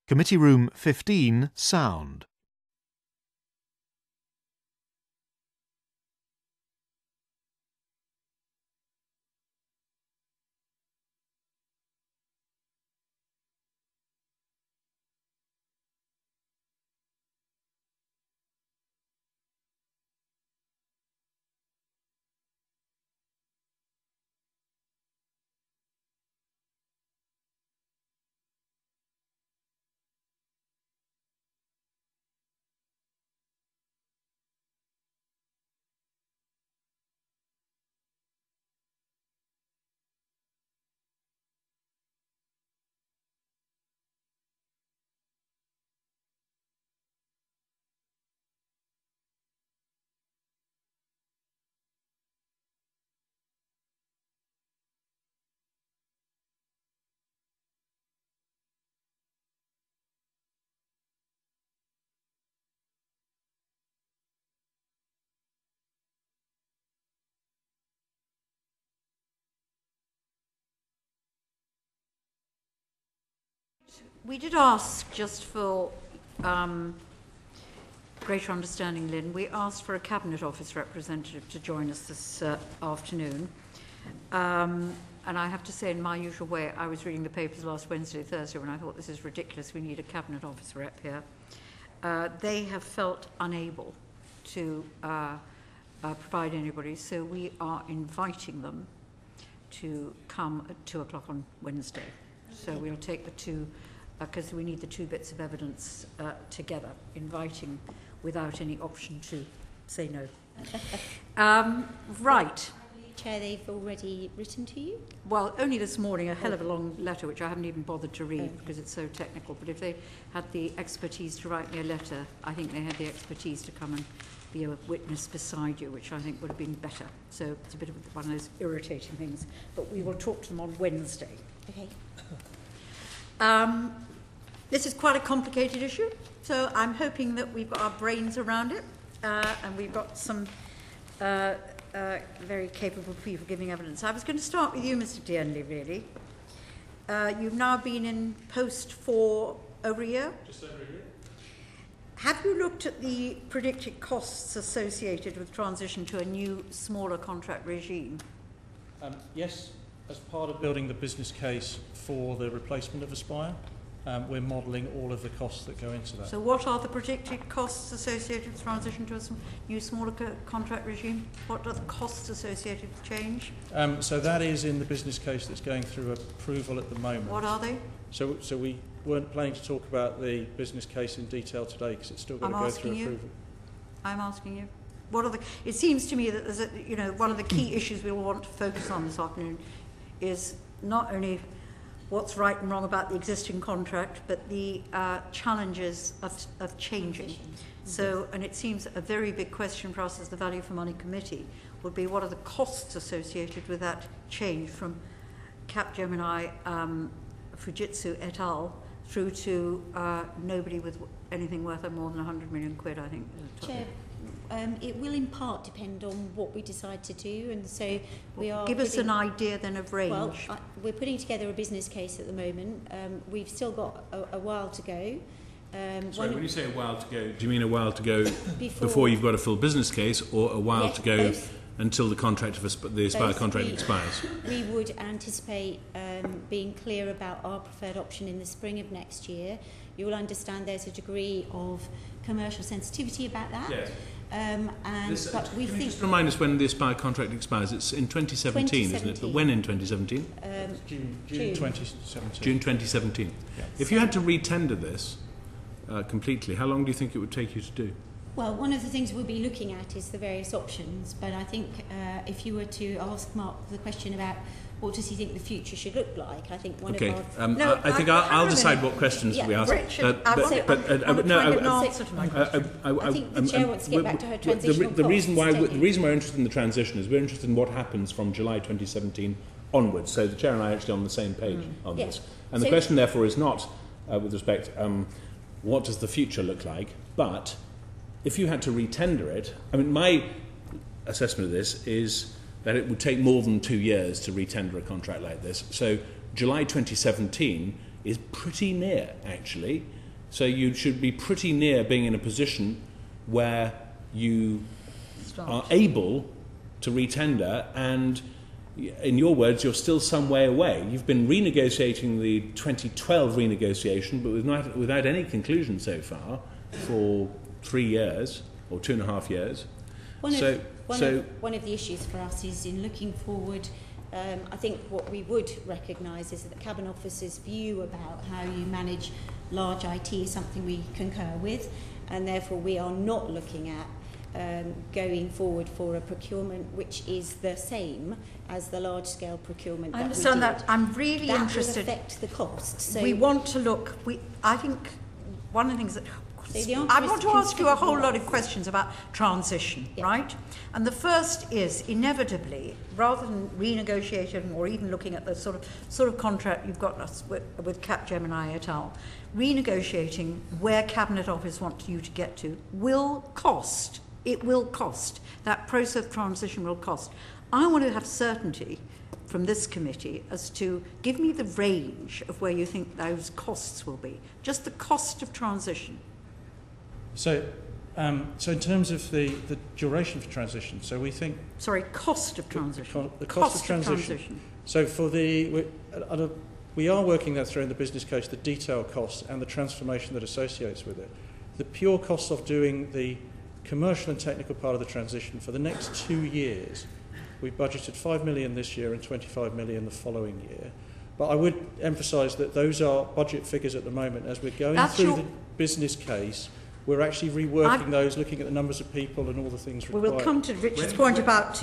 Committee Room 15, sound. We did ask, just for greater understanding, Lynn, we asked for a Cabinet Office representative to join us this afternoon. And I have to say, in my usual way, I was reading the papers last Wednesday, Thursday, when I thought this is ridiculous, we need a Cabinet Office rep here. They have felt unable to provide anybody, so we are inviting them to come at 2 o'clock on Wednesday. So we'll take the two, because we need the two bits of evidence together, inviting without any option to say no. Right. Chair, they've already written to you? Well, only this morning, a hell of a long letter, which I haven't even bothered to read because it's so technical. But if they had the expertise to write me a letter, I think they had the expertise to come and be a witness beside you, which I think would have been better. So it's a bit of one of those irritating things. But we will talk to them on Wednesday. Okay. This is quite a complicated issue, so I'm hoping that we've got our brains around it, and we've got some very capable people giving evidence. I was going to start with you, Mr. Dearnley, really. You've now been in post for over a year? Just over a year. Have you looked at the predicted costs associated with transition to a new, smaller contract regime? Yes, as part of building the business case for the replacement of Aspire, we're modelling all of the costs that go into that. So what are the predicted costs associated with transition to a new, smaller contract regime? What are the costs associated with change? So that is in the business case that's going through approval at the moment. What are they? So we weren't planning to talk about the business case in detail today because it's still got to go through approval. I'm asking you. What are the? It seems to me that there's one of the key issues we will want to focus on this afternoon is not only what's right and wrong about the existing contract, but the challenges of changing. So, and it seems a very big question for us as the Value for Money Committee would be what are the costs associated with that change from CapGemini, Fujitsu et al. Through to nobody with anything worth more than 100 million quid, I think. Chair, it will in part depend on what we decide to do, and so we are... Give us an idea then of range. Well, we're putting together a business case at the moment. We've still got a while to go. Sorry, when you say a while to go, do you mean a while to go before you've got a full business case, or a while to go both, until the contract of the Aspire contract expires? We would anticipate being clear about our preferred option in the spring of next year. You will understand there's a degree of commercial sensitivity about that. Yes. But we think... Just remind us when the Aspire contract expires. It's in 2017, isn't it? But when in 2017? June 2017. June 2017. Yeah. If you had to re-tender this completely, how long do you think it would take you to do? Well, one of the things we'll be looking at is the various options, but I think if you were to ask Mark the question about what does he think the future should look like, I think one of our... I think I'll decide what questions we ask. Richard, I think the Chair wants to get back to her transitional the reason we're interested in the transition is we're interested in what happens from July 2017 onwards. So the Chair and I are actually on the same page on this. And the question, therefore, is not, with respect, what does the future look like, but if you had to re-tender it, I mean, my assessment of this is that it would take more than 2 years to re-tender a contract like this. So July 2017 is pretty near, actually. So you should be pretty near being in a position where you are able to retender, and in your words, you're still some way away. You've been renegotiating the 2012 renegotiation, but without any conclusion so far for 3 years or 2.5 years. One of the issues for us is in looking forward. I think what we would recognise is that the Cabinet Officer's view about how you manage large IT is something we concur with, and therefore we are not looking at going forward for a procurement which is the same as the large-scale procurement that we did. I understand that. I'm really interested. That will affect the cost. So we want to look. I think one of the things that So I want to ask you a whole lot of questions about transition, right? And the first is, inevitably, rather than renegotiating or even looking at the sort of contract you've got us with CapGemini et al., renegotiating where Cabinet Office want you to get to will cost. It will cost. That process of transition will cost. I want to have certainty from this committee as to give me the range of where you think those costs will be. Just the cost of transition. So in terms of the duration for transition, so we think... Sorry, cost of transition. The cost of transition. So we are working that through in the business case, the detailed costs and the transformation that associates with it. The pure costs of doing the commercial and technical part of the transition for the next 2 years, we've budgeted 5 million this year and 25 million the following year. But I would emphasise that those are budget figures at the moment. As we're going through the business case, we're actually reworking those, looking at the numbers of people and all the things required. We will come to Richard's point about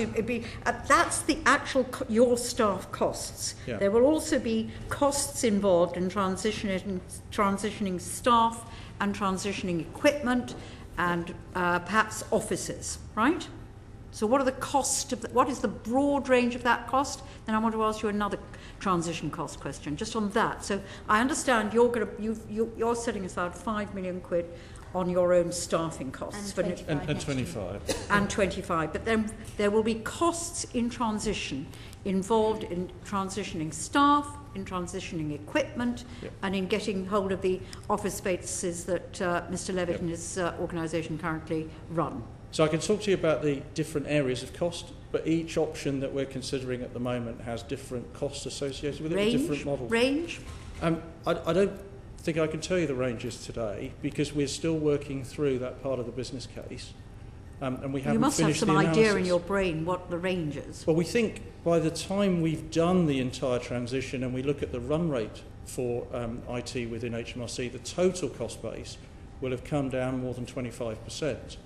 that's the actual your staff costs. Yeah. There will also be costs involved in transitioning staff and transitioning equipment and perhaps offices, right? So what are the cost of what is the broad range of that cost? Then I want to ask you another transition cost question just on that. So I understand you're setting aside 5 million quid on your own staffing costs. And 25. And 25. But then there will be costs in transition involved in transitioning staff, in transitioning equipment, and in getting hold of the office spaces that Mr. Levitt and his organisation currently run. So I can talk to you about the different areas of cost, but each option that we're considering at the moment has different costs associated with it, different models. Range? I don't think I can tell you the ranges today because we're still working through that part of the business case, and we haven't finished the analysis. You must have some idea in your brain what the range is. Well, we think by the time we've done the entire transition and we look at the run rate for IT within HMRC, the total cost base will have come down more than 25%.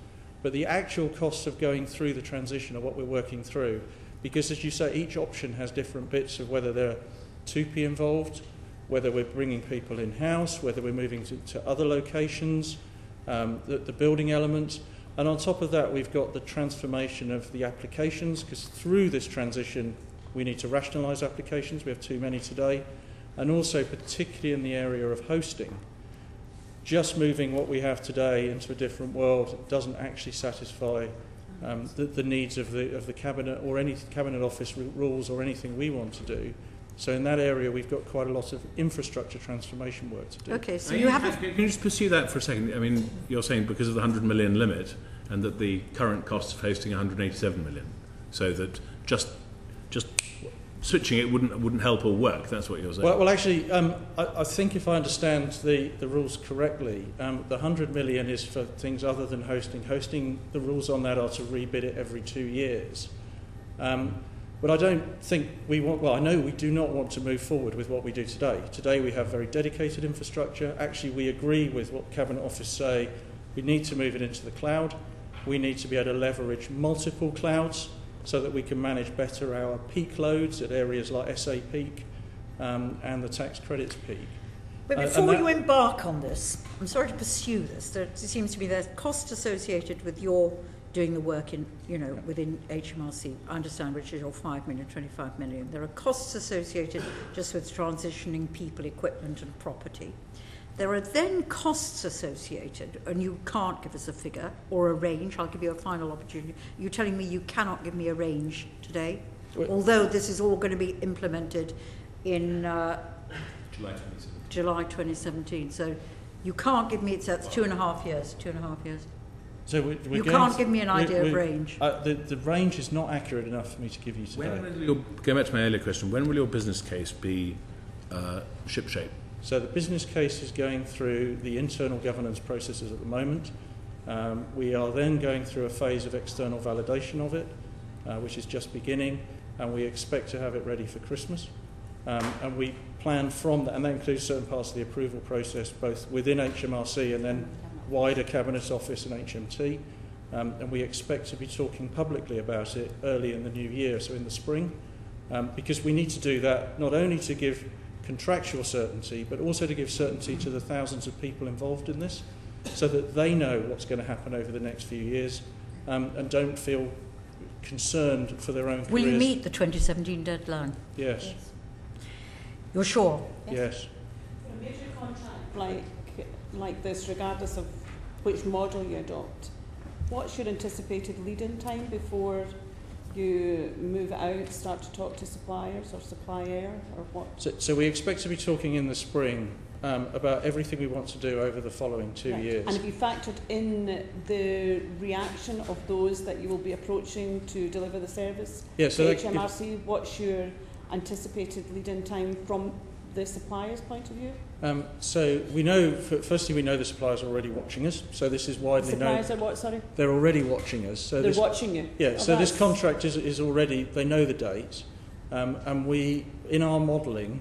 But the actual costs of going through the transition are what we're working through, because as you say, each option has different bits of whether there are 2P involved, whether we're bringing people in-house, whether we're moving to other locations, the building element. And on top of that, we've got the transformation of the applications, because through this transition, we need to rationalise applications. We have too many today. And also, particularly in the area of hosting, just moving what we have today into a different world doesn't actually satisfy the needs of the Cabinet or any Cabinet Office rules or anything we want to do. So in that area, we've got quite a lot of infrastructure transformation work to do. Okay, so can you just pursue that for a second? I mean, you're saying because of the 100 million limit and that the current cost of hosting 187 million, so that just switching it wouldn't help or work. That's what you're saying. Well actually, I think if I understand the rules correctly, the 100 million is for things other than hosting. Hosting, the rules on that are to rebid it every 2 years. But I don't think we want, well, I know we do not want to move forward with what we do today. Today we have very dedicated infrastructure. Actually, we agree with what Cabinet Office say. We need to move it into the cloud. We need to be able to leverage multiple clouds so that we can manage better our peak loads at areas like SA peak and the tax credits peak. But before you embark on this, I'm sorry to pursue this, there seems to be there's cost associated with your doing the work in, within HMRC. I understand, which is your 5 million, 25 million. There are costs associated just with transitioning people, equipment and property. There are then costs associated, and you can't give us a figure or a range. I'll give you a final opportunity. You're telling me you cannot give me a range today, although this is all going to be implemented in July 2017. So You can't give me, that's 2.5 years, 2.5 years. So you can't give me an idea of range. The range is not accurate enough for me to give you today. Going back to my earlier question, when will your business case be shipshape? So the business case is going through the internal governance processes at the moment. We are then going through a phase of external validation of it, which is just beginning, and we expect to have it ready for Christmas. And we plan from that, and that includes certain parts of the approval process, both within HMRC and then wider Cabinet Office and HMT. And we expect to be talking publicly about it early in the new year, so in the spring, because we need to do that not only to give contractual certainty, but also to give certainty to the thousands of people involved in this, so that they know what's going to happen over the next few years, and don't feel concerned for their own careers. Will you meet the 2017 deadline? Yes. You're sure? Yes. A major contract like this, regardless of which model you adopt, what's your anticipated lead-in time before you move it out, start to talk to suppliers or supplier, or what? So we expect to be talking in the spring about everything we want to do over the following 2 years. And have you factored in the reaction of those that you will be approaching to deliver the service? Yeah, so HMRC, what's your anticipated lead-in time from the supplier's point of view? So we know, firstly, we know the suppliers are already watching us. So this is widely known. Suppliers are what? Sorry. They're already watching us. So they're watching you. Yeah. So this contract is already. They know the dates, and we, in our modelling,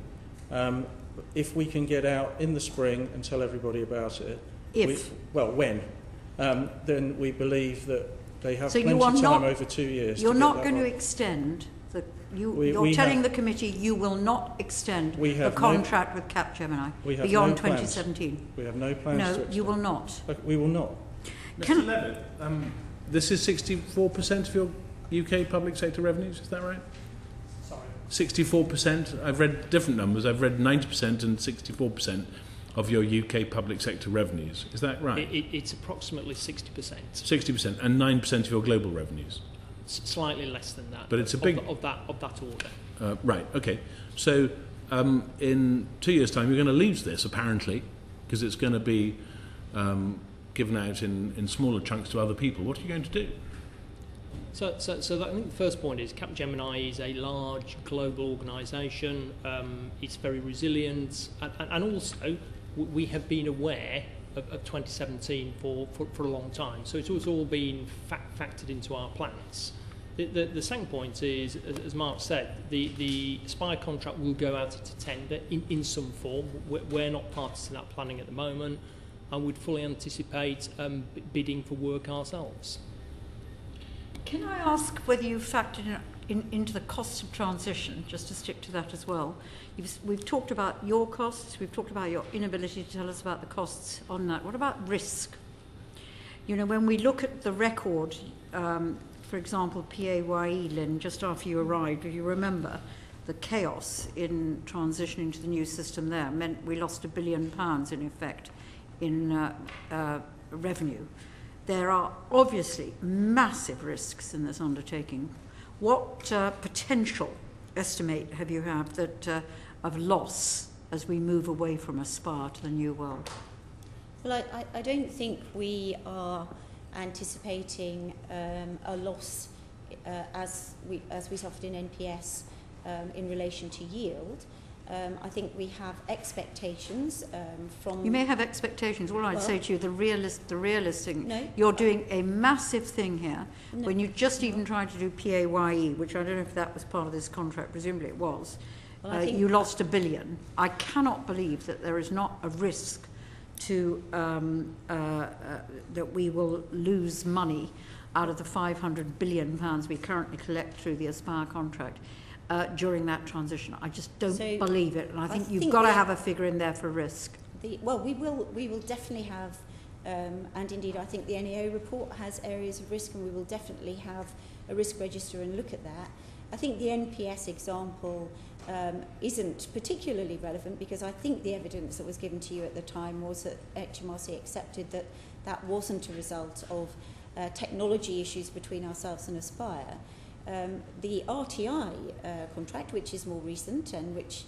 if we can get out in the spring and tell everybody about it, when, then we believe that they have plenty of time over 2 years. You're not going to extend. You're telling the committee you will not extend the contract with CapGemini beyond 2017. We have no plans to extend. No, you will not. We will not. Mr. Levitt, this is 64% of your UK public sector revenues, is that right? Sorry? 64%? I've read different numbers. I've read 90% and 64% of your UK public sector revenues. Is that right? It's approximately 60%. 60% and 9% of your global revenues. Slightly less than that. But it's a big of that order. Right. Okay. So in 2 years' time, you're going to lose this apparently, because it's going to be given out in smaller chunks to other people. What are you going to do? So I think the first point is CapGemini is a large global organisation. It's very resilient, and also we have been aware of 2017 for a long time. So it's all been factored into our plans. The second point is, as Mark said, the Aspire contract will go out into tender in some form. We're not parties to that planning at the moment, and we'd fully anticipate bidding for work ourselves. Can I ask whether you factored into the costs of transition, just to stick to that as well? We've talked about your costs, we've talked about your inability to tell us about the costs on that. What about risk? You know, when we look at the record, for example, PAYE, Lynn, just after you arrived, if you remember, the chaos in transitioning to the new system there meant we lost £1 billion in effect in revenue. There are obviously massive risks in this undertaking. What potential estimate have you had that of loss as we move away from Aspire to the new world? Well, I don't think we are anticipating a loss as we suffered in NPS in relation to yield. I think we have expectations from... You may have expectations. All I'd say to you, the realistic... No. You're doing a massive thing here. No. When you just even tried to do PAYE, which I don't know if that was part of this contract, presumably it was, you lost £1 billion. I cannot believe that there is not a risk to that we will lose money out of the £500 billion we currently collect through the Aspire contract. During that transition, I just don't believe it, and I think you've got to have a figure in there for risk. We will definitely have, and indeed I think the NEO report has areas of risk, and we will definitely have a risk register and look at that. I think the NPS example isn't particularly relevant, because I think the evidence that was given to you at the time was that HMRC accepted that that wasn't a result of technology issues between ourselves and Aspire. The RTI contract, which is more recent and which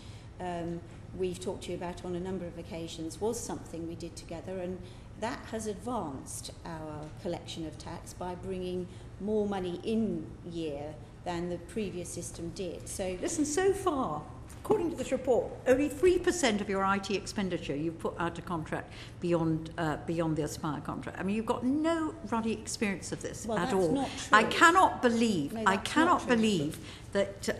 we've talked to you about on a number of occasions was something we did together, and that has advanced our collection of tax by bringing more money in year than the previous system did. So listen, so far, according to this report, only 3% of your IT expenditure you've put out of contract beyond the Aspire contract. I mean, you've got no ruddy experience of this at all. Not true. I cannot believe, No, I that's cannot not true. believe that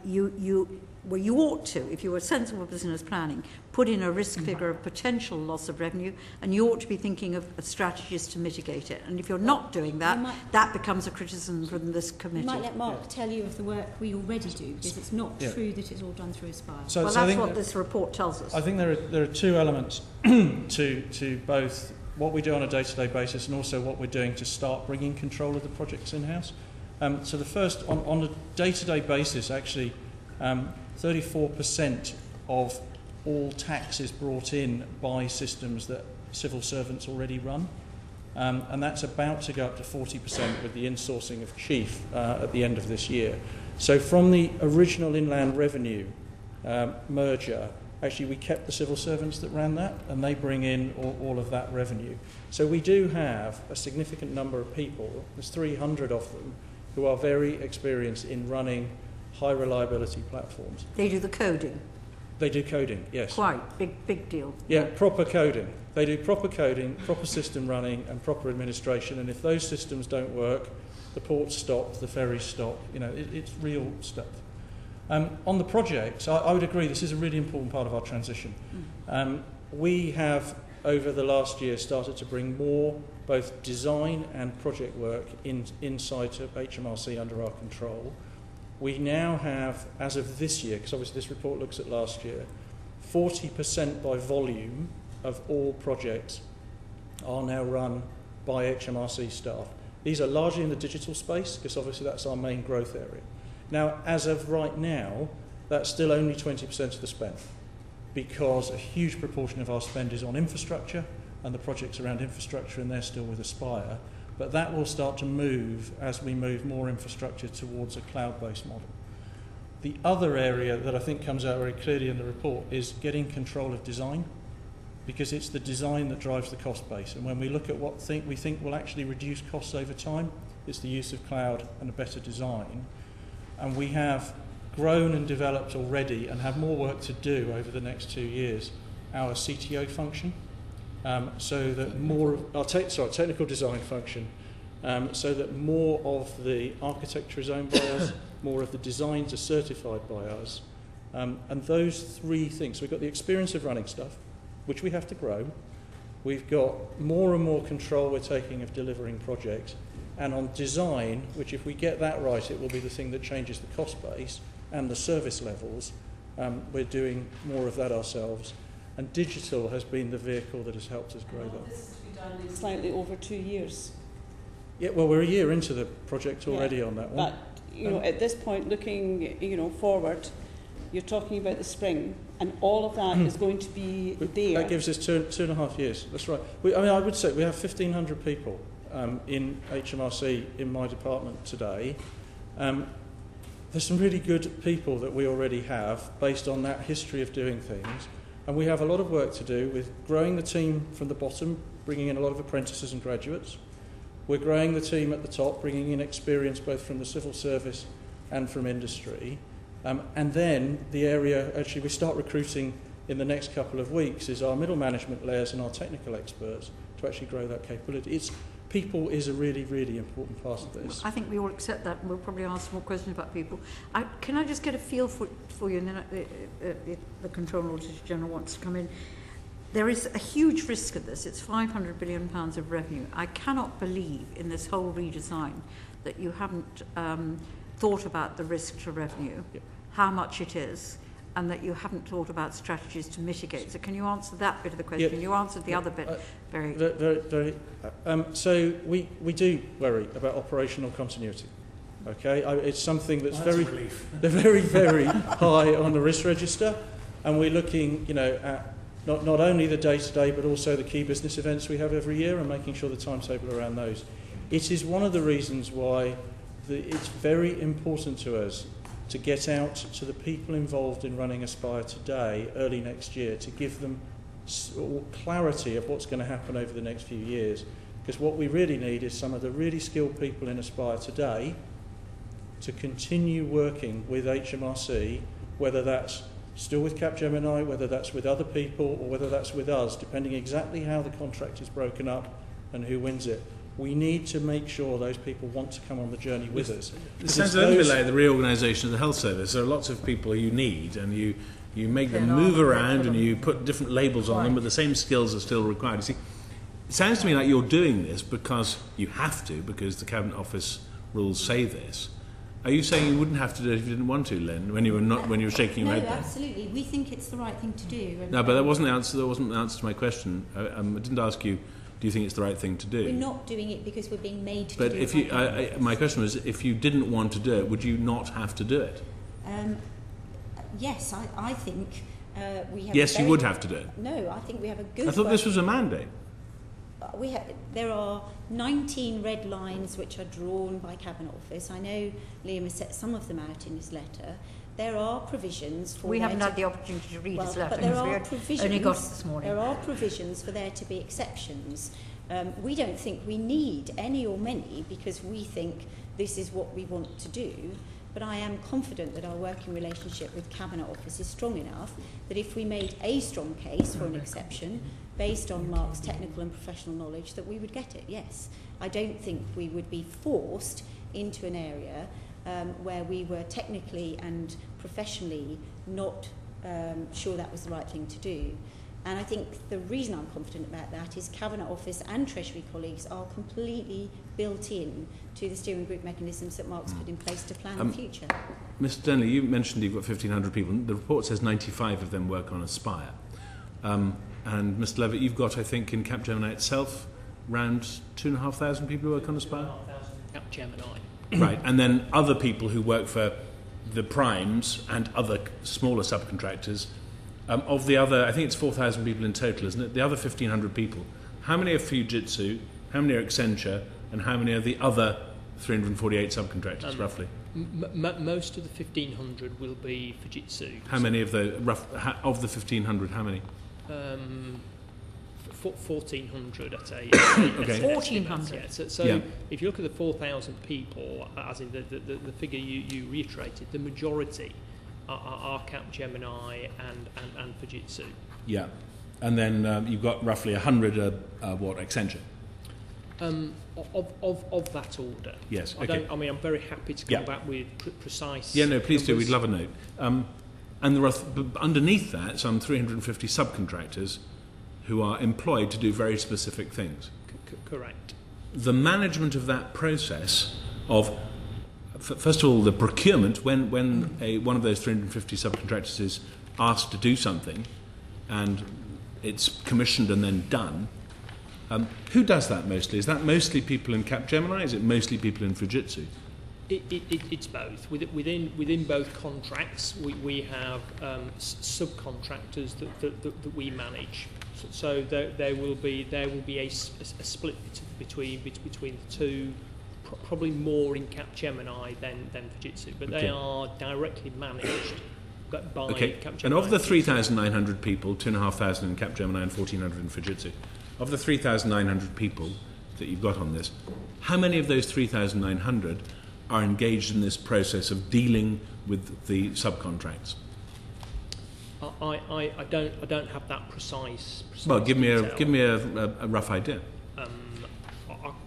you ought to, if you were sensible business planning, put in a risk figure of potential loss of revenue, and you ought to be thinking of strategies to mitigate it. And if you're not doing that, that becomes a criticism from this committee. You might let Mark tell you of the work we already do, because it's not true that it's all done through Aspire. So that's what this report tells us. I think there are two elements to both what we do on a day-to-day basis and also what we're doing to start bringing control of the projects in-house. So the first, on a day-to-day basis, actually, 34% of all tax is brought in by systems that civil servants already run, and that's about to go up to 40% with the insourcing of Chief at the end of this year. So from the original inland revenue merger, actually we kept the civil servants that ran that, and they bring in all of that revenue. So we do have a significant number of people, there's 300 of them, who are very experienced in running high reliability platforms. They do the coding. They do coding, yes. Quite big deal. Yeah, proper coding. They do proper coding, proper system running, and proper administration. And if those systems don't work, the ports stop, the ferries stop. You know, it's real stuff. On the projects, I would agree this is a really important part of our transition. We have, over the last year, started to bring more both design and project work inside of HMRC under our control. We now have, as of this year, because obviously this report looks at last year, 40% by volume of all projects are now run by HMRC staff. These are largely in the digital space, because obviously that's our main growth area. Now, as of right now, that's still only 20% of the spend, because a huge proportion of our spend is on infrastructure, and the projects around infrastructure, and they're still with Aspire. But that will start to move as we move more infrastructure towards a cloud-based model. The other area that I think comes out very clearly in the report is getting control of design, because it's the design that drives the cost base. And when we look at what we think will actually reduce costs over time, it's the use of cloud and a better design. And we have grown and developed already, and have more work to do over the next 2 years, our CTO function. So that more, technical design function, so that more of the architecture is owned by us, more of the designs are certified by us, and those three things. So we've got the experience of running stuff, which we have to grow. We've got more and more control we're taking of delivering projects, and on design, which if we get that right, it will be the thing that changes the cost base and the service levels. We're doing more of that ourselves. And digital has been the vehicle that has helped us grow that. This has been done in slightly over 2 years. Yeah, well, we're a year into the project already on that one. But, at this point, looking, forward, you're talking about the spring, and all of that is going to be there. That gives us two and a half years. That's right. I would say we have 1,500 people in HMRC in my department today. There's some really good people that we already have based on that history of doing things. And we have a lot of work to do with growing the team from the bottom, bringing in a lot of apprentices and graduates. We're growing the team at the top, bringing in experience both from the civil service and from industry. And then the area, actually we start recruiting in the next couple of weeks, is our middle management layers and our technical experts to actually grow that capability. People is a really, really important part of this. I think we all accept that, and we'll probably ask more questions about people. Can I just get a feel for you, and then the Controller Auditor General wants to come in. There is a huge risk of this. It's £500 billion of revenue. I cannot believe in this whole redesign that you haven't thought about the risk to revenue, how much it is, and that you haven't thought about strategies to mitigate. So can you answer that bit of the question? You answered the other bit very... So we do worry about operational continuity. Okay, it's something that's very very high on the risk register, and we're looking, at not only the day-to-day, but also the key business events we have every year, and making sure the timetable around those. It is one of the reasons why it's very important to us to get out to the people involved in running Aspire today, early next year, to give them clarity of what's going to happen over the next few years. Because what we really need is some of the really skilled people in Aspire today to continue working with HMRC, whether that's still with CapGemini, whether that's with other people, or whether that's with us, depending exactly how the contract is broken up and who wins it. We need to make sure those people want to come on the journey with us. It sounds a little bit like the reorganisation of the health service. There are lots of people you need, and you make them move around and you put different labels on them, but the same skills are still required. You see, it sounds to me like you're doing this because you have to, because the Cabinet Office rules say this. Are you saying you wouldn't have to do it if you didn't want to, Lynn, when you were shaking your head? No, absolutely. We think it's the right thing to do. No, but that wasn't the answer. That wasn't the answer to my question. I didn't ask you, do you think it's the right thing to do? We're not doing it because we're being made to but do if it. But my question was, if you didn't want to do it, would you not have to do it? Yes, I think we have. Yes, you would have to do it. No, I think we have a good. I thought this was a mandate. There are 19 red lines which are drawn by Cabinet Office. I know Liam has set some of them out in his letter. There are provisions for... We haven't had the opportunity to read his letter. But there are provisions, only got it this morning. There are provisions for there to be exceptions. We don't think we need any or many because we think this is what we want to do. But I am confident that our working relationship with Cabinet Office is strong enough that if we made a strong case for an exception based on Mark's technical and professional knowledge, that we would get it, yes. I don't think we would be forced into an area where we were technically and professionally not sure that was the right thing to do. And I think the reason I'm confident about that is Cabinet Office and Treasury colleagues are completely built in to the steering group mechanisms that Mark's put in place to plan the future. Mr Dearnley, you mentioned you've got 1,500 people. The report says 95 of them work on Aspire. And Mr Levitt, you've got, I think, in CapGemini itself, around 2,500 people who work on Aspire? 2,500 CapGemini. Right, and then other people who work for the primes and other smaller subcontractors. Of the other, I think it's 4,000 people in total, isn't it? The other 1,500 people, how many are Fujitsu, how many are Accenture, and how many are the other 348 subcontractors, roughly? Most of the 1,500 will be Fujitsu. How many of the, of the 1,500, how many? 1,400, I'd say. Okay. 1,400. Yeah. So if you look at the 4,000 people, as in the figure you reiterated, the majority are CapGemini and Fujitsu. Yeah. And then you've got roughly 100 Accenture? Of that order. Yes, okay. I'm very happy to come back with precise... Yeah, no, please numbers. do. We'd love a note. And there are, underneath that, some 350 subcontractors who are employed to do very specific things. Correct. The management of that process of, first of all, the procurement, when one of those 350 subcontractors is asked to do something and it's commissioned and then done, who does that mostly? Is that mostly people in CapGemini? Is it mostly people in Fujitsu? It's both. Within both contracts, we have subcontractors that we manage. So there will be a split between the two, probably more in CapGemini than Fujitsu, but they are directly managed by CapGemini. And of the 3,900 people, 2,500 in CapGemini and 1,400 in Fujitsu, of the 3,900 people that you've got on this, how many of those 3,900 are engaged in this process of dealing with the subcontracts? I don't have that precise well, give me detail. a rough idea.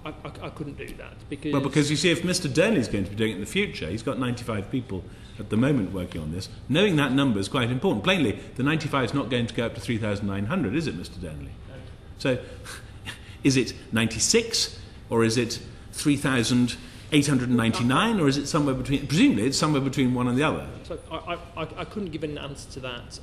I couldn't do that because... Well, because you see, if Mr Dearnley is going to be doing it in the future, he's got 95 people at the moment working on this. Knowing that number is quite important. Plainly, the 95 is not going to go up to 3,900, is it, Mr Dearnley? No. So, is it 96, or is it 3,899, or is it somewhere between... Presumably, it's somewhere between one and the other. So I couldn't give an answer to that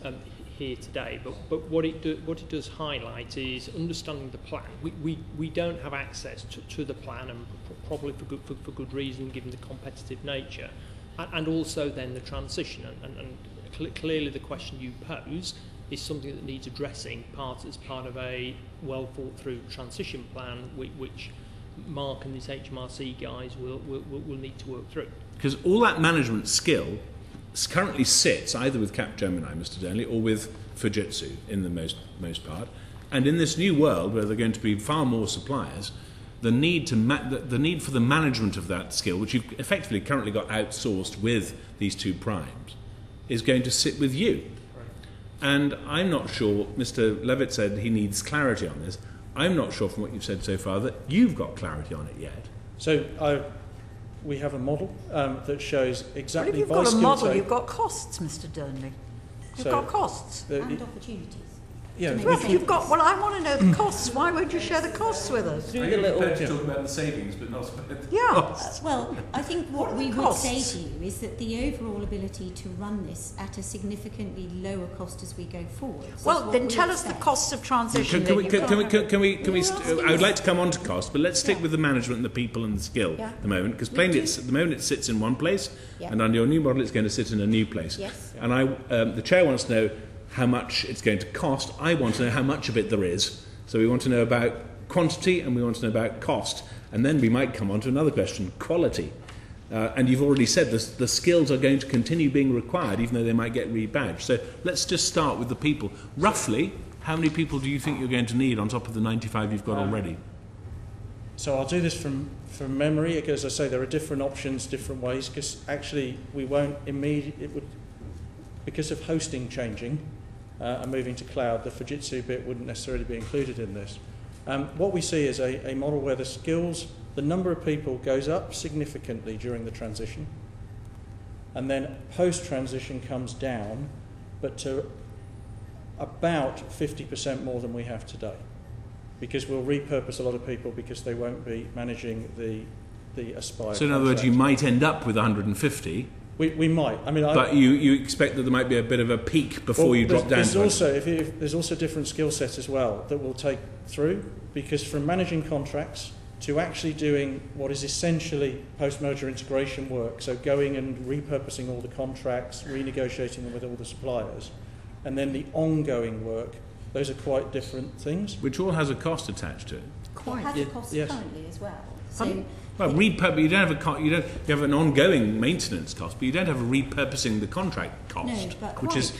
here today, but what it does highlight is understanding the plan. We don't have access to the plan, and probably for good reason, given the competitive nature, and also then the transition. And clearly, the question you pose is something that needs addressing as part of a well thought through transition plan, which Mark and his HMRC guys will need to work through. Because all that management skill currently sits either with CapGemini, Mr. Dearnley, or with Fujitsu in the most part. And in this new world, where there are going to be far more suppliers, the need for the management of that skill, which you've effectively currently got outsourced with these two primes, is going to sit with you. And I'm not sure, Mr. Levitt said he needs clarity on this. I'm not sure from what you've said so far that you've got clarity on it yet. So we have a model that shows exactly But if you've by got a skill model, type. you've got costs, Mr. Dearnley. You've So, got costs. And opportunities. Yeah, make Well, sense. you've got. Well, I want to know the costs. Why won't you share the costs with us? Through the little... to talk about the savings, but not about the Yeah. costs. Well, I think what are we the would say costs? to you is that the overall ability to run this at a significantly lower cost as we go forward. Well, then tell us the costs of transition. Can we, that you've got. I would like to come on to cost, but let's stick with the management and the people and the skill Yeah. at the moment, because plainly at the moment it sits in one place, Yeah. and under your new model it's going to sit in a new place. Yes. And the chair wants to know how much it's going to cost. I want to know how much of it there is. So we want to know about quantity and we want to know about cost. And then we might come on to another question, quality. And you've already said the skills are going to continue being required, even though they might get rebadged. So let's just start with the people. Roughly, how many people do you think you're going to need on top of the 95 you've got already? So I'll do this from memory, because as I say, there are different options, different ways, because actually we won't because of hosting changing and moving to cloud, the Fujitsu bit wouldn't necessarily be included in this. What we see is a model where the number of people goes up significantly during the transition, and then post-transition comes down, but to about 50% more than we have today, because we'll repurpose a lot of people because they won't be managing the Aspire. So in other words, you might end up with 150. We might. I mean, but you expect that there might be a bit of a peak before you drop down there's to it. also there's also different skill sets as well that we'll take through, because from managing contracts to actually doing what is essentially post-merger integration work, so going and repurposing all the contracts, renegotiating them with all the suppliers, and then the ongoing work, those are quite different things. Which all has a cost attached to it. It has a cost yes. currently as well. So Well, you have an ongoing maintenance cost, but you don't have a repurposing the contract cost, No, but which is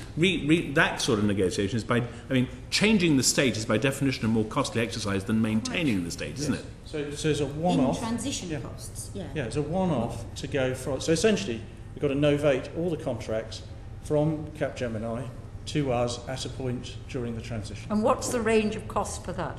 that sort of negotiation is changing the state is by definition a more costly exercise than maintaining the state, isn't it? So there's a one-off. in transition costs, yeah. Yeah, it's a one-off to go from. So essentially, we've got to novate all the contracts from CapGemini to us at a point during the transition. And what's the range of costs for that?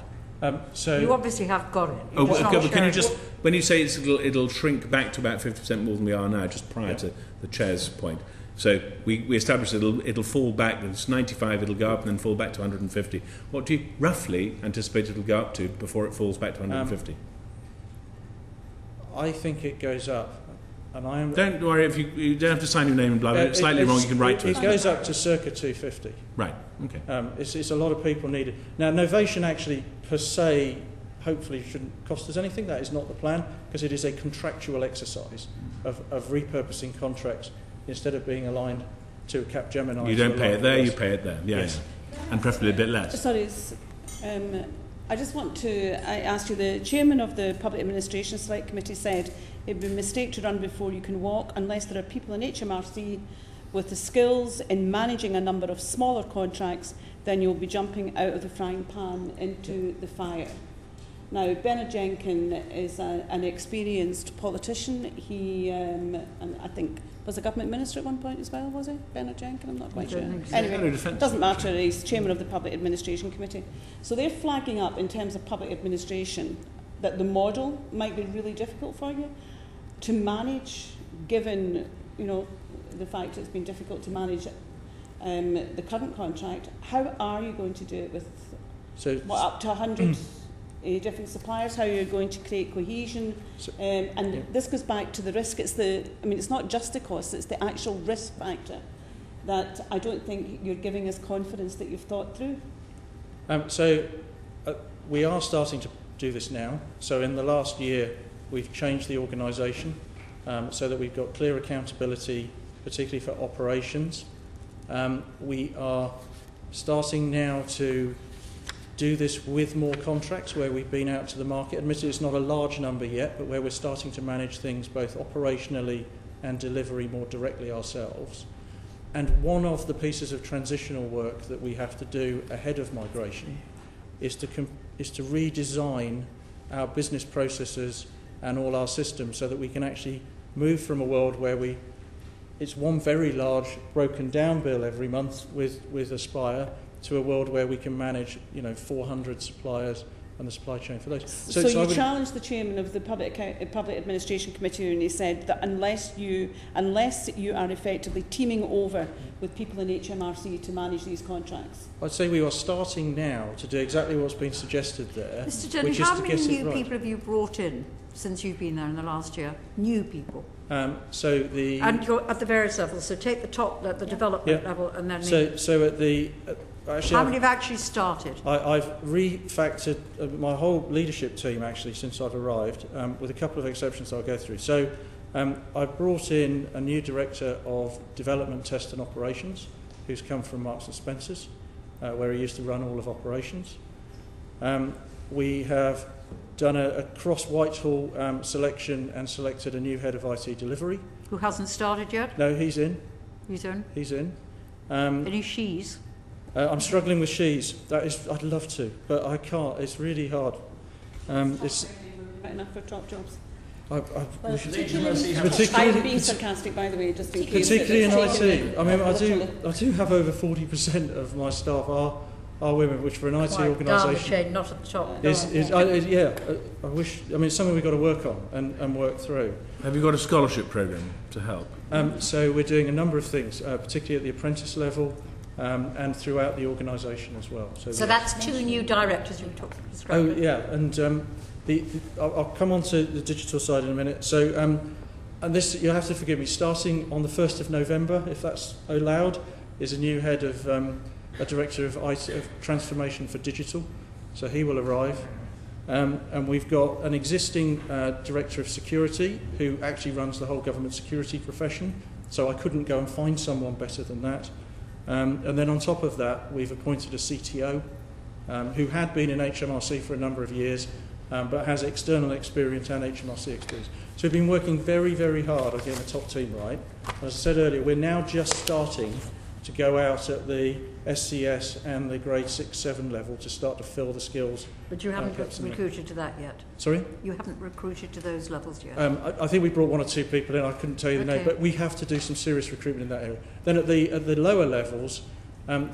So You obviously have got it. Oh, You're just not okay, but can you sharing just, it. when you say it'll shrink back to about 50% more than we are now, just prior to the chair's point. So we established it'll fall back. It's 95. It'll go up and then fall back to 150. What do you roughly anticipate it'll go up to before it falls back to 150? I think it goes up, and I am. Don't worry if you don't have to sign your name and blah. If it's slightly wrong, you can write to us. It goes up to circa 250. Right. Okay. It's a lot of people needed. Now, novation actually per se, hopefully, shouldn't cost us anything. That is not the plan, because it is a contractual exercise of repurposing contracts instead of being aligned to CapGemini. You don't pay it there, you pay it there. Yeah, Yes. yeah. And preferably a bit less. Sorry, I just want to ask you, the chairman of the Public Administration Select Committee said it would be a mistake to run before you can walk unless there are people in HMRC with the skills in managing a number of smaller contracts, then you'll be jumping out of the frying pan into the fire. Now, Bernard Jenkin is an experienced politician. He, and I think, was a government minister at one point as well, was he? Bernard Jenkin? I'm not quite sure. Anyway, it doesn't matter. He's chairman of the Public Administration Committee. So they're flagging up in terms of public administration that the model might be really difficult for you to manage, given, the fact it's been difficult to manage the current contract. How are you going to do it with up to 100 different suppliers? How are you going to create cohesion? This goes back to the risk. It's not just the cost, it's the actual risk factor that I don't think you're giving us confidence that you've thought through. We are starting to do this now. So in the last year, we've changed the organisation so that we've got clear accountability, particularly for operations. We are starting now to do this with more contracts where we've been out to the market. Admittedly, it's not a large number yet, but where we're starting to manage things both operationally and delivery more directly ourselves. And one of the pieces of transitional work that we have to do ahead of migration is to redesign our business processes and all our systems so that we can actually move from a world where it's one very large broken down bill every month with Aspire to a world where we can manage 400 suppliers and the supply chain for those. So you challenged the chairman of the Public Administration Committee, and he said that unless you are effectively teaming over with people in HMRC to manage these contracts. I'd say we are starting now to do exactly what's been suggested there. Mr. Dearnley, how many new people have you brought in since you've been there in the last year? New people? And you're at the various levels. So take the top, the development level, and then actually, how many have actually started? I've refactored my whole leadership team actually since I've arrived, with a couple of exceptions I'll go through. So I brought in a new director of development, test and operations who's come from Marks and Spencer's, where he used to run all of operations. We have done a cross-Whitehall selection and selected a new head of IT delivery. Who hasn't started yet? No, he's in. He's in? He's in. Any she's? I'm struggling with she's. I'd love to, but I can't. It's really hard. It's not enough for top jobs. Well, I'm being sarcastic, by the way, just in case. Particularly in IT. I mean, I do have over 40% of my staff are women, which for an IT organisation, down the chain, not at the top. I wish. I mean, it's something we've got to work on and work through. Have you got a scholarship programme to help? So we're doing a number of things, particularly at the apprentice level. And throughout the organisation as well. So that's 2 new directors you took. Oh yeah, and I'll come on to the digital side in a minute. So and this, you'll have to forgive me, starting on the 1st of November, if that's allowed, is a new head of a director of IT, of transformation for digital. So he will arrive. And we've got an existing director of security who actually runs the whole government security profession. So I couldn't go and find someone better than that. And then on top of that, we've appointed a CTO who had been in HMRC for a number of years, but has external experience and HMRC experience. So we've been working very, very hard on getting the top team right. As I said earlier, we're now just starting to go out at the SCS and the grade 6-7 level to start to fill the skills. But you haven't recruited to that yet? Sorry? You haven't recruited to those levels yet? I think we brought 1 or 2 people in. I couldn't tell you the name, but we have to do some serious recruitment in that area. Then at the lower levels,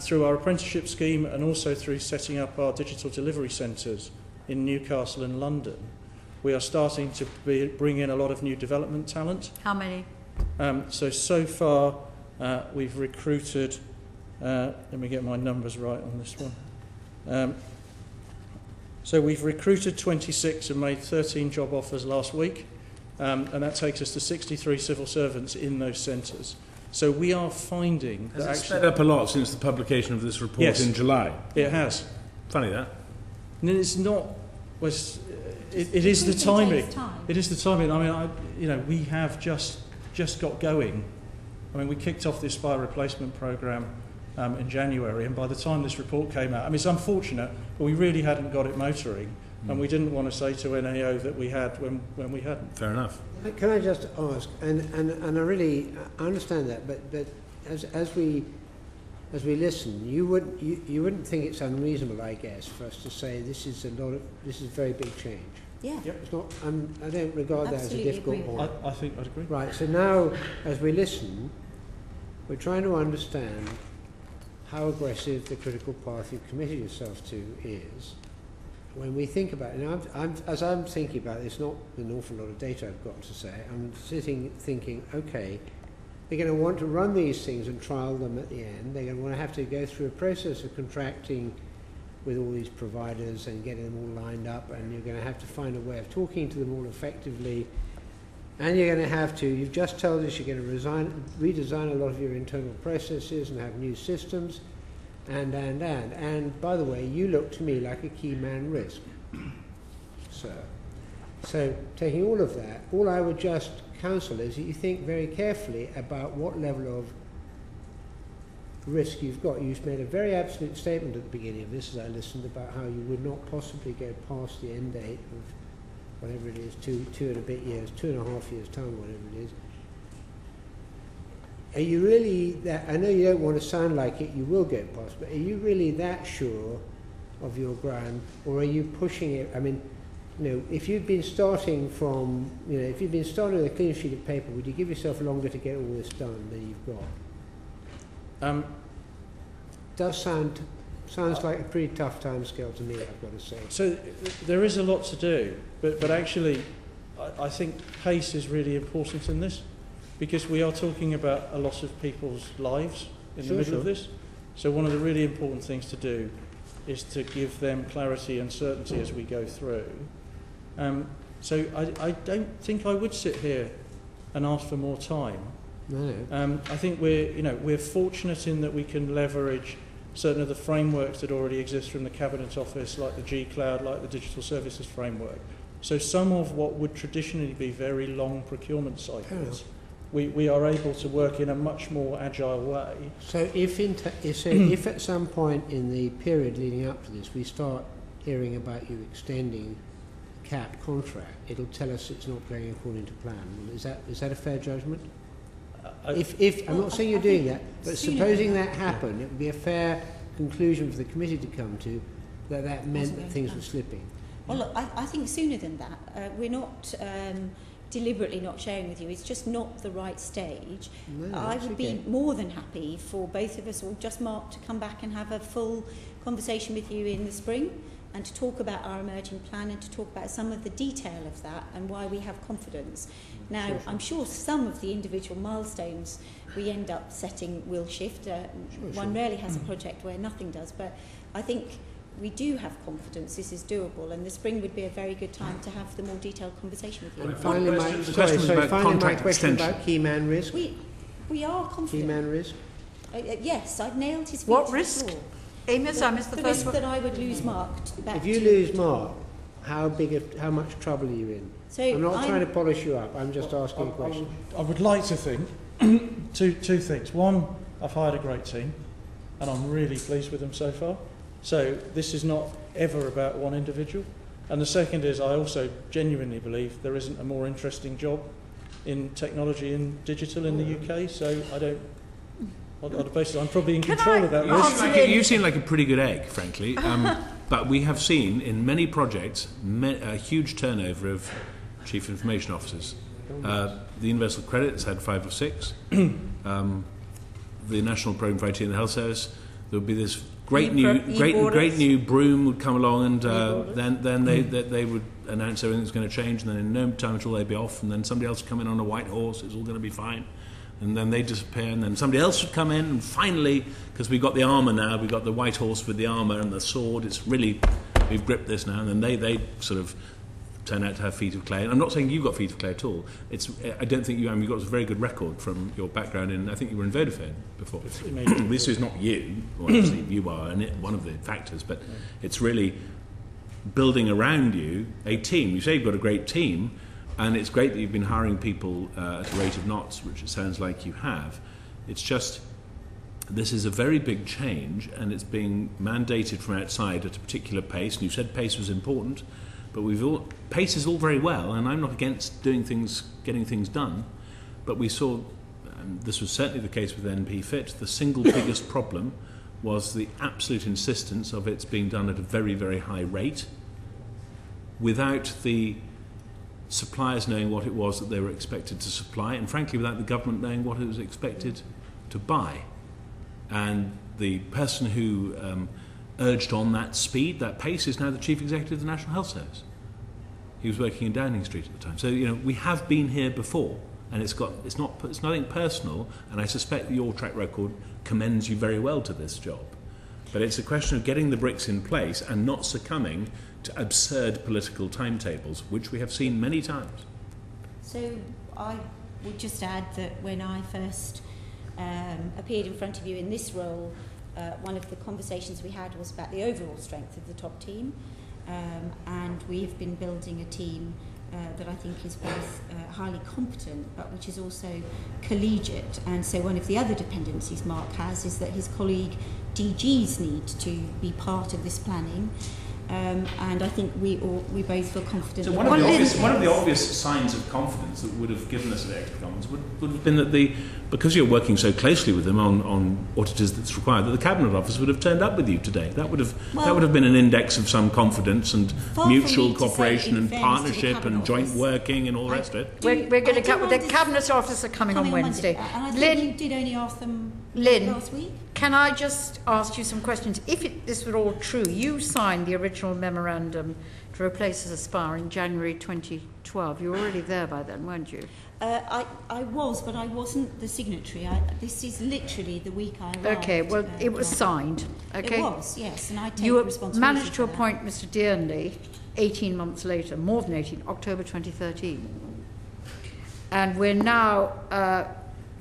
through our apprenticeship scheme and also through setting up our digital delivery centres in Newcastle and London, we are starting to bring in a lot of new development talent. How many? So far, we've recruited, let me get my numbers right on this one. So we've recruited 26 and made 13 job offers last week, and that takes us to 63 civil servants in those centres. So we are finding that actually... Has it sped up a lot since the publication of this report in July? It has. Funny that. And it's not... It is the timing. It is the timing. I mean, we have just got going. I mean, we kicked off the Aspire replacement programme in January, and by the time this report came out, I mean, it's unfortunate, but we really hadn't got it motoring, and we didn't want to say to NAO that we had when we hadn't. Fair enough. Can I just ask, and I understand that, but as we listen, you wouldn't think it's unreasonable, I guess, for us to say this is a very big change. Yeah. Yep. It's not. I don't regard that as a difficult point. I think I'd agree. Right. So now, as we listen, we're trying to understand how aggressive the critical path you've committed yourself to is. When we think about it, and as I'm thinking about it, it's not an awful lot of data I've got to say. I'm sitting thinking, okay, they're going to want to run these things and trial them at the end. They're going to want to have to go through a process of contracting with all these providers and getting them all lined up, and you're going to have to find a way of talking to them all effectively. And you're going to have to, you've just told us you're going to redesign a lot of your internal processes and have new systems, and by the way, you look to me like a key man risk, sir. So taking all of that, all I would just counsel is that you think very carefully about what level of risk you've got. You've made a very absolute statement at the beginning of this, as I listened, about how you would not possibly go past the end date of whatever it is, 2 and a bit years, 2.5 years time, whatever it is. are you really that, I know you don't want to sound like it, you will get past, but are you really that sure of your ground, or are you pushing it? I mean, if you've been starting from, if you've been starting with a clean sheet of paper, would you give yourself longer to get all this done than you've got? Sounds like a pretty tough timescale to me, I've got to say. So there is a lot to do, but actually I think pace is really important in this, because we are talking about a lot of people's lives in the middle of this. So one of the really important things to do is to give them clarity and certainty as we go through. So I don't think I would sit here and ask for more time. No. I think we're fortunate in that we can leverage certain of the frameworks that already exist from the Cabinet Office, like the G-Cloud, like the Digital Services Framework. So some of what would traditionally be very long procurement cycles, we are able to work in a much more agile way. So if at some point in the period leading up to this we start hearing about you extending the CAP contract, it'll tell us it's not going according to plan. Is that a fair judgment? I'm not saying you're doing that, but supposing that happened, it would be a fair conclusion for the committee to come to that meant that things were slipping. Well, look, I think sooner than that. We're not deliberately not sharing with you. It's just not the right stage. No, I would be more than happy for both of us, or just Mark, to come back and have a full conversation with you in the spring, and to talk about our emerging plan, and to talk about some of the detail of that and why we have confidence. Now, I'm sure some of the individual milestones we end up setting will shift. One rarely has a project where nothing does, but I think we do have confidence this is doable, and the spring would be a very good time to have the more detailed conversation with you. And finally, my question about key man risk. We are confident. Key man risk? Yes, I've nailed his feet. What risk? Amos, I missed the first one. That I would lose Mark. If you lose Mark, how much trouble are you in? So I'm not trying to polish you up, I'm just asking a question. I would like to think two things. One, I've hired a great team, and I'm really pleased with them so far. So this is not ever about one individual. And the second is, I also genuinely believe there isn't a more interesting job in technology and digital in the UK. So I don't. On the basis, I'm probably in control of that. You seem like a pretty good egg, frankly. But we have seen in many projects a huge turnover of chief information officers. The Universal Credit has had 5 or 6. The National Programme for IT and the Health Service, there would be this great new broom would come along, and then they would announce everything's going to change, and then in no time at all they'd be off, and then somebody else would come in on a white horse, it's all going to be fine. And then they disappear, and then somebody else would come in, and finally, because we've got the armour now, we've got the white horse with the armour and the sword, we've gripped this now, and then they sort of turn out to have feet of clay. And I'm not saying you've got feet of clay at all. I don't think you've got a very good record from your background in, I think you were in Vodafone before. This is not you, well, obviously you are one of the factors, but it's really building around you a team. You say you've got a great team, and it's great that you've been hiring people at a rate of knots, which it sounds like you have. It's just, this is a very big change, and it's being mandated from outside at a particular pace. And you said pace was important, but pace is all very well, and I'm not against getting things done. But we saw, this was certainly the case with NP Fit, the single biggest problem was the absolute insistence of it's being done at a very, very high rate, without the suppliers knowing what it was that they were expected to supply, and frankly without the government knowing what it was expected to buy. And the person who urged on that speed, that pace, is now the Chief Executive of the National Health Service. He was working in Downing Street at the time. So, we have been here before, and it's nothing personal, and I suspect that your track record commends you very well to this job. But it's a question of getting the bricks in place and not succumbing to absurd political timetables, which we have seen many times. So I would just add that when I first appeared in front of you in this role, one of the conversations we had was about the overall strength of the top team, and we've been building a team that I think is both highly competent, but which is also collegiate. And so one of the other dependencies Mark has is that his colleague DGs need to be part of this planning. and I think we both feel confident. So one of the obvious signs of confidence that would have given us the extra confidence would have been that because you're working so closely with them on what it is that's required, that the Cabinet Office would have turned up with you today. That would have been an index of some confidence and mutual cooperation and partnership and joint working and all the rest of it. We're going to cut with the Cabinet Office are coming on Wednesday. And I think Lynn, you did only ask them Lynn, last week. can I just ask you some questions? If this were all true, you signed the original memorandum to replace Aspire in January 2012. You were already there by then, weren't you? I was, but I wasn't the signatory. This is literally the week I arrived. Okay, well, it was signed. Okay, it was, yes, and I take you responsibility. You managed to for that. appoint Mr. Dearnley 18 months later, more than 18, October 2013, and we're now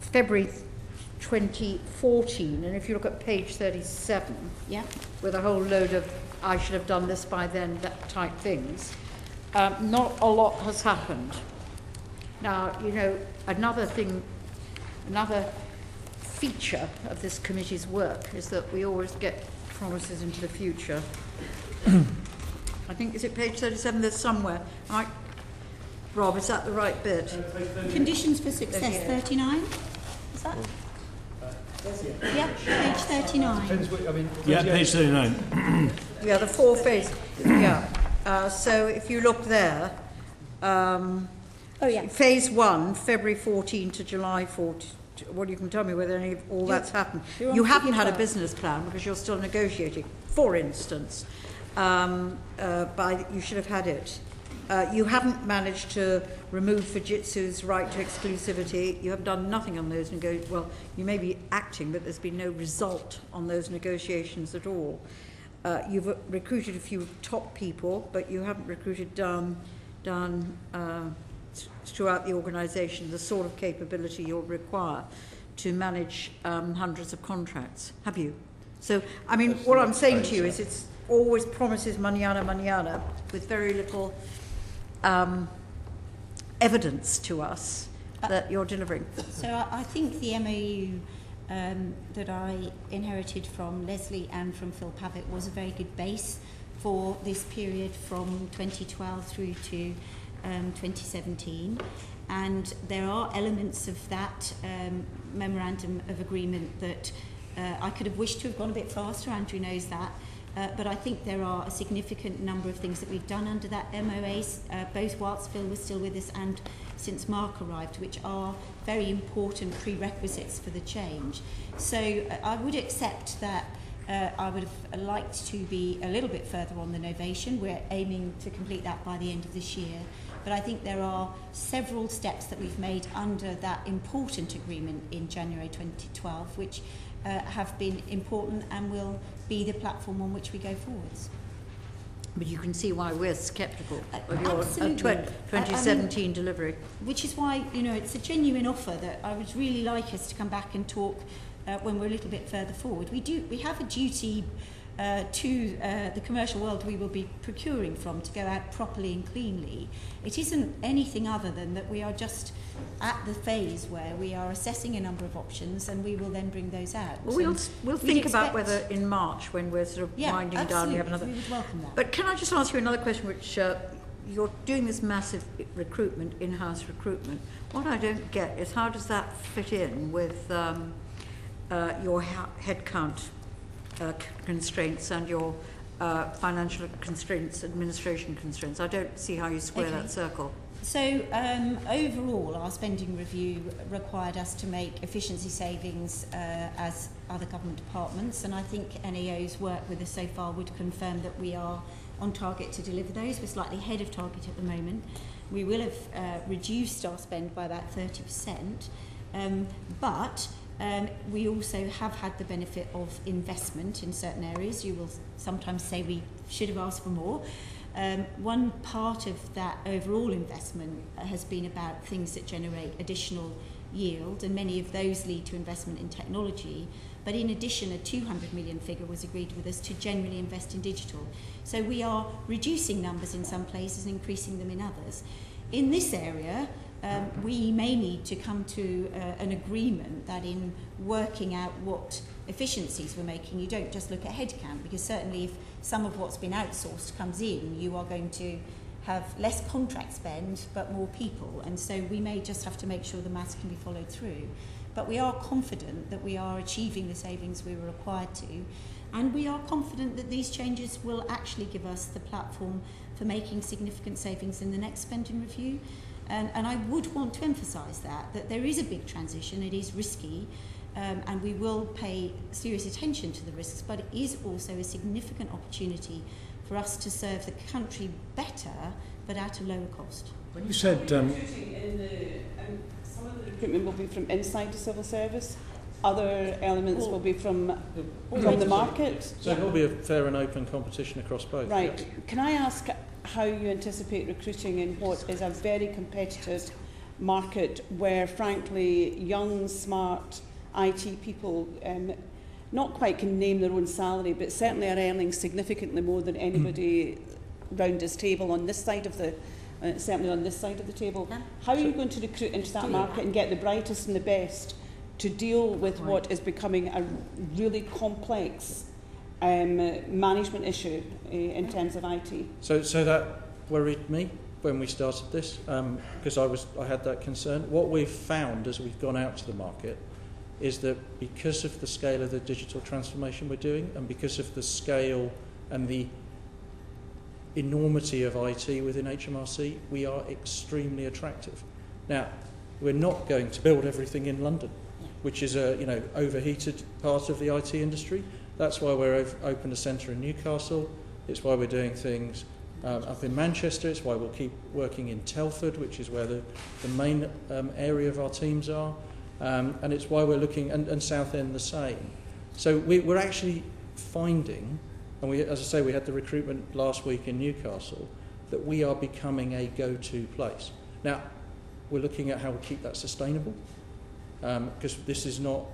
February 2014. And if you look at page 37, yeah, with a whole load of "I should have done this by then" that type things, not a lot has happened. Now, you know, another feature of this committee's work is that we always get promises into the future. I think, is it page 37? There's somewhere. Rob, is that the right bit? Conditions for success, 39? Is that? Yeah, page 39. Yeah, page 39. Yeah, the 4 phases. Yeah. So if you look there, phase 1, February 14 to July 14. Well, you can tell me whether any of all that's happened. You haven't had a business plan because you're still negotiating. For instance, you should have had it. You haven't managed to remove Fujitsu's right to exclusivity. You have done nothing on those negotiations. Well, you may be acting, but there's been no result on those negotiations at all. You've recruited a few top people, but you haven't recruited throughout the organisation the sort of capability you'll require to manage hundreds of contracts. Have you? So, I mean, what I'm saying to you is it's always promises mañana, with very little evidence to us that you're delivering. So I think the MOU that I inherited from Leslie and from Phil Pavitt was a very good base for this period from 2012 through to 2017, and there are elements of that memorandum of agreement that I could have wished to have gone a bit faster. Andrew knows that. But I think there are a significant number of things that we've done under that MOA, both whilst Phil was still with us and since Mark arrived, which are very important prerequisites for the change. So I would accept that I would have liked to be a little bit further on the novation. We're aiming to complete that by the end of this year. But I think there are several steps that we've made under that important agreement in January 2012, which have been important and will be the platform on which we go forwards. But you can see why we're sceptical of your 2017 delivery. Which is why, you know, it's a genuine offer that I would really like us to come back and talk when we're a little bit further forward. We have a duty to the commercial world we will be procuring from to go out properly and cleanly. It isn't anything other than that we are just at the phase where we are assessing a number of options and we will then bring those out. Well, we'll think about whether in March, when we're sort of winding down, we have another. We would welcome that. But can I just ask you another question, which you're doing this massive recruitment, in-house recruitment. What I don't get is how does that fit in with your headcount constraints and your financial constraints, administration constraints? I don't see how you square that circle. So overall, our spending review required us to make efficiency savings as other government departments, and I think NAO's work with us so far would confirm that we are on target to deliver those. We're slightly ahead of target at the moment. We will have reduced our spend by about 30%, but we also have had the benefit of investment in certain areas. You will sometimes say we should have asked for more. One part of that overall investment has been about things that generate additional yield, and many of those lead to investment in technology. But in addition, a 200 million figure was agreed with us to generally invest in digital. So we are reducing numbers in some places and increasing them in others. In this area, we may need to come to an agreement that in working out what efficiencies we're making, you don't just look at headcount, because certainly if some of what's been outsourced comes in, you are going to have less contract spend but more people, and so we may just have to make sure the maths can be followed through. But we are confident that we are achieving the savings we were required to, and we are confident that these changes will actually give us the platform for making significant savings in the next spending review. And I would want to emphasise that there is a big transition, it is risky, and we will pay serious attention to the risks, but it is also a significant opportunity for us to serve the country better, but at a lower cost. When you said... some of the recruitment will be from inside the civil service, other elements will be from the market. So it will be a fair and open competition across both. Right. Yes. Can I ask how you anticipate recruiting in what is a very competitive market where, frankly, young, smart IT people not quite can name their own salary, but certainly are earning significantly more than anybody round this table on this side of the certainly on this side of the table. How are you going to recruit into that market and get the brightest and the best to deal with what is becoming a really complex management issue in terms of IT? So that worried me when we started this, because I had that concern. What we've found as we've gone out to the market is that because of the scale of the digital transformation we're doing, and because of the scale and the enormity of IT within HMRC, we are extremely attractive. Now, we're not going to build everything in London, which is a overheated part of the IT industry. That's why we're opened a centre in Newcastle. It's why we're doing things up in Manchester. It's why we'll keep working in Telford, which is where the main area of our teams are. And it's why we're looking, and Southend the same. So we're actually finding, and as I say, we had the recruitment last week in Newcastle, that we are becoming a go-to place. Now, we're looking at how we keep that sustainable, because this is not,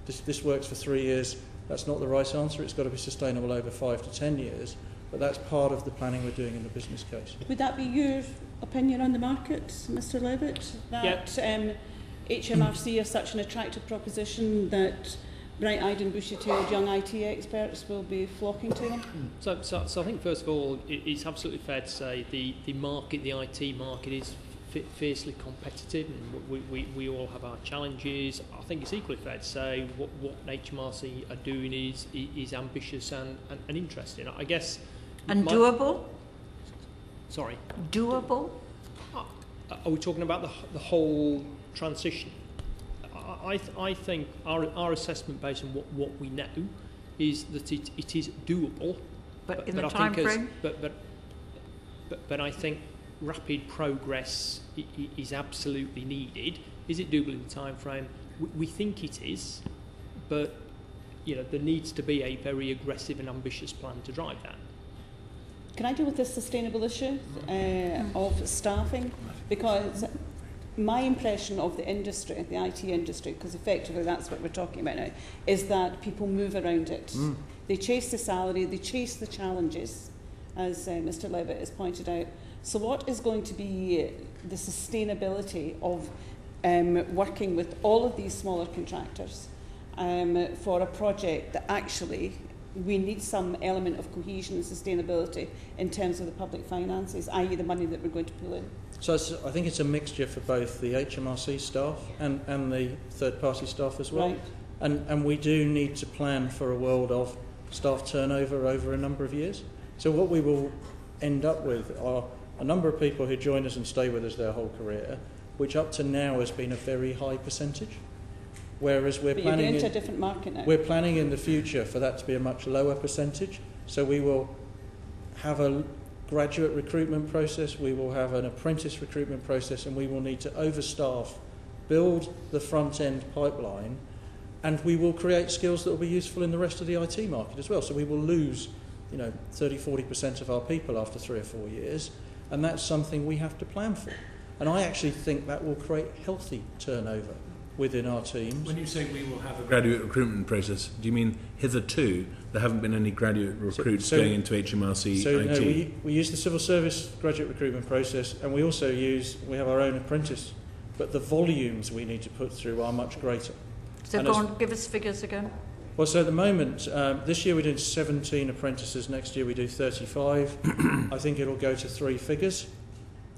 this works for 3 years. That's not the right answer. It's got to be sustainable over 5 to 10 years. But that's part of the planning we're doing in the business case. Would that be your opinion on the market, Mr. Levitt? That HMRC is such an attractive proposition that bright-eyed and bushy-tailed young IT experts will be flocking to them? So I think, first of all, it's absolutely fair to say the market, the IT market, is fiercely competitive, and we all have our challenges. I think it's equally fair to say what HMRC are doing is ambitious and interesting. I guess. And doable? Sorry? Doable? Are we talking about the whole transition? I think our assessment based on what we know is that it is doable. But in the time frame? But I think rapid progress is absolutely needed. Is it doable in the time frame? We think it is, but there needs to be a very aggressive and ambitious plan to drive that. Can I deal with this sustainable issue of staffing? Because my impression of the industry, the IT industry, because effectively that's what we're talking about now, is that people move around it. They chase the salary, they chase the challenges, as Mr. Levitt has pointed out. So what is going to be the sustainability of working with all of these smaller contractors for a project that actually we need some element of cohesion and sustainability in terms of the public finances, i.e. the money that we're going to pull in? So I think it's a mixture for both the HMRC staff and the third-party staff as well. Right. And we do need to plan for a world of staff turnover over a number of years. So what we will end up with are a number of people who join us and stay with us their whole career, which up to now has been a very high percentage. Whereas we're planning into a different market now. We're planning in the future for that to be a much lower percentage. So we will have a graduate recruitment process, we will have an apprentice recruitment process, and we will need to overstaff, build the front-end pipeline, and we will create skills that will be useful in the rest of the IT market as well. So we will lose 30-40% of our people after 3 or 4 years, and that's something we have to plan for. And I actually think that will create healthy turnover within our teams. When you say we will have a graduate recruitment process, do you mean hitherto there haven't been any graduate recruits going into HMRC IT? No, we use the civil service graduate recruitment process, and we also we have our own apprentice, but the volumes we need to put through are much greater. So go on, give us figures again. Well, so at the moment, this year we did 17 apprentices, next year we do 35. I think it'll go to 3 figures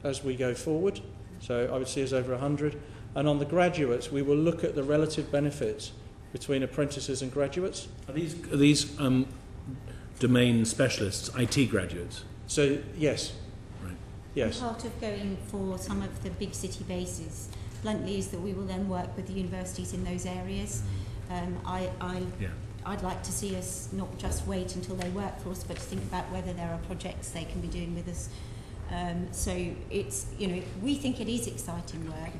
as we go forward, so I would see us over 100. And on the graduates, we will look at the relative benefits between apprentices and graduates. Are these domain specialists, IT graduates? So, yes. Right. And Yes. part of going for some of the big city bases, bluntly, is that we will then work with the universities in those areas. I'd like to see us not just wait until they work for us, but to think about whether there are projects they can be doing with us. So it's, we think it is exciting work,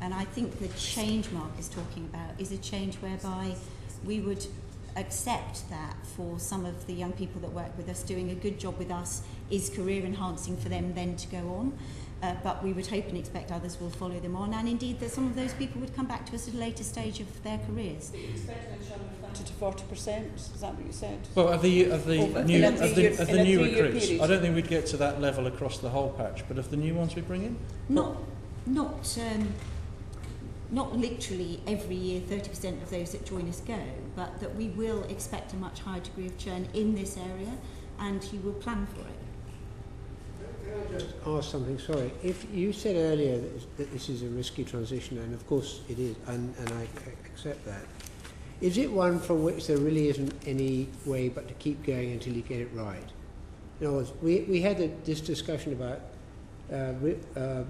and I think the change Mark is talking about is a change whereby we would accept that for some of the young people that work with us, doing a good job with us is career enhancing for them then to go on. But we would hope and expect others will follow them on, and indeed that some of those people would come back to us at a later stage of their careers. You expect an insurance to 40%? Is that what you said? Well, of the new recruits, period. I don't think we'd get to that level across the whole patch, but of the new ones we bring in? Not literally every year 30% of those that join us go, but that we will expect a much higher degree of churn in this area, and you will plan for it. Can I just ask something? Sorry. If you said earlier that this is a risky transition, and of course it is, and I accept that, is it one from which there really isn't any way but to keep going until you get it right? In other words, we had this discussion about real-time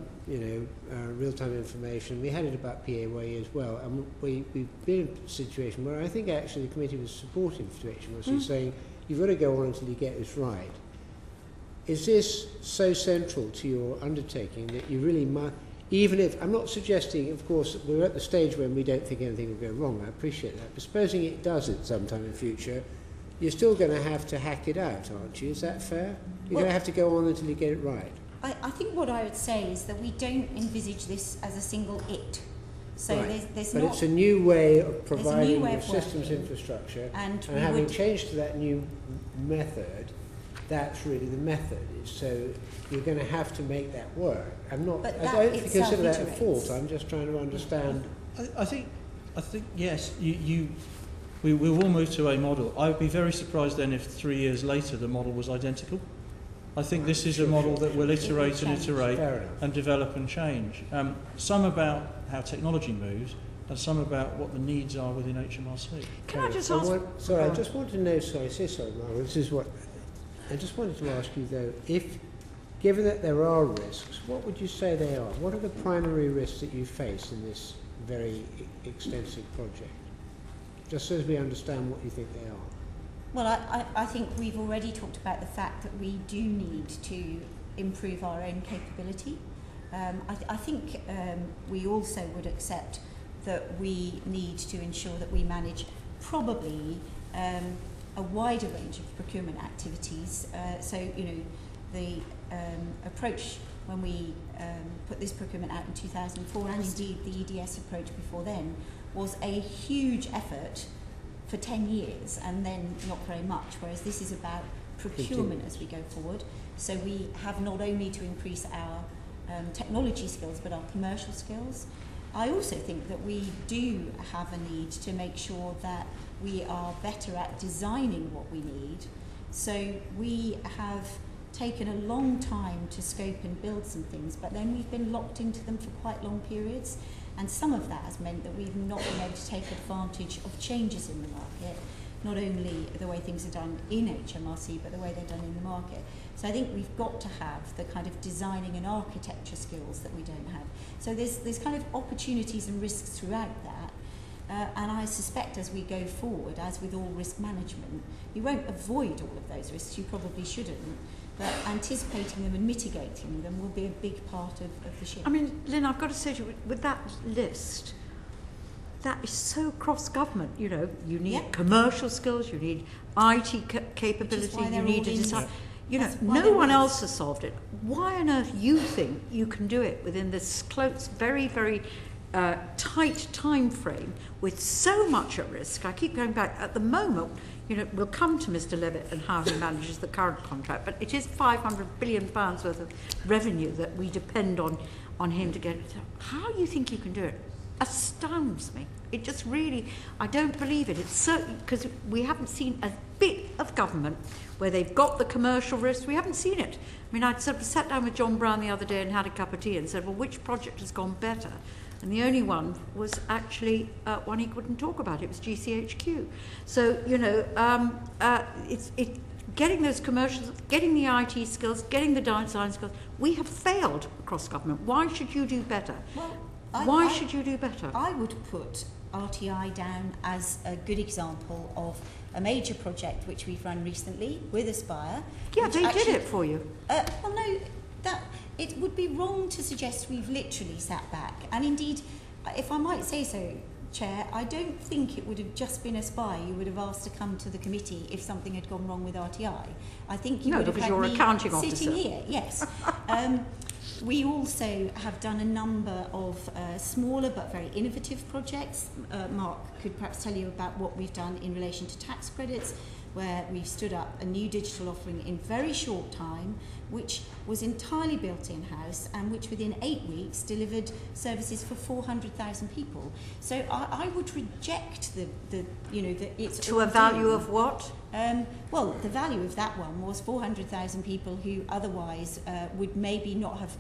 information. We had it about PAYE as well, and we've been in a situation where I think actually the committee was supportive to HMRC, saying you've got to go on until you get this right. Is this so central to your undertaking that you really must, even if, I'm not suggesting, of course, we're at the stage when we don't think anything will go wrong, I appreciate that, but supposing it does at some time in the future, you're still going to have to hack it out, aren't you? Is that fair? You're going to have to go on until you get it right. I think what I would say is that we don't envisage this as a single it. So right. there's but not... it's a new way of providing way your of systems working. infrastructure, and having changed to that new method, that's really the method. So you're going to have to make that work. I don't consider that a fault. I'm just trying to understand. I think yes, we will move to a model. I would be very surprised then if 3 years later the model was identical. I think this is a model that will iterate and iterate and develop and change. Some about how technology moves, and some about what the needs are within HMRC. Can I just ask... I just want to know, sorry, Margaret, this is what... I just wanted to ask you, though, given that there are risks, what would you say they are? What are the primary risks that you face in this very extensive project? Just so as we understand what you think they are. Well, I think we've already talked about the fact that we do need to improve our own capability. I think we also would accept that we need to ensure that we manage probably a wider range of procurement activities. The approach when we put this procurement out in 2004, and indeed the EDS approach before then, was a huge effort for 10 years and then not very much, whereas this is about procurement as we go forward. So we have not only to increase our technology skills but our commercial skills. I also think that we do have a need to make sure that we are better at designing what we need. So we have taken a long time to scope and build some things, but then we've been locked into them for quite long periods. And some of that has meant that we've not been able to take advantage of changes in the market, not only the way things are done in HMRC, but the way they're done in the market. So I think we've got to have the kind of designing and architecture skills that we don't have. So there's kind of opportunities and risks throughout that. And I suspect as we go forward, as with all risk management, you won't avoid all of those risks, you probably shouldn't. But anticipating them and mitigating them will be a big part of the shift. I mean, Lynn, I've got to say to you, with that list, that is so cross-government. You need commercial skills, you need IT capability, you need to decide. No one else has solved it. Why on earth you think you can do it within this close, very, very tight time frame with so much at risk? I keep going back. At the moment, we'll come to Mr. Levitt and how he manages the current contract, but it is £500 billion worth of revenue that we depend on him to get it. How do you think you can do it? astounds me. It just really, I don't believe it. It's certainly, because we haven't seen a bit of government where they've got the commercial risk. We haven't seen it. I mean, I sort of sat down with John Brown the other day and had a cup of tea and said, well, which project has gone better? And the only one was actually one he couldn't talk about. It was GCHQ. So, you know, it's getting those commercials, getting the IT skills, getting the design skills. We have failed across government. Why should you do better? Well, Why should you do better? I would put RTI down as a good example of a major project which we've run recently with Aspire. Yeah, they did it for you. Well, no, it would be wrong to suggest we've literally sat back. And indeed, if I might say so, Chair, I don't think it would have just been Aspire you would have asked to come to the committee if something had gone wrong with RTI. I think you would have had me accounting sitting officer. here. Yes. We also have done a number of smaller but very innovative projects. Mark could perhaps tell you about what we've done in relation to tax credits, where we've stood up a new digital offering in very short time, which was entirely built in-house and which within 8 weeks delivered services for 400,000 people. So I would reject it's to a value of what? Well, the value of that one was 400,000 people who otherwise would maybe not have.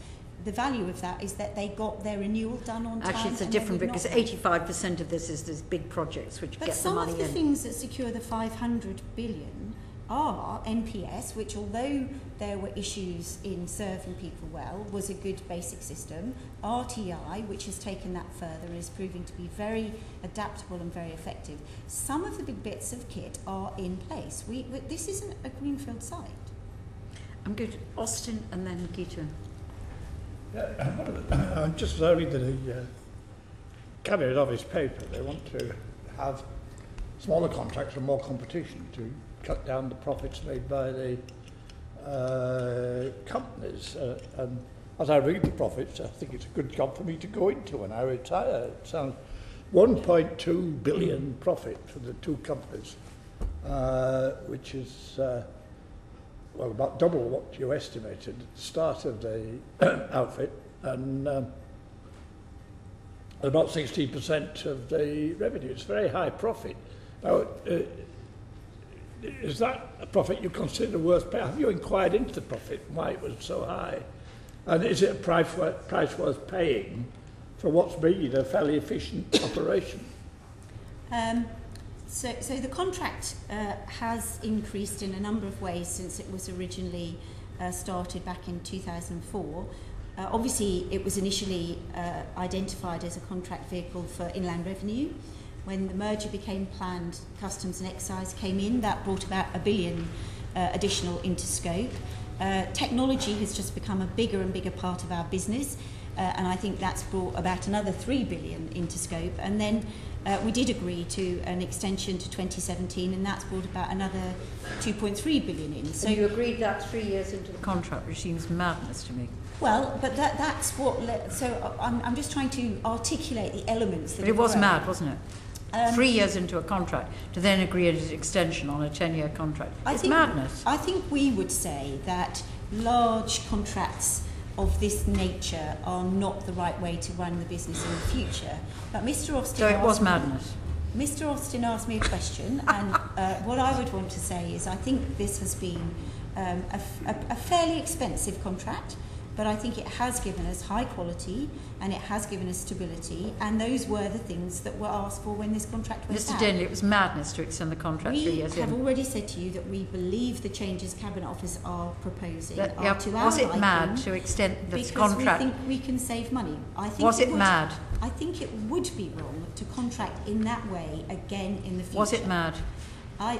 The value of that is that they got their renewal done on time. Actually, it's a different bit, because 85% of this is these big projects which get the money in. But some of the things that secure the 500 billion are NPS, which although there were issues in serving people well, was a good basic system. RTI, which has taken that further and is proving to be very adaptable and very effective. Some of the big bits of kit are in place. This isn't a greenfield site. I'm good. Austin and then Gita. I'm just reading the Cabinet Office paper. They want to have smaller contracts and more competition to cut down the profits made by the companies. And as I read the profits, I think it's a good job for me to go into when I retire. It sounds 1.2 billion profit for the two companies, which is well, about double what you estimated at the start of the outfit, and about 16% of the revenue. It's very high profit. Now, is that a profit you consider worth paying? Have you inquired into the profit and why it was so high? And is it a price worth paying for what's been a fairly efficient operation? So the contract has increased in a number of ways since it was originally started back in 2004. Obviously, it was initially identified as a contract vehicle for inland revenue. When the merger became planned, Customs and Excise came in. That brought about $1 billion additional into scope. Technology has just become a bigger and bigger part of our business, and I think that's brought about another $3 billion into scope. And then we did agree to an extension to 2017, and that's brought about another 2.3 billion in. So you agreed that 3 years into the contract, which seems madness to me. Well, but that's what. I'm just trying to articulate the elements. That but it was mad, wasn't it? 3 years into a contract to then agree an extension on a 10-year contract. It's madness. I think we would say that large contracts of this nature are not the right way to run the business in the future. But Mr. Austin. So it was madness. Mr. Austin asked me a question, and what I would want to say is I think this has been a fairly expensive contract, but I think it has given us high quality and it has given us stability, and those were the things that were asked for when this contract went out. Mr. Dearnley, it was madness to extend the contract 3 years in. We have already said to you that we believe the changes Cabinet Office are proposing are to our was it liking, mad to extend this contract? Because we think we can save money. I think was it mad? I think it would be wrong to contract in that way again in the future. Was it mad? I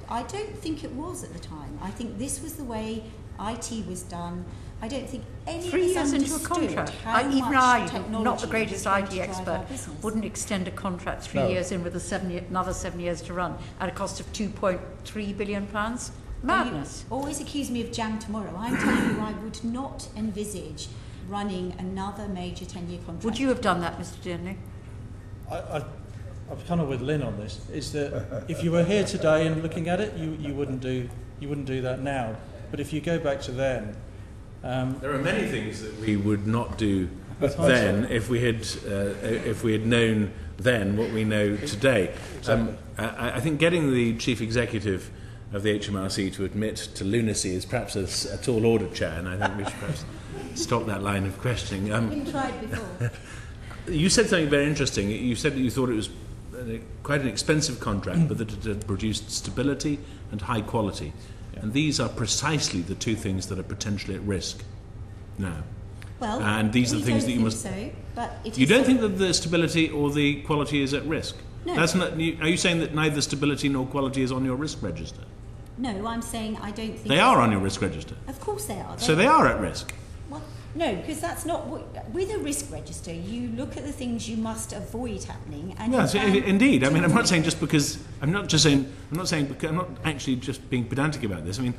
don't think it was at the time. I think this was the way IT was done. I don't think any 3 of us years into a contract. Even I, not the greatest IT expert, wouldn't extend a contract 3 years in with another 7 years to run at a cost of £2.3 billion. Madness. You always accuse me of jam tomorrow. I'm telling you, I would not envisage running another major 10-year contract. Would you have done that, Mr. Dearnley? I'm kind of with Lynn on this. Is that if you were here today and looking at it, you wouldn't do that now. But if you go back to then. There are many things that we would not do then if we had known then what we know today. Exactly. I think getting the chief executive of the HMRC to admit to lunacy is perhaps a tall order, Chair, and I think we should perhaps stop that line of questioning. Been tried before. You said something very interesting. You said that you thought it was quite an expensive contract, but that it had produced stability and high quality. Yeah. And these are precisely the two things that are potentially at risk now. Well, and these are the things that you must. So, but it you is don't think that the stability or the quality is at risk? No. That's not. Are you saying that neither stability nor quality is on your risk register? No, I'm saying I don't think they are on your risk register. Of course they are. So they are at risk. Well, no, because that's not with a risk register. You look at the things you must avoid happening, and yes, indeed. I mean, I'm not saying just because I'm not actually just being pedantic about this. I mean,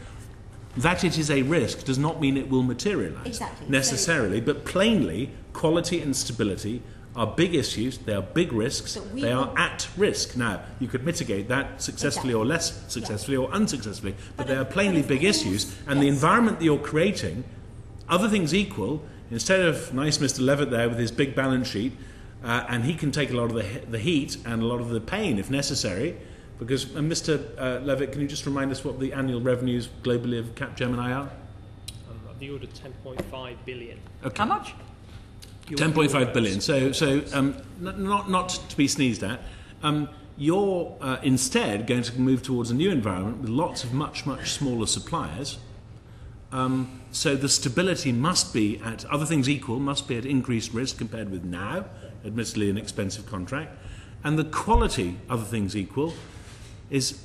that it is a risk does not mean it will materialise necessarily, but plainly, quality and stability are big issues, they are big risks, they are at risk. Now, you could mitigate that successfully or less successfully or unsuccessfully, but they are plainly big issues, and the environment that you're creating, other things equal, instead of nice Mr. Levitt there with his big balance sheet, and he can take a lot of the heat and a lot of the pain if necessary, because, Mr. Levitt, can you just remind us what the annual revenues globally of CapGemini are? The order 10.5 billion. Okay. How much? 10.5 billion. So not to be sneezed at. You're instead going to move towards a new environment with lots of much smaller suppliers. So the stability must be, at other things equal, must be at increased risk compared with now, admittedly an expensive contract. And the quality, other things equal, is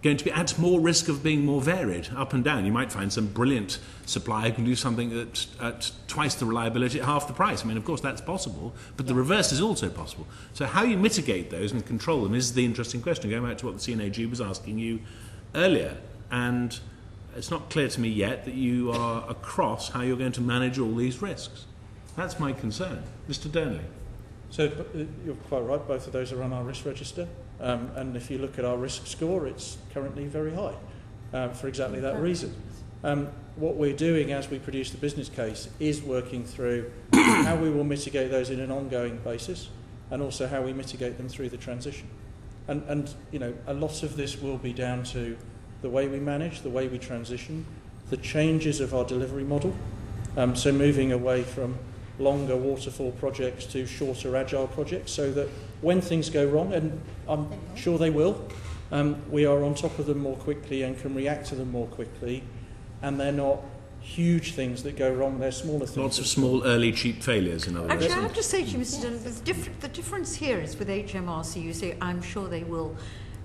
going to be at more risk of being more varied, up and down. You might find some brilliant supplier who can do something at twice the reliability at half the price. I mean, of course, that's possible, but the reverse is also possible. So how you mitigate those and control them is the interesting question, going back to what the CNAG was asking you earlier. And it's not clear to me yet that you are across how you're going to manage all these risks. That's my concern. Mr. Dearnley. So you're quite right, both of those are on our risk register. And if you look at our risk score, it's currently very high for exactly that reason. What we're doing as we produce the business case is working through how we will mitigate those in an ongoing basis, and also how we mitigate them through the transition. And you know, a lot of this will be down to the way we manage, the way we transition, the changes of our delivery model. So moving away from longer waterfall projects to shorter agile projects, so that when things go wrong, and I'm sure they will, we are on top of them more quickly and can react to them more quickly, and they're not huge things that go wrong, they're smaller things. Lots of small, early, cheap failures, in other words. Actually, I have to say to you, Mr. Dillon, the difference here is with HMRC, you say, I'm sure they will.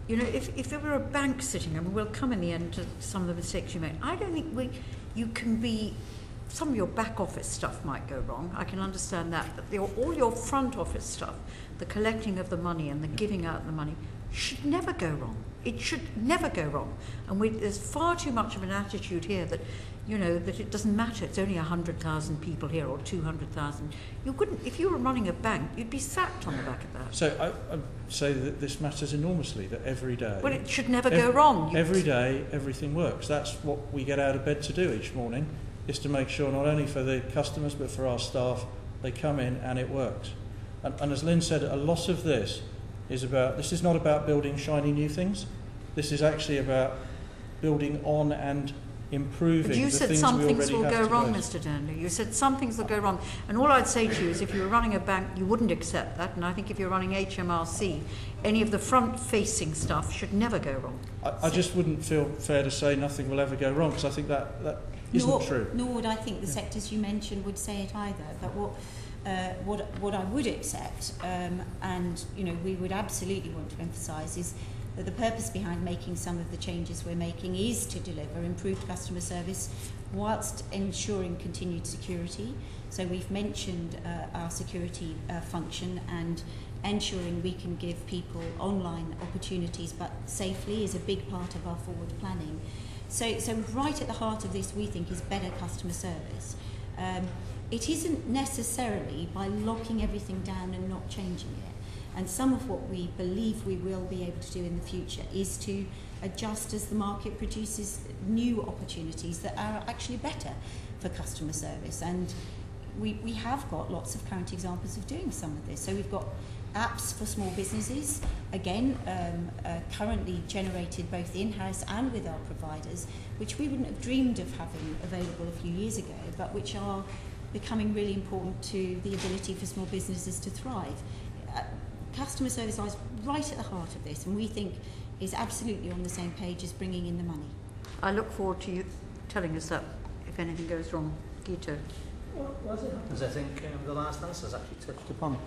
You know, if there were a bank sitting, I mean, we'll come in the end to some of the mistakes you made. I don't think you can be... Some of your back office stuff might go wrong. I can understand that. But all your front office stuff, the collecting of the money and the giving out the money, should never go wrong. It should never go wrong. And there's far too much of an attitude here that, you know, that it doesn't matter. It's only 100,000 people here or 200,000. You couldn't, if you were running a bank, you'd be sacked on the back of that. So I say that this matters enormously, that every day... Well, it should never go wrong. Every day, everything works. That's what we get out of bed to do each morning, is to make sure not only for the customers but for our staff, they come in and it works. And as Lynn said, a lot of this is not about building shiny new things. This is actually about building on and improving the things we already have. But you said some things will go wrong, Mr. Dearnley. You said some things will go wrong. And all I'd say to you is if you were running a bank, you wouldn't accept that. And I think if you're running HMRC, any of the front-facing stuff should never go wrong. I just wouldn't feel fair to say nothing will ever go wrong, because I think that isn't true. Nor would I think the sectors you mentioned would say it either. But what I would accept, and you know, we would absolutely want to emphasise, is that the purpose behind making some of the changes we're making is to deliver improved customer service whilst ensuring continued security. So we've mentioned our security function, and ensuring we can give people online opportunities but safely is a big part of our forward planning. So right at the heart of this, we think, is better customer service. It isn't necessarily by locking everything down and not changing it. And some of what we believe we will be able to do in the future is to adjust as the market produces new opportunities that are actually better for customer service. And we have got lots of current examples of doing some of this. So we've got apps for small businesses, again, currently generated both in-house and with our providers, which we wouldn't have dreamed of having available a few years ago, but which are becoming really important to the ability for small businesses to thrive. Customer service lies right at the heart of this, and we think is absolutely on the same page as bringing in the money. I look forward to you telling us that if anything goes wrong. Guido. Well, as it happens, I think the last answer has actually touched upon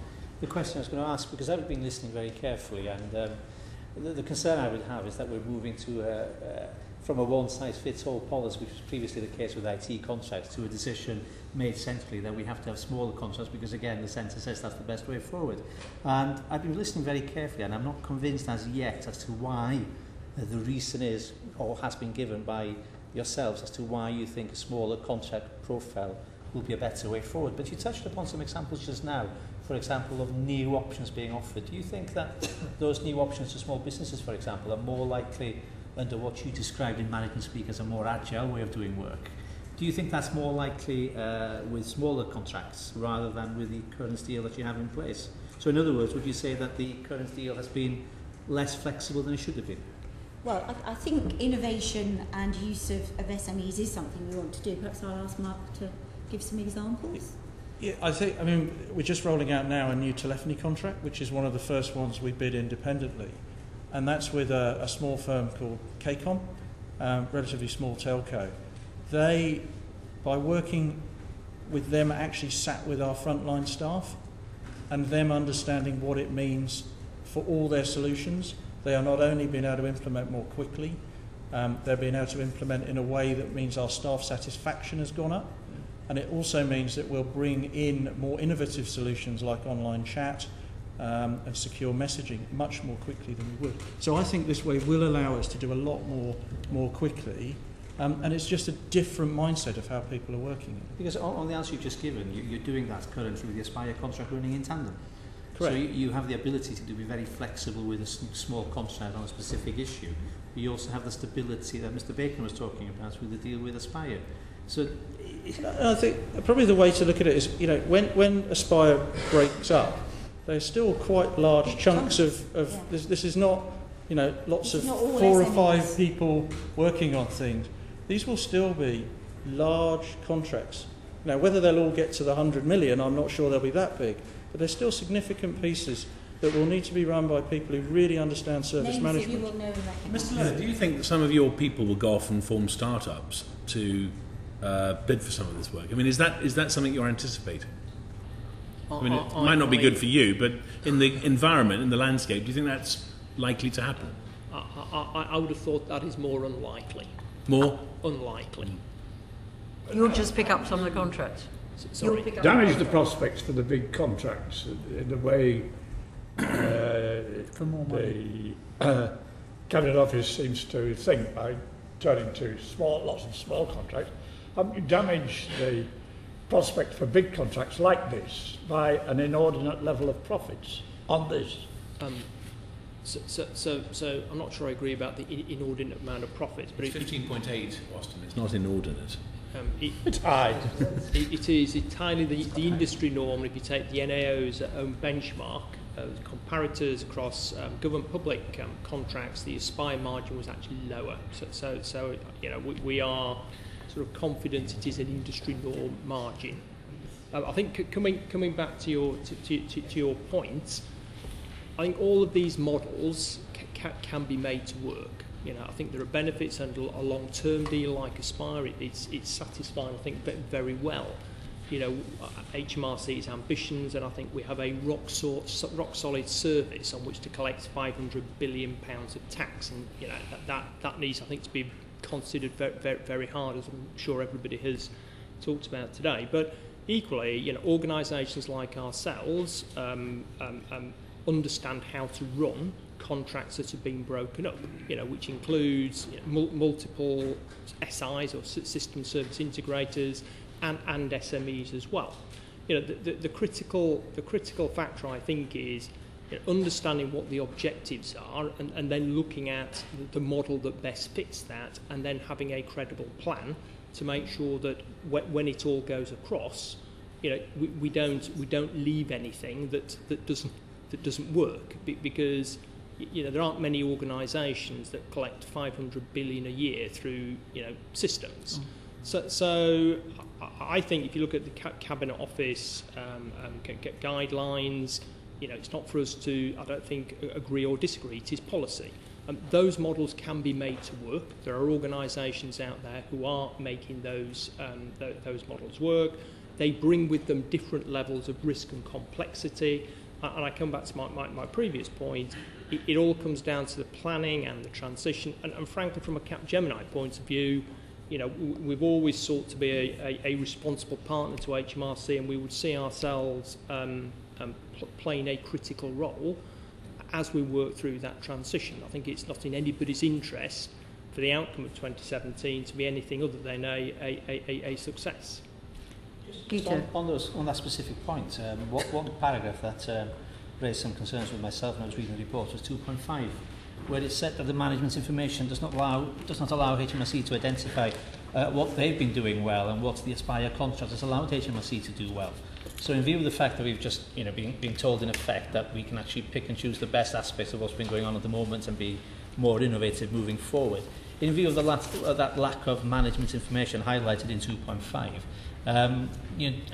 the question I was going to ask, because I've been listening very carefully, and the concern I would have is that we're moving to from a one-size-fits-all policy, which was previously the case with IT contracts, to a decision made centrally that we have to have smaller contracts because, again, the centre says that's the best way forward. And I've been listening very carefully, and I'm not convinced as yet as to why the reason is, or has been given by yourselves, as to why you think a smaller contract profile will be a better way forward. But you touched upon some examples just now, for example, of new options being offered. Do you think that those new options to small businesses, for example, are more likely under what you described in management speak as a more agile way of doing work? Do you think that's more likely with smaller contracts rather than with the current deal that you have in place? So in other words, would you say that the current deal has been less flexible than it should have been? Well, I think innovation and use of SMEs is something we want to do. Perhaps I'll ask Mark to give some examples. Yeah, I mean, we're just rolling out now a new telephony contract, which is one of the first ones we bid independently. And that's with a small firm called KCOM, relatively small telco. They, by working with them, actually sat with our frontline staff and them understanding what it means for all their solutions. They are not only being able to implement more quickly, they're being able to implement in a way that means our staff satisfaction has gone up. And it also means that we'll bring in more innovative solutions like online chat and secure messaging much more quickly than we would. So I think this way will allow us to do a lot more quickly, and it's just a different mindset of how people are working. Because on the answer you've just given, you're doing that currently with the Aspire contract running in tandem. Correct. So you have the ability to be very flexible with a small contract on a specific issue. But you also have the stability that Mr. Bacon was talking about with the deal with Aspire. So I think probably the way to look at it is, when Aspire breaks up, there's still quite large chunks of this is not, lots of 4 or 5 people working on things. These will still be large contracts. Now, whether they'll all get to the 100 million, I'm not sure they'll be that big, but there's still significant pieces that will need to be run by people who really understand service management. That you will know and recognise. Mr. Levitt, do you think that some of your people will go off and form startups to bid for some of this work? I mean, is that something you're anticipating? I mean, it might not be good for you, but in the environment, in the landscape, do you think that's likely to happen? I would have thought that is more unlikely. More? Unlikely. You'll just pick up some of the contracts. Sorry. Damage the prospects for the big contracts in the way for more money. the Cabinet Office seems to think by turning to lots of small contracts. You damage the prospect for big contracts like this by an inordinate level of profits on this. So I'm not sure I agree about the inordinate amount of profits, but it's 15.8, Austin. It's not inordinate. It's high. It is entirely the industry norm. If you take the NAO's own benchmark, comparators across government public contracts, the Aspire margin was actually lower. So we are sort of confident it is an industry norm margin. I think coming back to your point, I think all of these models can be made to work. I think there are benefits, and a long-term deal like Aspire, it's satisfying, I think, very well. HMRC's ambitions, and I think we have a rock solid service on which to collect £500 billion of tax, and that needs, I think, to be considered very, very hard, as I'm sure everybody has talked about today. But equally, organisations like ourselves understand how to run contracts that have been broken up, which includes multiple SIs or system service integrators and SMEs as well. The critical factor, I think, is understanding what the objectives are and then looking at the model that best fits that, and then having a credible plan to make sure that when it all goes across, we don't leave anything that doesn't work, because there aren't many organisations that collect 500 billion a year through systems. So I think if you look at the Cabinet Office guidelines, it's not for us to, I don't think, agree or disagree. It is policy. Those models can be made to work. There are organisations out there who are making those models work. They bring with them different levels of risk and complexity. And I come back to my previous point. It all comes down to the planning and the transition. And frankly, from a CapGemini point of view, we've always sought to be a responsible partner to HMRC, and we would see ourselves playing a critical role as we work through that transition. I think it's not in anybody's interest for the outcome of 2017 to be anything other than a success. Just on that specific point, one paragraph that raised some concerns with myself when I was reading the report was 2.5, where it said that the management information does not allow HMRC to identify what they've been doing well and what the Aspire contract has allowed HMRC to do well. So in view of the fact that we've just been told in effect that we can actually pick and choose the best aspects of what's been going on at the moment and be more innovative moving forward, in view of that lack of management information highlighted in 2.5,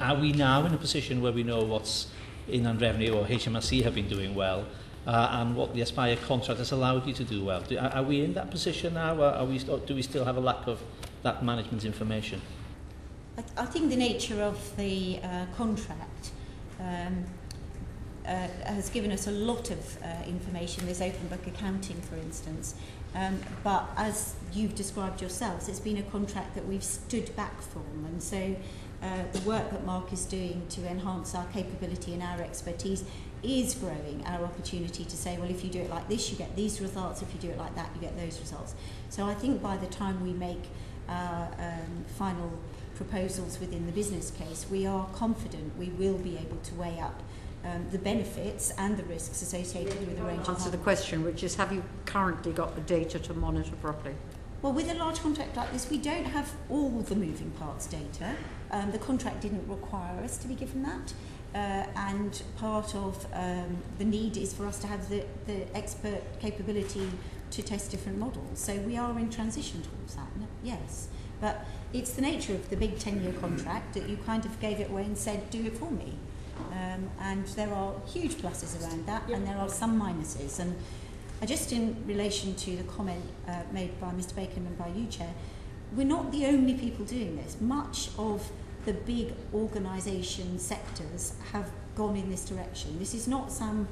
are we now in a position where we know what's inland revenue or HMRC have been doing well and what the Aspire contract has allowed you to do well? Are we in that position now, or do we still have a lack of that management information? I think the nature of the contract has given us a lot of information. There's open book accounting, for instance. But as you've described yourselves, it's been a contract that we've stood back from. And so the work that Mark is doing to enhance our capability and our expertise is growing our opportunity to say, well, if you do it like this, you get these results. If you do it like that, you get those results. So I think by the time we make our final proposals within the business case, we are confident we will be able to weigh up the benefits and the risks associated with a range of... Answer the question, which is, have you currently got the data to monitor properly? Well, with a large contract like this, we don't have all the moving parts data. The contract didn't require us to be given that. And part of the need is for us to have the expert capability to test different models. So we are in transition towards that, yes. But it's the nature of the big 10-year contract that you kind of gave it away and said, do it for me. And there are huge pluses around that, and there are some minuses. And just in relation to the comment made by Mr. Bacon and by you, Chair, we're not the only people doing this. Much of the big organisation sectors have gone in this direction. This is not some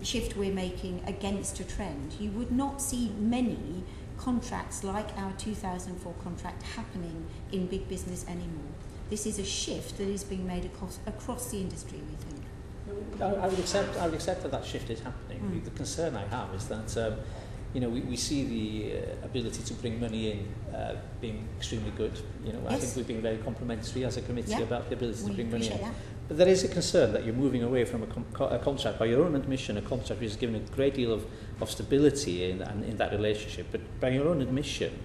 shift we're making against a trend. You would not see many contracts like our 2004 contract happening in big business anymore. This is a shift that is being made across the industry, we think. I would accept that shift is happening. The concern I have is that we see the ability to bring money in being extremely good. Yes. I think we've been very complimentary as a committee about the ability to bring money in. That. But there is a concern that you're moving away from a contract, by your own admission, a contract which has given a great deal of stability in that relationship. But by your own admission,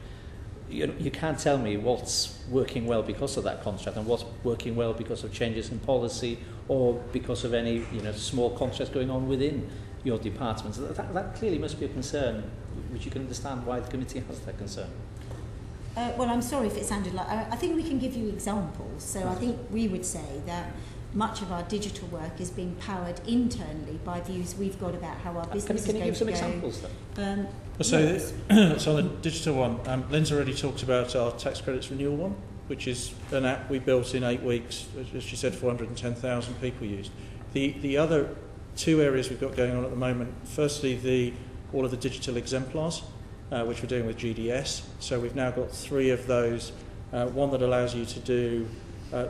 you can't tell me what's working well because of that contract and what's working well because of changes in policy or because of any small contracts going on within your department. That clearly must be a concern, which you can understand why the committee has that concern. Well, I'm sorry if it sounded like... I think we can give you examples. So I think we would say that much of our digital work is being powered internally by views we've got about how our business is going to go. Can you give some examples then? So on the digital one, Lynn's already talked about our tax credits renewal one, which is an app we built in 8 weeks. As she said, 410,000 people used. The other two areas we've got going on at the moment, firstly, all of the digital exemplars, which we're doing with GDS. So we've now got 3 of those. One that allows you to do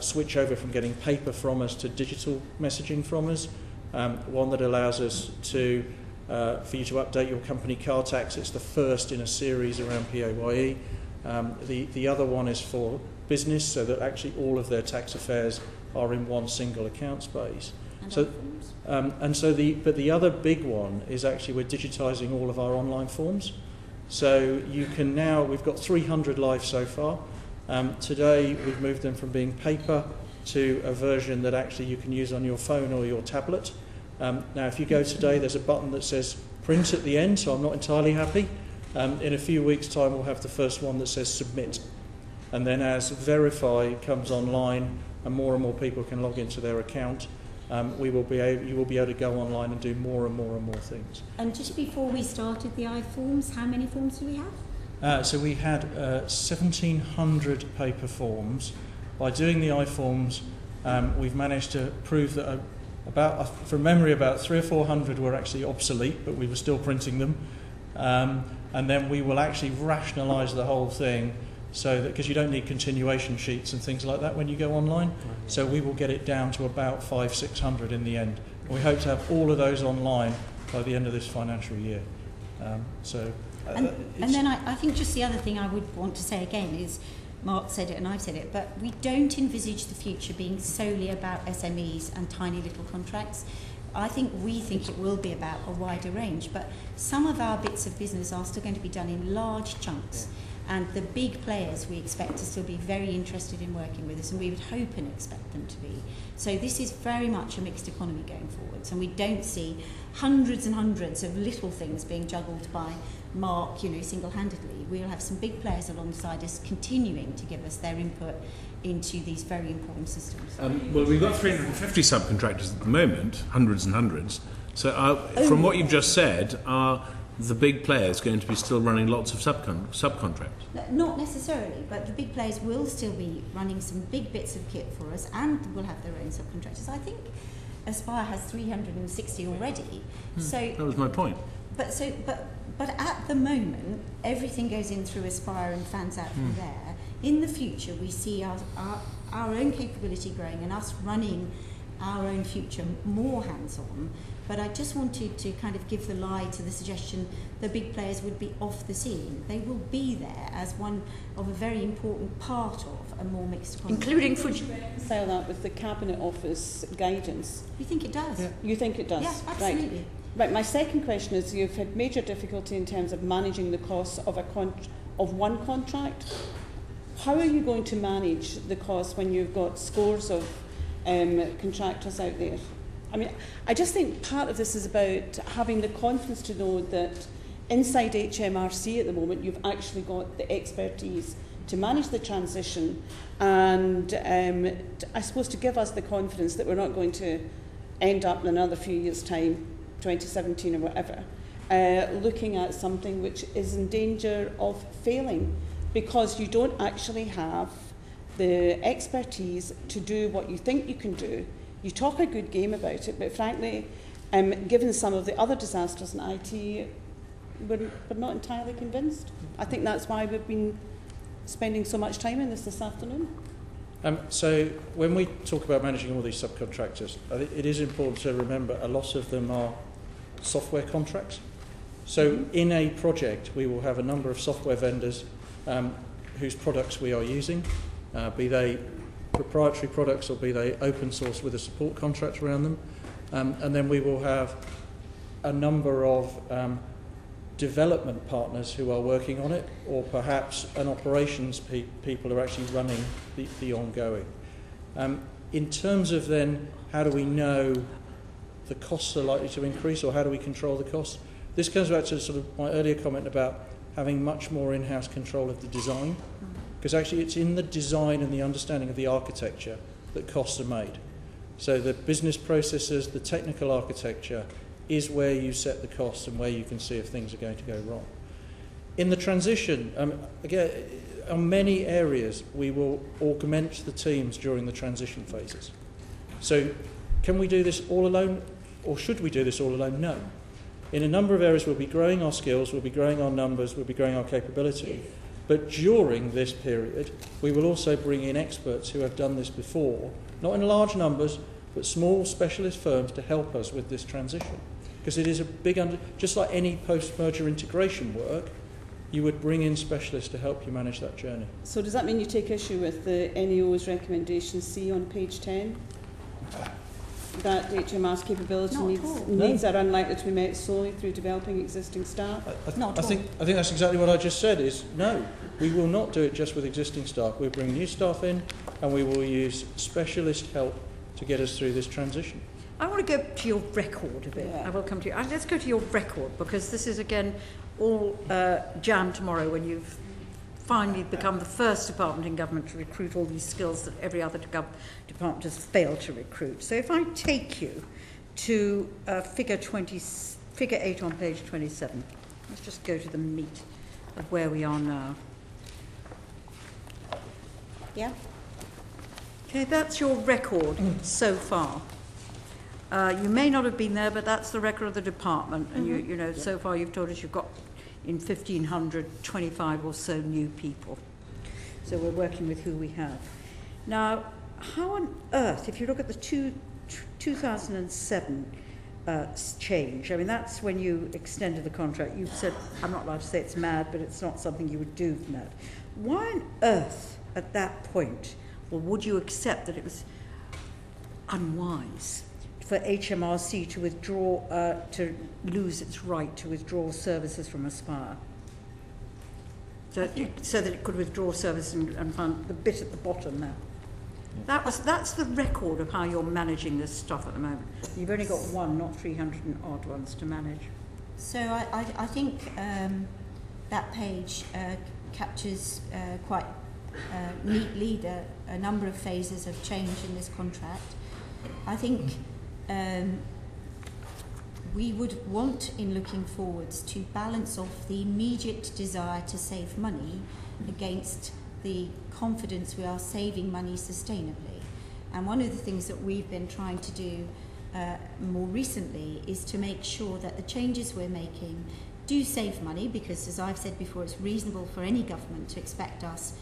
switch over from getting paper from us to digital messaging from us. One that allows us to for you to update your company car tax. It's the first in a series around PAYE. The other one is for business, so that actually all of their tax affairs are in one single account space. But the other big one is actually we're digitising all of our online forms. So you can now, we've got 300 live so far. Today we've moved them from being paper to a version that actually you can use on your phone or your tablet. Now, if you go today, there's a button that says print at the end, so I'm not entirely happy. In a few weeks' time, we'll have the first one that says submit. And then as Verify comes online and more people can log into their account, you will be able to go online and do more and more things. And just before we started the iForms, how many forms do we have? So we had 1,700 paper forms. By doing the iForms, we've managed to prove that from memory, about 300 or 400 were actually obsolete, but we were still printing them. And then we will actually rationalise the whole thing, so that, because you don't need continuation sheets and things like that when you go online, so we will get it down to about 500-600 in the end. And we hope to have all of those online by the end of this financial year. And then I think just the other thing I would want to say again is, Mark said it and I've said it, but we don't envisage the future being solely about SMEs and tiny little contracts. We think it will be about a wider range, but some of our bits of business are still going to be done in large chunks. And the big players we expect to still be very interested in working with us, and we would hope and expect them to be. So this is very much a mixed economy going forwards, and we don't see hundreds and hundreds of little things being juggled by Mark, single-handedly. We'll have some big players alongside us continuing to give us their input into these very important systems. Well, we've got 350 subcontractors at the moment, hundreds and hundreds. So from what you've just said, are the big players going to be still running lots of subcontracts? Not necessarily, but the big players will still be running some big bits of kit for us, and will have their own subcontractors. I think Aspire has 360 already. So that was my point. But at the moment, everything goes in through Aspire and fans out from there. In the future, we see our own capability growing and us running our own future more hands-on. But I just wanted to kind of give the lie to the suggestion the big players would be off the scene. They will be there as one of a very important part of a more mixed economy. Including food. Reconcile that with the Cabinet Office guidance. You think it does? Yeah. You think it does? Yeah, absolutely. Right. My second question is, you've had major difficulty in terms of managing the costs of one contract. How are you going to manage the costs when you've got scores of contractors out there? I mean, I just think part of this is about having the confidence to know that inside HMRC at the moment, you've actually got the expertise to manage the transition, and I suppose to give us the confidence that we're not going to end up in another few years' time, 2017 or whatever, looking at something which is in danger of failing because you don't actually have the expertise to do what you think you can do. You talk a good game about it, but frankly, given some of the other disasters in IT, we're not entirely convinced. I think that's why we've been spending so much time in this afternoon. So when we talk about managing all these subcontractors, I think it is important to remember a lot of them are software contracts. So in a project, we will have a number of software vendors whose products we are using, be they proprietary products or be they open source with a support contract around them. And then we will have a number of development partners who are working on it, or perhaps an operations people who are actually running the ongoing. In terms of then, how do we know the costs are likely to increase, or how do we control the costs? This comes back to sort of my earlier comment about having much more in-house control of the design, because actually it's in the design and the understanding of the architecture that costs are made. So the business processes, the technical architecture is where you set the costs and where you can see if things are going to go wrong. In the transition, again, on many areas we will augment the teams during the transition phases. So can we do this all alone, or should we do this all alone? No. In a number of areas we'll be growing our skills, we'll be growing our numbers, we'll be growing our capability. But during this period, we will also bring in experts who have done this before, not in large numbers, but small specialist firms to help us with this transition. Because it is a big, just like any post-merger integration work, you would bring in specialists to help you manage that journey. So does that mean you take issue with the NEO's recommendation C on page 10? that HMR's capability Not at all. needs are unlikely to be met solely through developing existing staff? Not at I think that's exactly what I just said. Is no, we will not do it just with existing staff. We'll bring new staff in, and we will use specialist help to get us through this transition. I want to go to your record a bit. Yeah. I will come to you. Let's go to your record, because this is, again, all jam tomorrow when you've finally become the first department in government to recruit all these skills that every other department has failed to recruit. So if I take you to figure 8 on page 27, let's just go to the meat of where we are now. Yeah. Okay, that's your record so far. You may not have been there, but that's the record of the department. And you know, so far you've told us you've got in 1,500, 25 or so new people. So we're working with who we have. Now, how on earth, if you look at the 2007 change, I mean, that's when you extended the contract. You've said, I'm not allowed to say it's mad, but it's not something you would do mad. Why on earth, at that point, or would you accept that it was unwise for HMRC to withdraw, to lose its right to withdraw services from Aspire? So that it could withdraw services and fund the bit at the bottom now. That's the record of how you're managing this stuff at the moment. You've only got one, not 300 and odd ones to manage. So I think that page captures quite neatly a number of phases of change in this contract. I think we would want, in looking forwards, to balance off the immediate desire to save money against the confidence we are saving money sustainably. And one of the things that we've been trying to do more recently is to make sure that the changes we're making do save money, because, as I've said before, it's reasonable for any government to expect us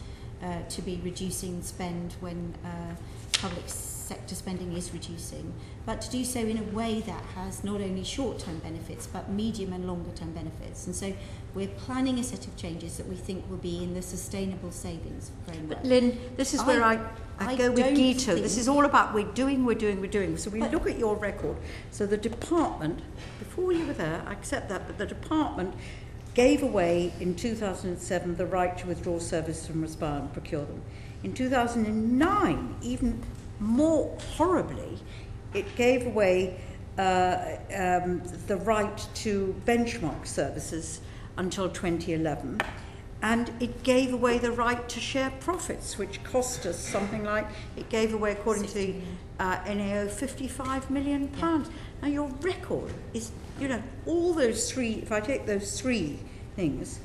to be reducing spend when public sector spending is reducing, but to do so in a way that has not only short-term benefits but medium and longer-term benefits. And so we're planning a set of changes that we think will be in the sustainable savings framework. But Lynn, this is where I go with Guido. This is all about we're doing. So we look at your record. So the department, before you were there, I accept that, but the department gave away in 2007 the right to withdraw services from Aspire and procure them. In 2009, even more horribly, it gave away the right to benchmark services until 2011, and it gave away the right to share profits, which cost us something like, it gave away, according to the NAO, £55 million. Yeah. Now your record is, you know, all those three, if I take those three things,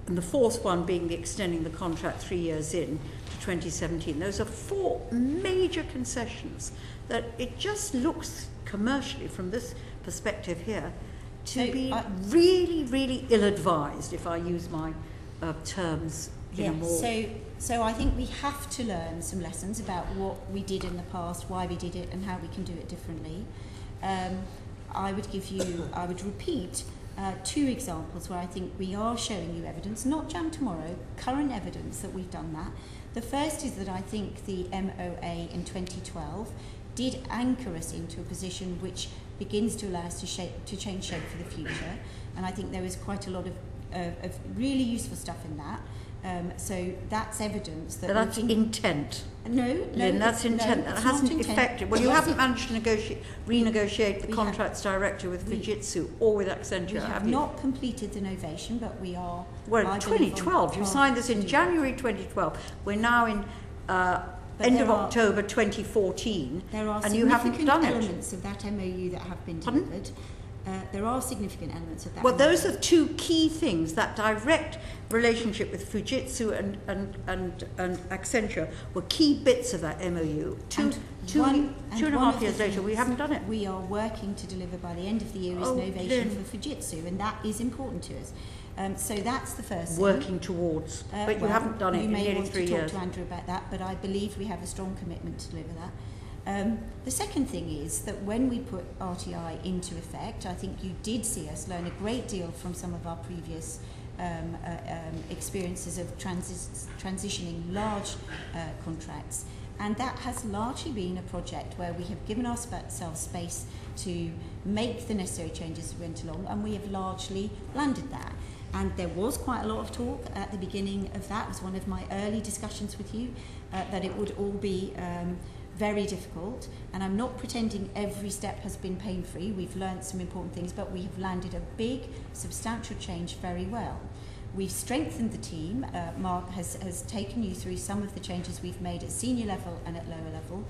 and the fourth one being the extending the contract 3 years in to 2017, those are four major concessions that it just looks commercially from this perspective here to be really, really ill-advised, if I use my terms in a more... So I think we have to learn some lessons about what we did in the past, why we did it, and how we can do it differently. I would repeat two examples where I think we are showing you evidence, not jam tomorrow, current evidence that we've done that. The first is that I think the MOA in 2012 did anchor us into a position which begins to allow us to change shape for the future, and I think there was quite a lot of really useful stuff in that. So that's evidence that... But that's intent. No, that's intent. No, that hasn't affected... Well, you haven't managed to renegotiate the contracts directly with Fujitsu or with Accenture, we have not completed the novation, but we are... Well, in 2012. You signed this in January 2012. We're now in end of October 2014, and you haven't done it. There are significant elements of that MOU that have been delivered. There are significant elements of that. Well, those are two key things. That direct relationship with Fujitsu and Accenture were key bits of that MOU. Two and a half years later, we haven't done it. We are working to deliver by the end of the year is novation for Fujitsu, and that is important to us. So that's the first thing. Working towards, but you haven't done it in nearly 3 years. You may want to talk to Andrew about that, but I believe we have a strong commitment to deliver that. The second thing is that when we put RTI into effect, I think you did see us learn a great deal from some of our previous experiences of transitioning large contracts. And that has largely been a project where we have given ourselves space to make the necessary changes as we went along, and we have largely landed that. And there was quite a lot of talk at the beginning of that. It was one of my early discussions with you, that it would all be very difficult. And I'm not pretending every step has been pain-free. We've learned some important things, but we have landed a big, substantial change very well. We've strengthened the team. Mark has taken you through some of the changes we've made at senior level and at lower level.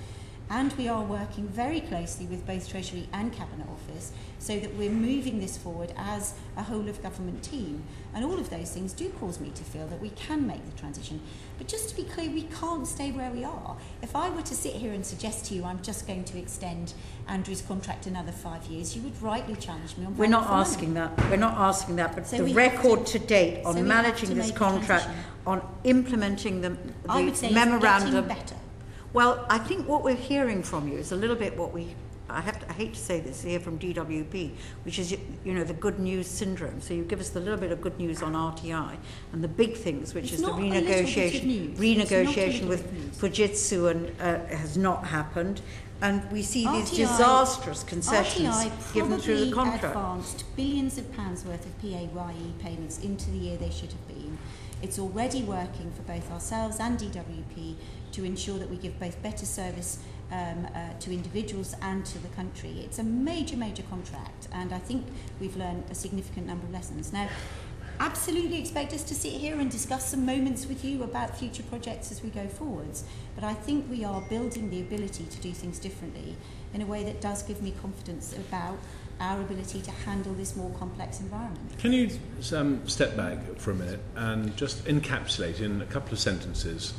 And we are working very closely with both Treasury and Cabinet Office so that we're moving this forward as a whole of government team. And all of those things do cause me to feel that we can make the transition. But just to be clear, we can't stay where we are. If I were to sit here and suggest to you I'm just going to extend Andrew's contract another 5 years, you would rightly challenge me on We're not asking that. We're not asking that. But So the record to date on managing this contract, on implementing the I would say memorandum. it's getting better. Well, I think what we're hearing from you is a little bit what I hate to say this, hear from DWP, which is, the good news syndrome. So you give us a little bit of good news on RTI and the big things, which is the renegotiation with Fujitsu and has not happened. And we see these disastrous concessions given through the contract. Advanced billions of pounds worth of PAYE payments into the year they should have been. It's already working for both ourselves and DWP to ensure that we give both better service to individuals and to the country. It's a major, major contract, and I think we've learned a significant number of lessons. Now, absolutely expect us to sit here and discuss some moments with you about future projects as we go forwards, but I think we are building the ability to do things differently in a way that does give me confidence about our ability to handle this more complex environment. Can you step back for a minute and just encapsulate in a couple of sentences,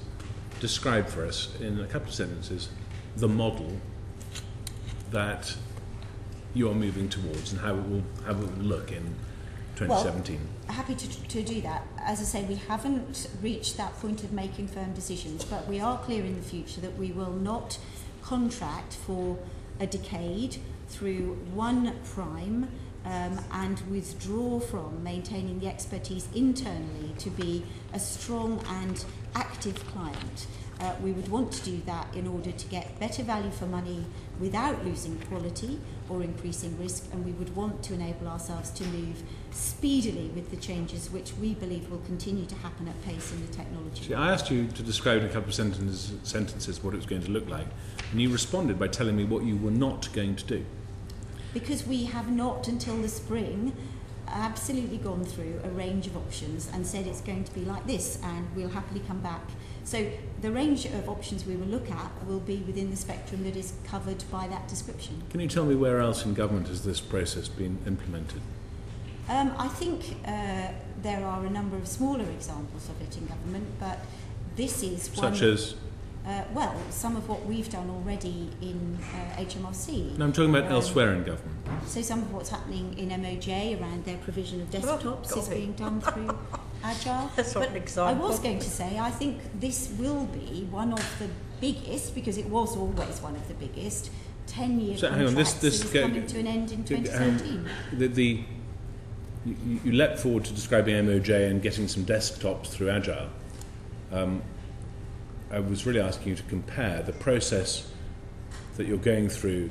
describe for us in a couple of sentences the model that you are moving towards and how it will look in 2017? Well, happy to do that. As I say, we haven't reached that point of making firm decisions, but we are clear in the future that we will not contract for a decade through one prime and withdraw from maintaining the expertise internally to be a strong and active client. We would want to do that in order to get better value for money without losing quality or increasing risk, and we would want to enable ourselves to move speedily with the changes which we believe will continue to happen at pace in the technology. See, I asked you to describe in a couple of sentences what it was going to look like, and you responded by telling me what you were not going to do. Because we have not until the spring absolutely gone through a range of options and said it's going to be like this, and we'll happily come back. So the range of options we will look at will be within the spectrum that is covered by that description. Can you tell me where else in government has this process been implemented? I think there are a number of smaller examples of it in government, but this is one... Such as? Well, some of what we've done already in HMRC. No, I'm talking about elsewhere in government. So some of what's happening in MOJ around their provision of desktops is being done through Agile. That's not an example. I was going to say, I think this will be one of the biggest, because it was always one of the biggest, 10-year contracts that is coming to an end in 2017. You leapt forward to describing MOJ and getting some desktops through Agile. I was really asking you to compare the process that you're going through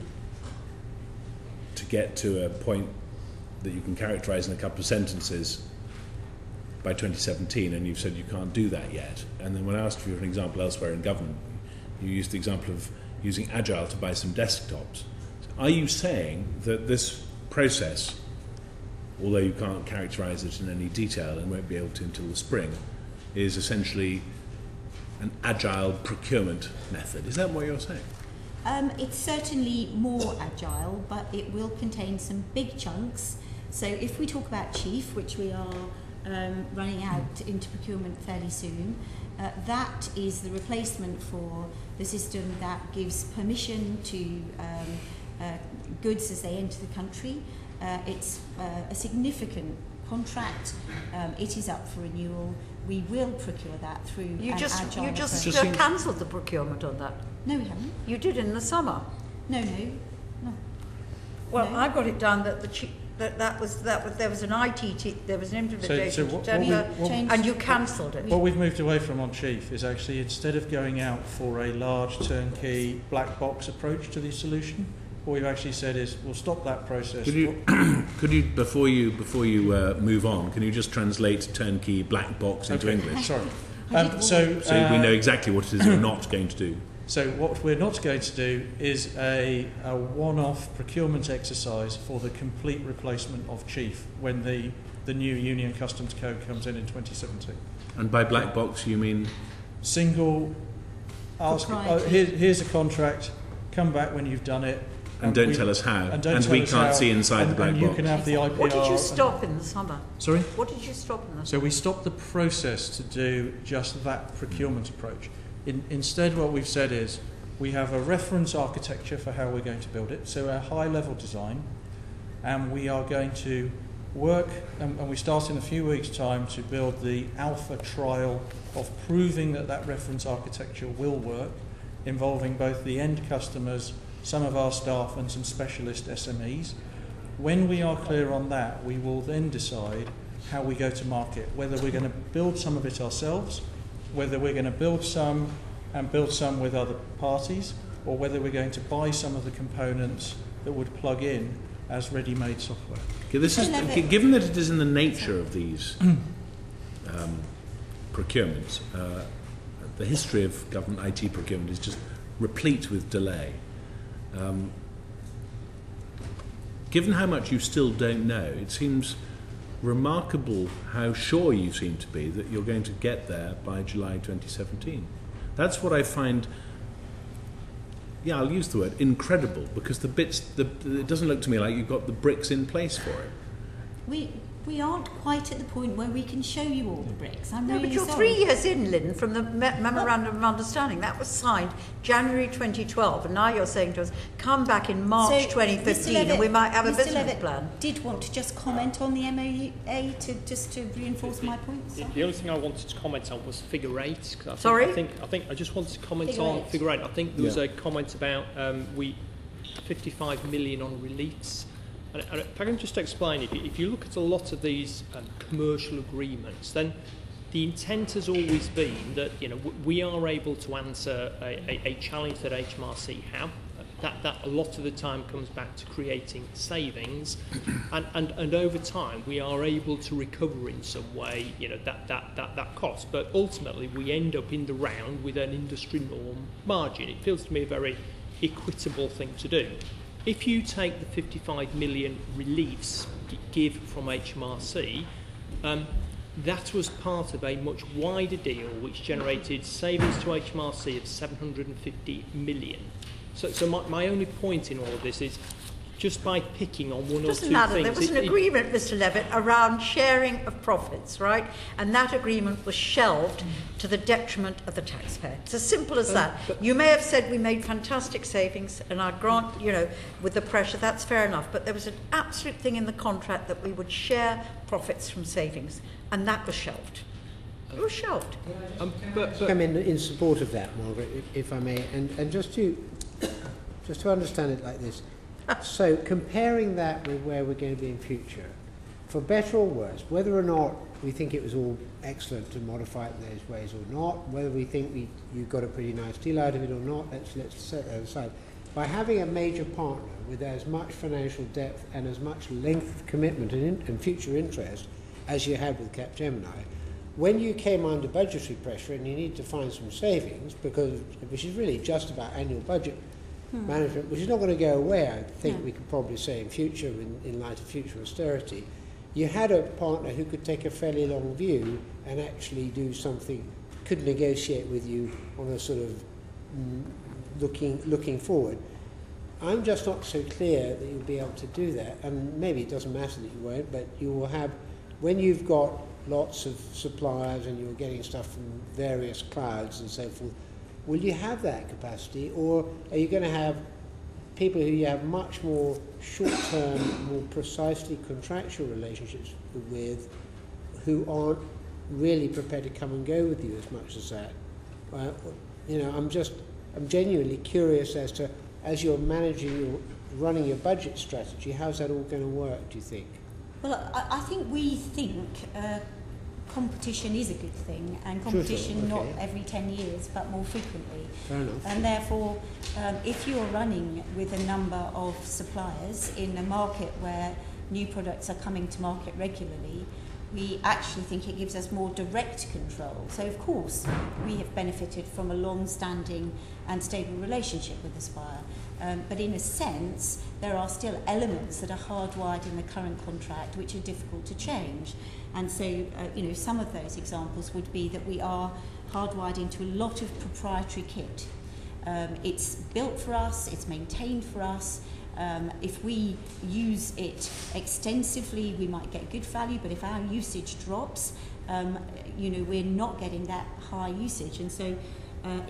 to get to a point that you can characterise in a couple of sentences by 2017, and you've said you can't do that yet. And then when I asked you for an example elsewhere in government, you used the example of using Agile to buy some desktops. Are you saying that this process, although you can't characterise it in any detail and won't be able to until the spring, is essentially an agile procurement method? Is that what you're saying? It's certainly more agile, but it will contain some big chunks. So if we talk about Chief, which we are running out into procurement fairly soon, that is the replacement for the system that gives permission to goods as they enter the country. It's a significant contract. It is up for renewal. We will procure that through You just approach. cancelled the procurement on that. No, we haven't. You did in the summer. No. Well, No. I've got it down that there was an IT there was an implementation what and you cancelled it. What we've moved away from on Chief is actually, instead of going out for a large turnkey black box approach to the solution, what we've actually said is we'll stop that process. Could you before you move on, can you just translate turnkey black box into English? Sorry. So we know exactly what it is you're not going to do. So what we're not going to do is a one-off procurement exercise for the complete replacement of Chief when the new Union Customs Code comes in 2017. And by black box you mean? Single, here's a contract, come back when you've done it. And don't tell us how. And we can't see inside the black box. You can have the IPR. What did you stop in the summer? Sorry? What did you stop in the summer? So we stopped the process to do just that procurement approach. Instead, what we've said is we have a reference architecture for how we're going to build it, so a high-level design, and we are going to work, and we start in a few weeks' time to build the alpha trial of proving that reference architecture will work, involving both the end customers, some of our staff, and some specialist SMEs. When we are clear on that, we will then decide how we go to market, whether we're going to build some of it ourselves, whether we're going to build some with other parties, or whether we're going to buy some of the components that would plug in as ready-made software. Okay, given that it is in the nature of these procurements, the history of government IT procurement is just replete with delay. Given how much you still don't know, it seems remarkable how sure you seem to be that you're going to get there by July 2017. That's what I find, I'll use the word incredible, because it doesn't look to me like you've got the bricks in place for it. We aren't quite at the point where we can show you all the bricks. I'm really but you're sorry. 3 years in, Lynn, from the Memorandum of Understanding. That was signed January 2012, and now you're saying to us, come back in March 2015 Levitt, and we might have a business Levitt plan. Did want to just comment on the MOA to reinforce my points. The only thing I wanted to comment on was figure 8. Sorry? I think I just wanted to comment on figure 8. I think there was a comment about 55 million on reliefs. And if I can just explain, if you look at a lot of these commercial agreements, then the intent has always been that we are able to answer a challenge that HMRC have. That a lot of the time comes back to creating savings, and over time we are able to recover in some way that cost. But ultimately we end up in the round with an industry norm margin. It feels to me a very equitable thing to do. If you take the 55 million reliefs give from HMRC, that was part of a much wider deal which generated savings to HMRC of 750 million. So my only point in all of this is, just by picking on one or two things... There was an agreement, Mr Levitt, around sharing of profits, right? And that agreement was shelved to the detriment of the taxpayer. It's as simple as that. You may have said we made fantastic savings, and I grant, with the pressure, that's fair enough, but there was an absolute thing in the contract that we would share profits from savings, and that was shelved. It was shelved. Come in support of that, Margaret, if I may, and just to understand it like this. So comparing that with where we're going to be in future, for better or worse, whether or not we think it was all excellent to modify it in those ways or not, whether we think you got a pretty nice deal out of it or not, let's set that aside. By having a major partner with as much financial depth and as much length of commitment and future interest as you had with CapGemini, when you came under budgetary pressure and you need to find some savings, which is really just about annual budget management, which is not going to go away, I think we could probably say in future, in light of future austerity, you had a partner who could take a fairly long view and actually do something, could negotiate with you on a sort of looking forward. I'm just not so clear that you'll be able to do that, and maybe it doesn't matter that you won't, but you will have, when you've got lots of suppliers and you're getting stuff from various clouds and so forth, will you have that capacity, or are you going to have people who you have much more short-term, more precisely contractual relationships with, who aren't really prepared to come and go with you as much as that? I'm genuinely curious as to as you're running your budget strategy, how's that all going to work, do you think? Well, I think we think competition is a good thing, and competition not every 10 years but more frequently. Fair enough. And therefore, if you're running with a number of suppliers in a market where new products are coming to market regularly, we actually think it gives us more direct control. So of course we have benefited from a long-standing and stable relationship with Aspire, but in a sense there are still elements that are hardwired in the current contract which are difficult to change. And so some of those examples would be that we are hardwired into a lot of proprietary kit. It's built for us, it's maintained for us. If we use it extensively, we might get good value, but if our usage drops, we're not getting that high usage. And so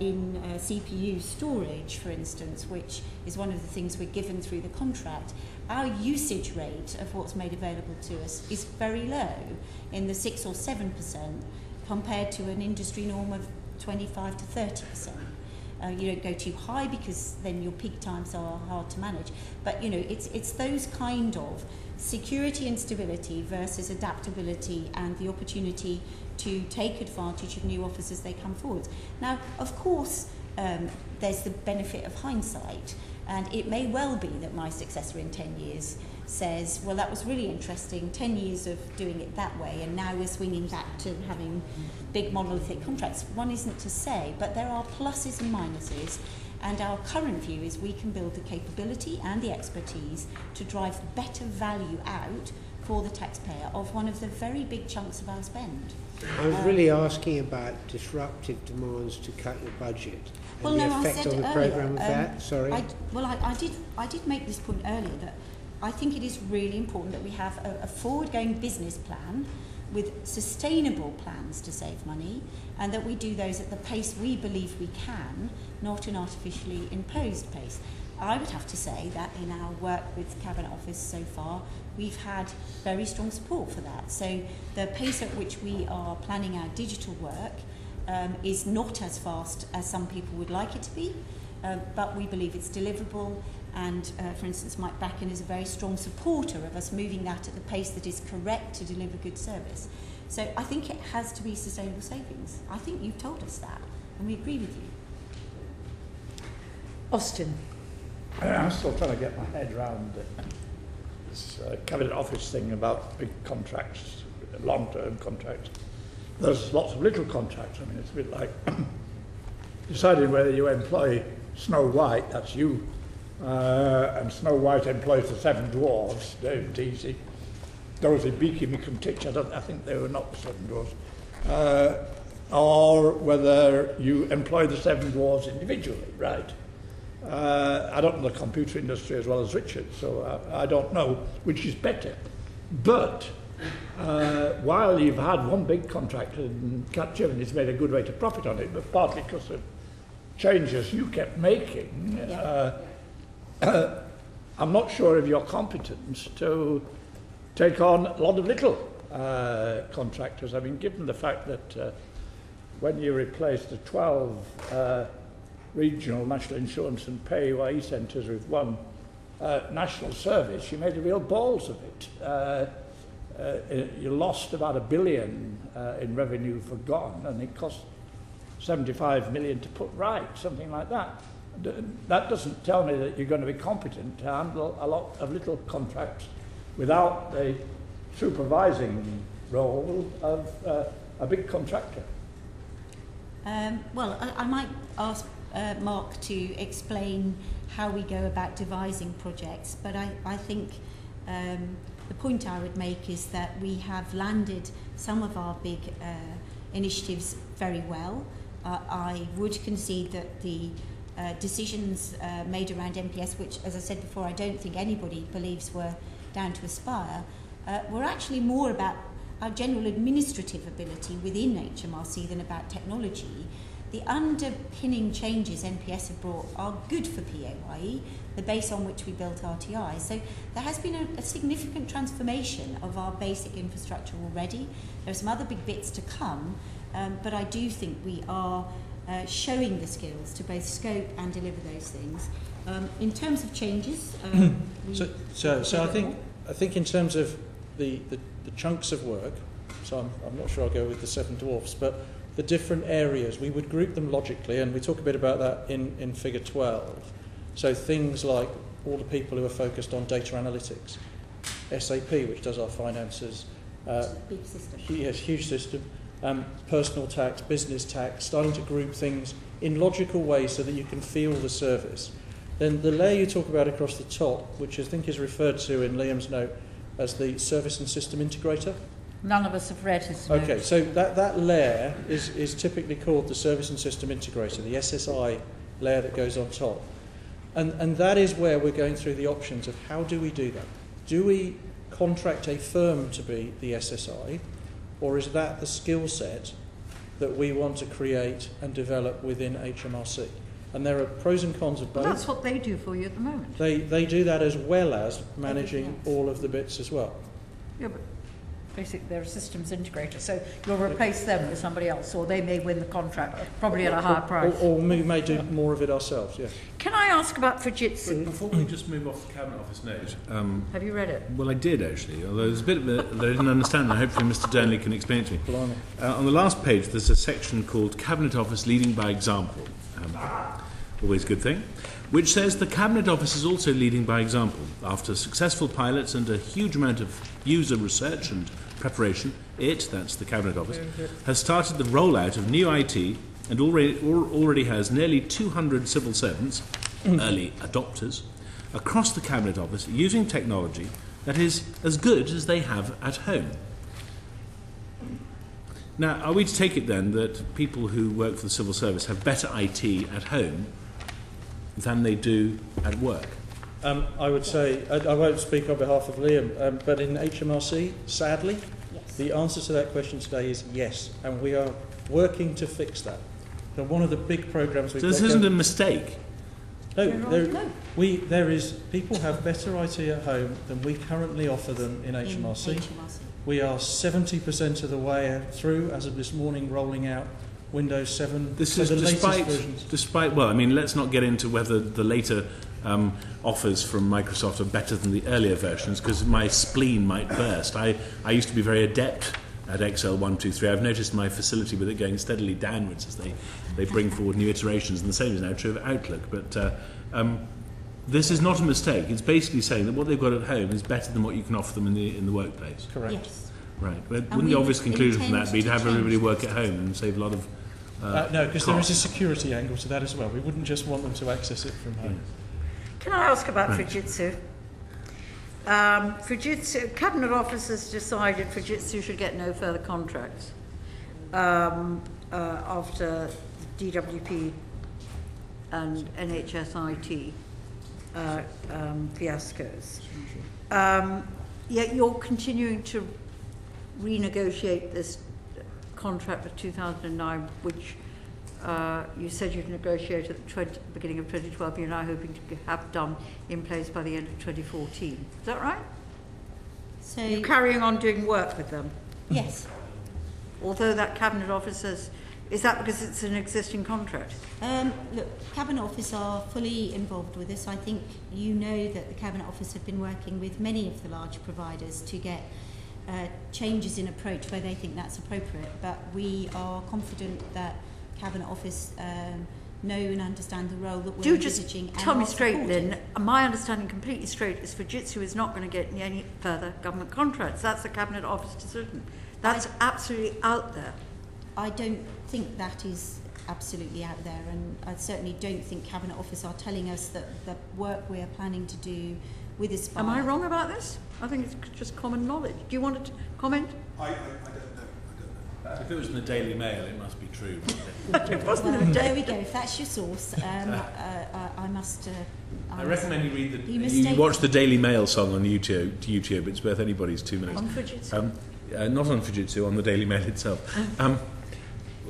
in CPU storage, for instance, which is one of the things we're given through the contract, our usage rate of what's made available to us is very low, in the 6 or 7%, compared to an industry norm of 25 to 30%. You don't go too high because then your peak times are hard to manage. But it's those kind of security and stability versus adaptability and the opportunity to take advantage of new offers as they come forward. Now, of course, there's the benefit of hindsight, and it may well be that my successor in 10 years says, well, that was really interesting, 10 years of doing it that way, and now we're swinging back to having big monolithic contracts. One isn't to say, but there are pluses and minuses, and our current view is we can build the capability and the expertise to drive better value out for the taxpayer of one of the very big chunks of our spend. I was really asking about disruptive demands to cut your budget and the effect on the programme of that. Sorry. I did make this point earlier that I think it is really important that we have a forward-going business plan with sustainable plans to save money, and that we do those at the pace we believe we can, not an artificially imposed pace. I would have to say that in our work with Cabinet Office so far, we've had very strong support for that. So the pace at which we are planning our digital work is not as fast as some people would like it to be, but we believe it's deliverable. And for instance, Mike Bracken is a very strong supporter of us moving that at the pace that is correct to deliver good service. So I think it has to be sustainable savings. I think you've told us that, and we agree with you. Austin. I'm still trying to get my head around this Cabinet Office thing about big contracts, long-term contracts. There's lots of little contracts. I mean, it's a bit like deciding whether you employ Snow White, that's you, and Snow White employs the 7 dwarves, Dave Deasy, Dorothy Beaky, Mickam-Titch, I think they were not the 7 dwarves, or whether you employ the 7 dwarves individually, right? I don't know the computer industry as well as Richard, so I don't know which is better. But while you've had one big contract, and CapGemini's made a good rate of profit on it, but partly because of changes you kept making, I'm not sure of your competence to take on a lot of little contractors. I mean, given the fact that when you replaced the 12 regional national insurance and PAYE centres with one national service, you made a real balls of it. You lost about $1 billion in revenue forgone, and it cost 75 million to put right, something like that. That doesn't tell me that you're going to be competent to handle a lot of little contracts without the supervising role of a big contractor. Well, I might ask Mark to explain how we go about devising projects, but I think the point I would make is that we have landed some of our big initiatives very well. I would concede that the decisions made around MPS, which, as I said before, I don't think anybody believes were down to Aspire, were actually more about our general administrative ability within HMRC than about technology. The underpinning changes MPS have brought are good for PAYE, the base on which we built RTI. So there has been a significant transformation of our basic infrastructure already. There are some other big bits to come, but I do think we are showing the skills to both scope and deliver those things. In terms of changes, so I think in terms of the chunks of work, so I'm not sure I'll go with the 7 dwarfs, but the different areas, we would group them logically, and we talk a bit about that in figure 12. So things like all the people who are focused on data analytics, SAP, which does our finances, big system. Yes, huge system, personal tax, business tax, starting to group things in logical ways so that you can feel the service. Then the layer you talk about across the top, which I think is referred to in Liam's note as the service and system integrator. None of us have read his note. Okay, so that layer is typically called the service and system integrator, the SSI layer that goes on top. And that is where we're going through the options of how do we do that? Do we contract a firm to be the SSI, or is that the skill set that we want to create and develop within HMRC? And there are pros and cons of both. Well, that's what they do for you at the moment. They do that as well as managing all of the bits as well. Yeah, but basically they're a systems integrator, so you'll replace them with somebody else, or they may win the contract, probably at a higher price. Or we may do more of it ourselves, yeah. Can I ask about Fujitsu? Before we just move off the Cabinet Office note... have you read it? Well, I did, actually, although there's a bit of it that I didn't understand, and hopefully Mr Dearnley can explain it to me. On the last page, there's a section called Cabinet Office Leading by Example. Always a good thing. Which says the Cabinet Office is also leading by example. After successful pilots and a huge amount of user research and preparation, that's the Cabinet Office, has started the rollout of new IT and already has nearly 200 civil servants, early adopters, across the Cabinet Office using technology that is as good as they have at home. Now, are we to take it then that people who work for the civil service have better IT at home than they do at work? I would say, I won't speak on behalf of Liam, but in HMRC, sadly, Yes. the answer to that question today is yes, and we are working to fix that. So one of the big programs we've got... So this isn't a mistake? No, there is... People have better IT at home than we currently offer them in HMRC. We are 70% of the way through, as of this morning, rolling out Windows 7. This is despite, well, I mean, let's not get into whether the later offers from Microsoft are better than the earlier versions, because my spleen might burst. I used to be very adept at Excel 123. I've noticed my facility with it going steadily downwards as they bring forward new iterations, and the same is now true of Outlook. But this is not a mistake. It's basically saying that what they've got at home is better than what you can offer them in the workplace. Correct. Yes. Right. But wouldn't the obvious conclusion from that be to have everybody work at home and save a lot of no, because there is a security angle to that as well. We wouldn't just want them to access it from home. Can I ask about Fujitsu? Fujitsu, Cabinet Office has decided Fujitsu should get no further contracts after DWP and NHS IT fiascos. Yet you're continuing to renegotiate this contract for 2009, which you said you'd negotiate at the beginning of 2012. You're now hoping to have done in place by the end of 2014. Is that right? So you're carrying on doing work with them? Yes. Although that Cabinet Office is that because it's an existing contract? Look, Cabinet Office are fully involved with this. I think you know that the Cabinet Office have been working with many of the large providers to get changes in approach where they think that's appropriate. But we are confident that Cabinet Office know and understand the role that we're envisaging. Do just tell me straight, Lynn. My understanding completely straight is Fujitsu is not going to get any further government contracts. That's a Cabinet Office decision. That's absolutely out there. I don't think that is absolutely out there, and I certainly don't think Cabinet Office are telling us that the work we are planning to do with Aspire... Am I wrong about this? I think it's just common knowledge. Do you want to comment? I don't know. If it was in the Daily Mail, it must be true. It wasn't well, in the there we go. If that's your source, I must... I recommend you read you watch the Daily Mail song on YouTube. It's worth anybody's 2 minutes. On Fujitsu? Not on Fujitsu, on the Daily Mail itself.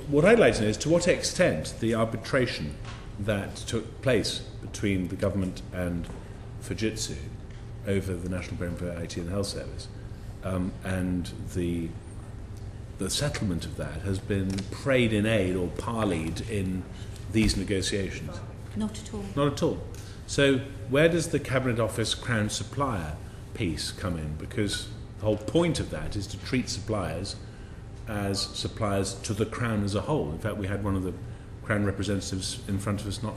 What I'd like to know is to what extent the arbitration that took place between the government and Fujitsu over the National Programme for IT and the Health Service and the the settlement of that has been prayed in aid or parleyed in these negotiations? Not at all. Not at all. So where does the Cabinet Office Crown supplier piece come in? Because the whole point of that is to treat suppliers as suppliers to the Crown as a whole. In fact, we had one of the Crown representatives in front of us not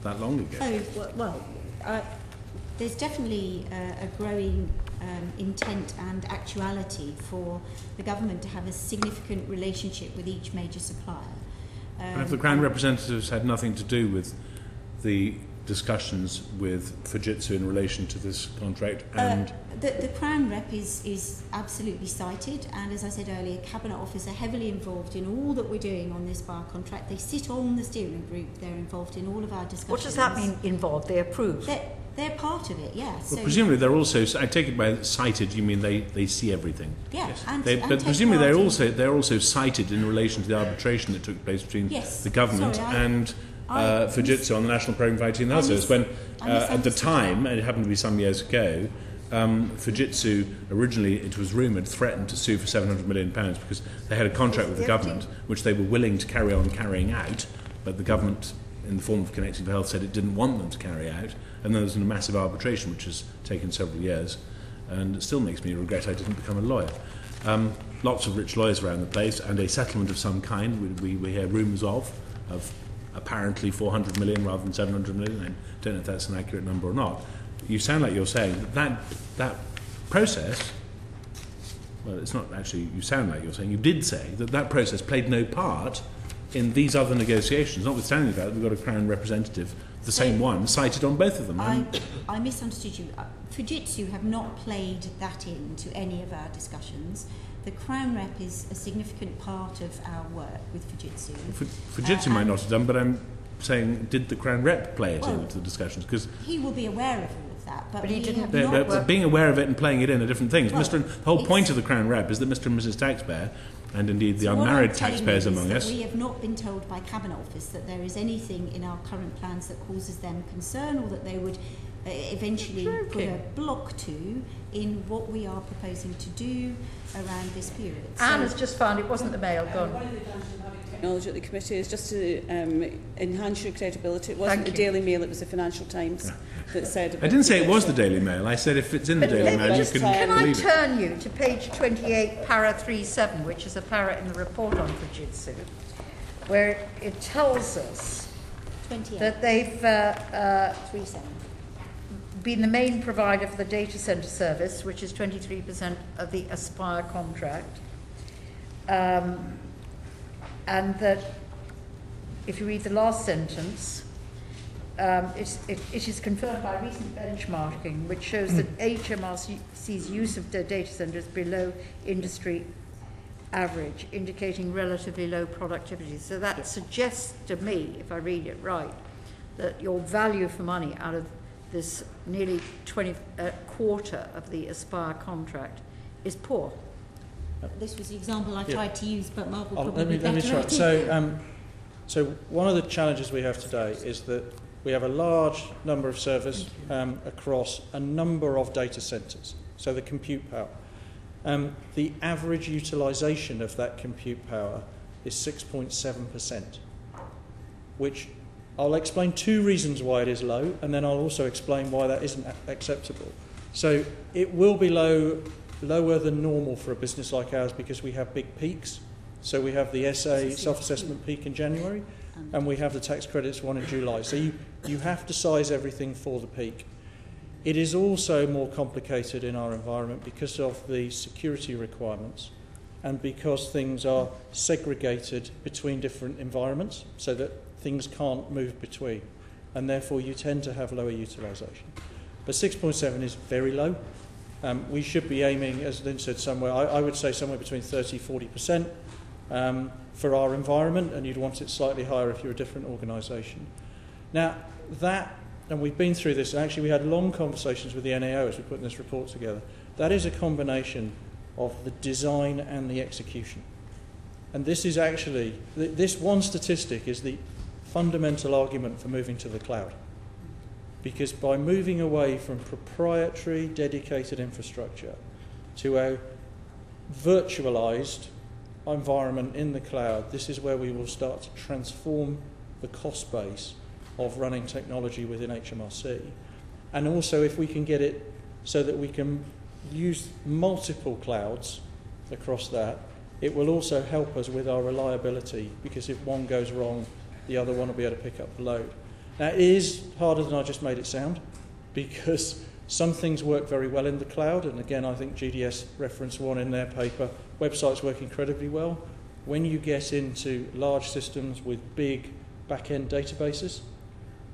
that long ago. Oh, well, there's definitely a growing intent and actuality for the government to have a significant relationship with each major supplier. But if the Crown representatives had nothing to do with the discussions with Fujitsu in relation to this contract, and the Crown rep is absolutely cited, and as I said earlier, Cabinet Office are heavily involved in all that we're doing on this bar contract. They sit on the steering group. They're involved in all of our discussions. What does that mean, involved? They approve? They're part of it, yeah. well, So, presumably they're also. I take it by cited, you mean they see everything. yeah, Yes. and But take presumably part in- they're also cited in relation to the arbitration that took place between Yes. the government Sorry, and Fujitsu on the National Programme of IT and Health Service. When at the time, and it happened to be some years ago, Fujitsu originally, it was rumoured, threatened to sue for £700 million because they had a contract with the government which they were willing to carry on carrying out, but the government, in the form of Connecting for Health, said it didn't want them to carry out, and then there was a massive arbitration which has taken several years, and it still makes me regret I didn't become a lawyer. Lots of rich lawyers around the place, and a settlement of some kind we hear rumours of apparently 400 million rather than 700 million. I don't know if that's an accurate number or not. You sound like you're saying that process, well, it's not actually, you sound like you're saying, you did say that process played no part in these other negotiations, notwithstanding the fact that we've got a Crown representative, the same one, cited on both of them. I misunderstood you. Fujitsu have not played that into any of our discussions. The Crown rep is a significant part of our work with Fujitsu. Fujitsu might not have done, but I'm saying, did the Crown rep play it into the discussions? Because he will be aware of all of that, but he didn't. But being aware of it and playing it in are different things. The whole point of the Crown rep is that Mr. and Mrs. Taxpayer, and indeed the unmarried taxpayers among us, we have not been told by Cabinet Office that there is anything in our current plans that causes them concern, or that they would eventually put a block to in what we are proposing to do around this period. Anne has just found it wasn't the mail gone. One of the advantages of having technology at the committee is just to enhance your credibility. It wasn't the Daily Mail, it was the Financial Times that said... I didn't say it was the Daily Mail. I said if it's in the Daily Mail, you can believe it. Can I turn you to page 28, para 37, which is a para in the report on Fujitsu, where it tells us 28. that they've 37. been the main provider for the data centre service, which is 23% of the Aspire contract. And that, if you read the last sentence, it is confirmed by recent benchmarking, which shows that HMRC's use of data centres is below industry average, indicating relatively low productivity. So that suggests to me, if I read it right, that your value for money out of this nearly quarter of the Aspire contract is poor. This was the example I tried to use, but Mark will let me try. So one of the challenges we have today is that we have a large number of servers across a number of data centres, so the compute power. The average utilisation of that compute power is 6.7%, which I'll explain two reasons why it is low, and then I'll also explain why that isn't acceptable. So it will be lower than normal for a business like ours because we have big peaks. So we have the SA self-assessment peak in January, and we have the tax credits one in July. So you have to size everything for the peak. It is also more complicated in our environment because of the security requirements and because things are segregated between different environments so that things can't move between, and therefore you tend to have lower utilisation. But 6.7 is very low. We should be aiming, as Lynn said, somewhere, I would say somewhere between 30-40% for our environment, and you'd want it slightly higher if you're a different organisation. Now, and we've been through this, and actually we had long conversations with the NAO as we put this report together, that is a combination of the design and the execution. And this is actually, this one statistic is the fundamental argument for moving to the cloud. Because by moving away from proprietary, dedicated infrastructure to a virtualised, environment in the cloud, this is where we will start to transform the cost base of running technology within HMRC. And also if we can get it so that we can use multiple clouds across that, it will also help us with our reliability, because if one goes wrong, the other one will be able to pick up the load. Now, it is harder than I just made it sound, because some things work very well in the cloud, and again, I think GDS referenced one in their paper. Websites work incredibly well. When you get into large systems with big back-end databases,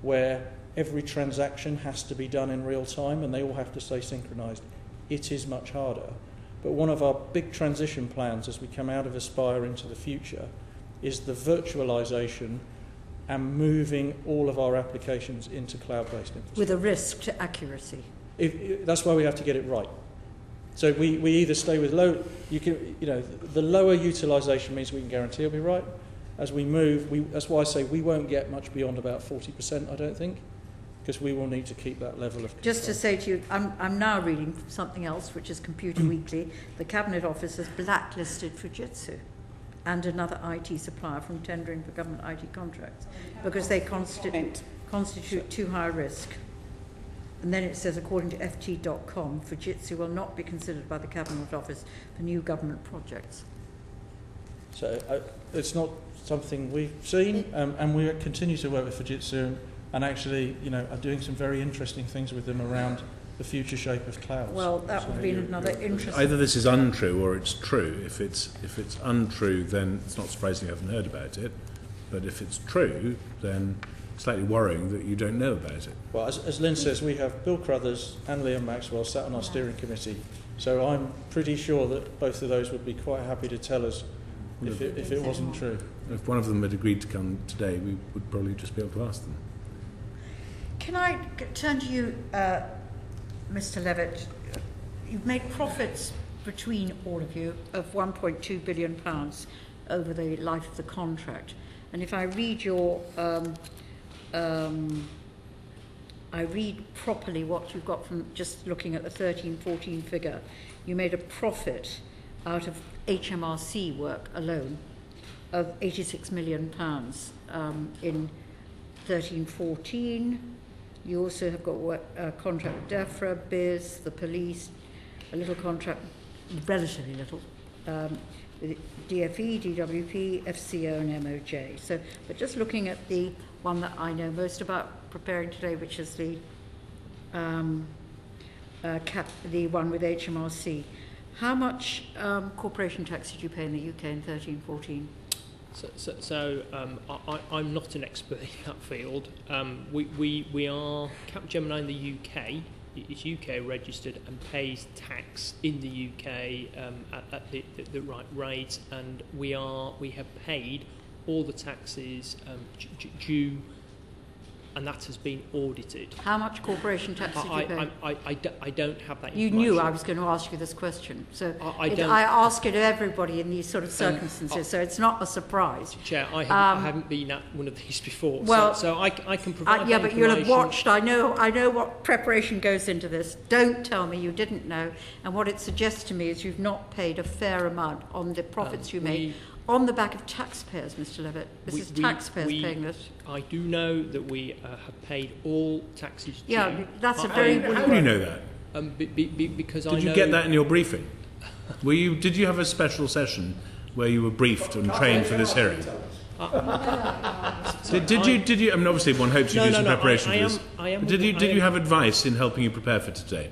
where every transaction has to be done in real time and they all have to stay synchronized, it is much harder. But one of our big transition plans as we come out of Aspire into the future is the virtualization and moving all of our applications into cloud-based infrastructure. With a risk to accuracy. That's why we have to get it right. So we either stay with low, the lower utilization means we can guarantee it'll be right. As we move, that's why I say we won't get much beyond about 40%, I don't think, because we will need to keep that level of control. Just to say to you, I'm now reading something else, which is Computer Weekly. The Cabinet Office has blacklisted Fujitsu and another IT supplier from tendering for government IT contracts because they constitute too high risk. And then it says, according to FT.com, Fujitsu will not be considered by the Cabinet Office for new government projects. So it's not something we've seen, and we continue to work with Fujitsu and actually, are doing some very interesting things with them around the future shape of clouds. Well, that would be another interesting... Either this is untrue or it's true. If it's untrue, then it's not surprising you haven't heard about it. But if it's true, then it's slightly worrying that you don't know about it. Well, as Lynn says, we have Bill Crothers and Liam Maxwell sat on our steering committee. So I'm pretty sure that both of those would be quite happy to tell us if it wasn't true. If one of them had agreed to come today, we would probably just be able to ask them. Can I turn to you, Mr. Levitt? You've made profits between all of you of £1.2 billion over the life of the contract. And if I read your, I read properly what you've got from just looking at the 13-14 figure, you made a profit out of HMRC work alone of £86 million in 13-14. You also have got a contract with DEFRA, BIS, the police, a little contract, relatively little, with DFE, DWP, FCO and MOJ. So, but just looking at the one that I know most about preparing today, which is the one with HMRC. How much corporation tax did you pay in the UK in 13-14? I'm not an expert in that field. We are CapGemini in the UK. It's UK registered and pays tax in the UK at the right rate, and we have paid all the taxes due, and that has been audited. How much corporation tax did you pay? I don't have that information. You knew I was going to ask you this question. So I ask it of everybody in these sort of circumstances, so it's not a surprise. Chair, I haven't been at one of these before, well, so I can provide yeah, that but you'll have watched. I know what preparation goes into this. Don't tell me you didn't know. And what it suggests to me is you've not paid a fair amount on the profits you made. On the back of taxpayers, Mr. Levitt. This is taxpayers paying this. I do know that we have paid all taxes due. Yeah, that's a very... How do you know that? Because I know... Did you get that in your briefing? Did you have a special session where you were briefed and trained for this hearing? Did you? I mean, obviously, one hopes you do some preparation for this. Did you have advice in helping you prepare for today?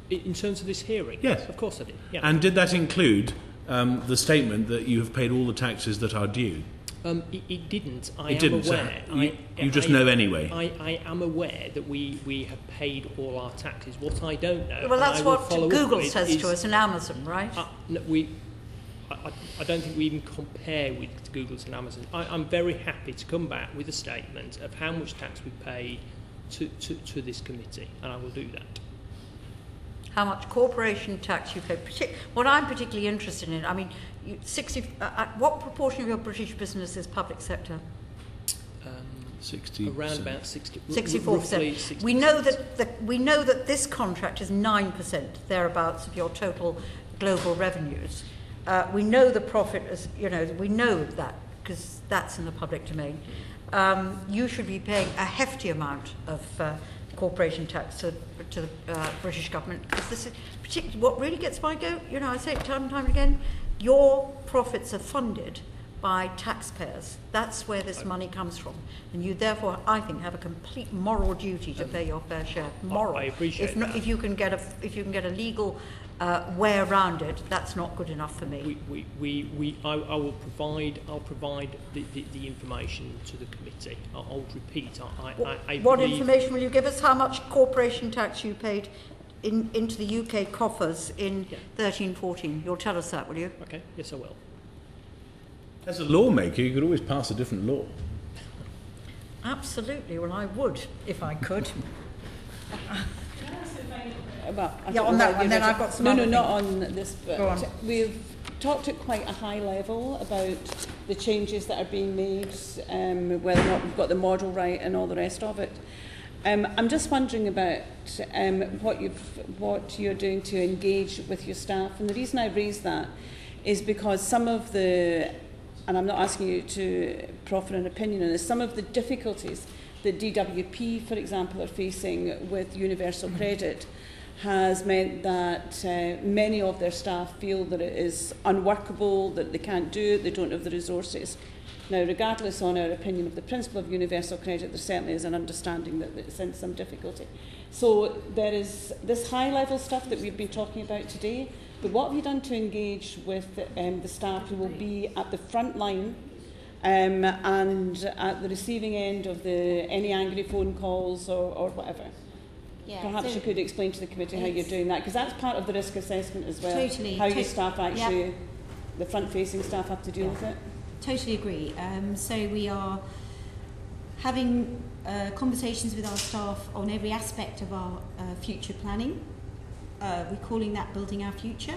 In terms of this hearing? Yes. Of course I did. Yeah. And did that include the statement that you have paid all the taxes that are due? It didn't. It didn't. Aware. You just know anyway. I am aware that we have paid all our taxes. What I don't know... Well, that's what Google says to us and Amazon, right? I don't think we even compare with Google's and Amazon. I'm very happy to come back with a statement of how much tax we paid to this committee, and I will do that. How much corporation tax you pay? What I'm particularly interested in, I mean, what proportion of your British business is public sector? 60%. Around about 60. 64%. We know that this contract is 9% thereabouts of your total global revenues. We know the profit is, we know that because that's in the public domain. You should be paying a hefty amount of corporation tax to the British government, because this is particularly what really gets my goat. I say it time and time again, your profits are funded by taxpayers. That's where this money comes from, and you therefore, I think, have a complete moral duty to pay your fair share. Moral. I appreciate that. If you can get a legal way around it, that's not good enough for me. I'll provide the information to the committee. I'll repeat. What information will you give us? How much corporation tax you paid into the UK coffers in 13-14? You'll tell us that, will you? Okay. Yes, I will. As a lawmaker, you could always pass a different law. Absolutely. Well, I would if I could. On that one, then I've got some. No, not on this. But go on. We've talked at quite a high level about the changes that are being made, whether or not we've got the model right, and all the rest of it. I'm just wondering about what you're doing to engage with your staff, and the reason I raise that is because some of the, and I'm not asking you to proffer an opinion on this, some of the difficulties that DWP, for example, are facing with universal credit has meant that many of their staff feel that it is unworkable, that they can't do it, they don't have the resources. Now, regardless on our opinion of the principle of universal credit, there certainly is an understanding that it's in some difficulty. So there is this high-level stuff that we've been talking about today, but what have you done to engage with the staff who will be at the front line and at the receiving end of any angry phone calls or whatever? Yeah, perhaps you could explain to the committee how you're doing that, because that's part of the risk assessment as well. Totally. How your staff actually, the front-facing staff have to deal with it. Totally agree. So we are having conversations with our staff on every aspect of our future planning. We're calling that Building Our Future.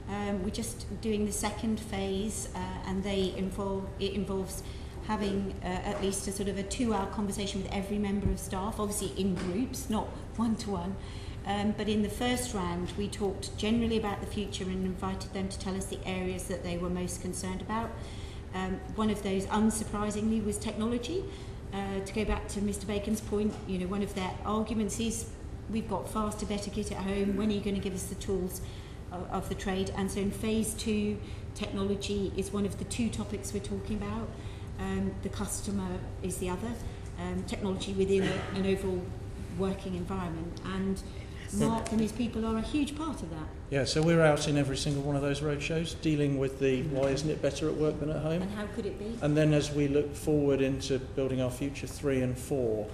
We're just doing the second phase, and it involves having at least a sort of a 2-hour conversation with every member of staff, obviously in groups, not one-to-one. But in the first round, we talked generally about the future and invited them to tell us the areas that they were most concerned about. One of those, unsurprisingly, was technology. To go back to Mr. Bacon's point, one of their arguments is, we've got faster, better kit at home, when are you going to give us the tools of the trade? And so in phase 2, technology is one of the 2 topics we're talking about. The customer is the other, technology within an overall working environment, and Mark and his people are a huge part of that. Yeah, so we're out in every single one of those roadshows dealing with the why isn't it better at work than at home? And how could it be? And then as we look forward into Building Our Future 3 and 4,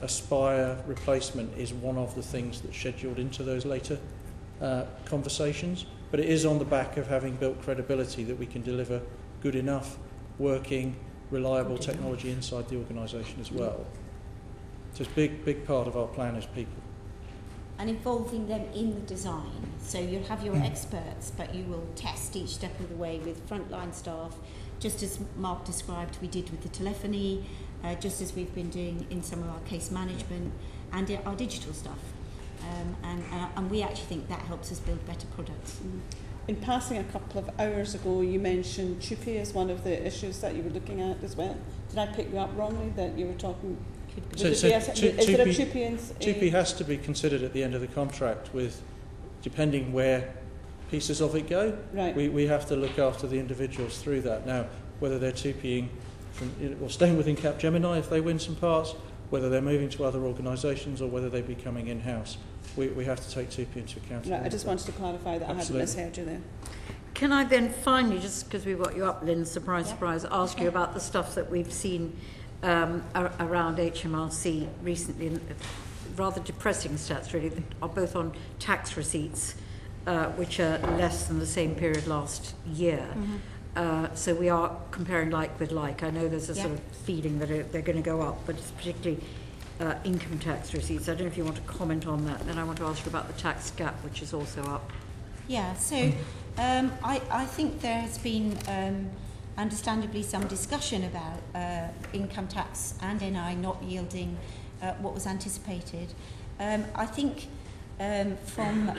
Aspire replacement is one of the things that's scheduled into those later conversations, but it is on the back of having built credibility that we can deliver good enough working, reliable technology inside the organisation as well. So it's a big part of our plan is people. And involving them in the design. So you'll have your experts, but you will test each step of the way with frontline staff, just as Mark described we did with the telephony, just as we've been doing in some of our case management and our digital stuff. And we actually think that helps us build better products. In passing a couple of hours ago, you mentioned TUPE as one of the issues that you were looking at as well. Did I pick you up wrongly that you were talking? Is there a TUPE? TUPE has to be considered at the end of the contract with, depending where pieces of it go. Right. We have to look after the individuals through that. Now, whether they're TUPEing or staying within CapGemini if they win some parts, whether they're moving to other organisations or whether they're becoming in-house, we have to take TUPE into account. Right, I just wanted to clarify that. Absolutely. I hadn't misheard you there. Can I then finally, just because we've got you up, Lynn, surprise, ask you about the stuff that we've seen around HMRC recently, rather depressing stats really, that are both on tax receipts, which are less than the same period last year. So we are comparing like with like. I know there's a sort of feeling that they're going to go up, but it's particularly income tax receipts. I don't know if you want to comment on that. Then I want to ask you about the tax gap, which is also up. Yeah, so I think there has been understandably some discussion about income tax and NI not yielding what was anticipated. I think from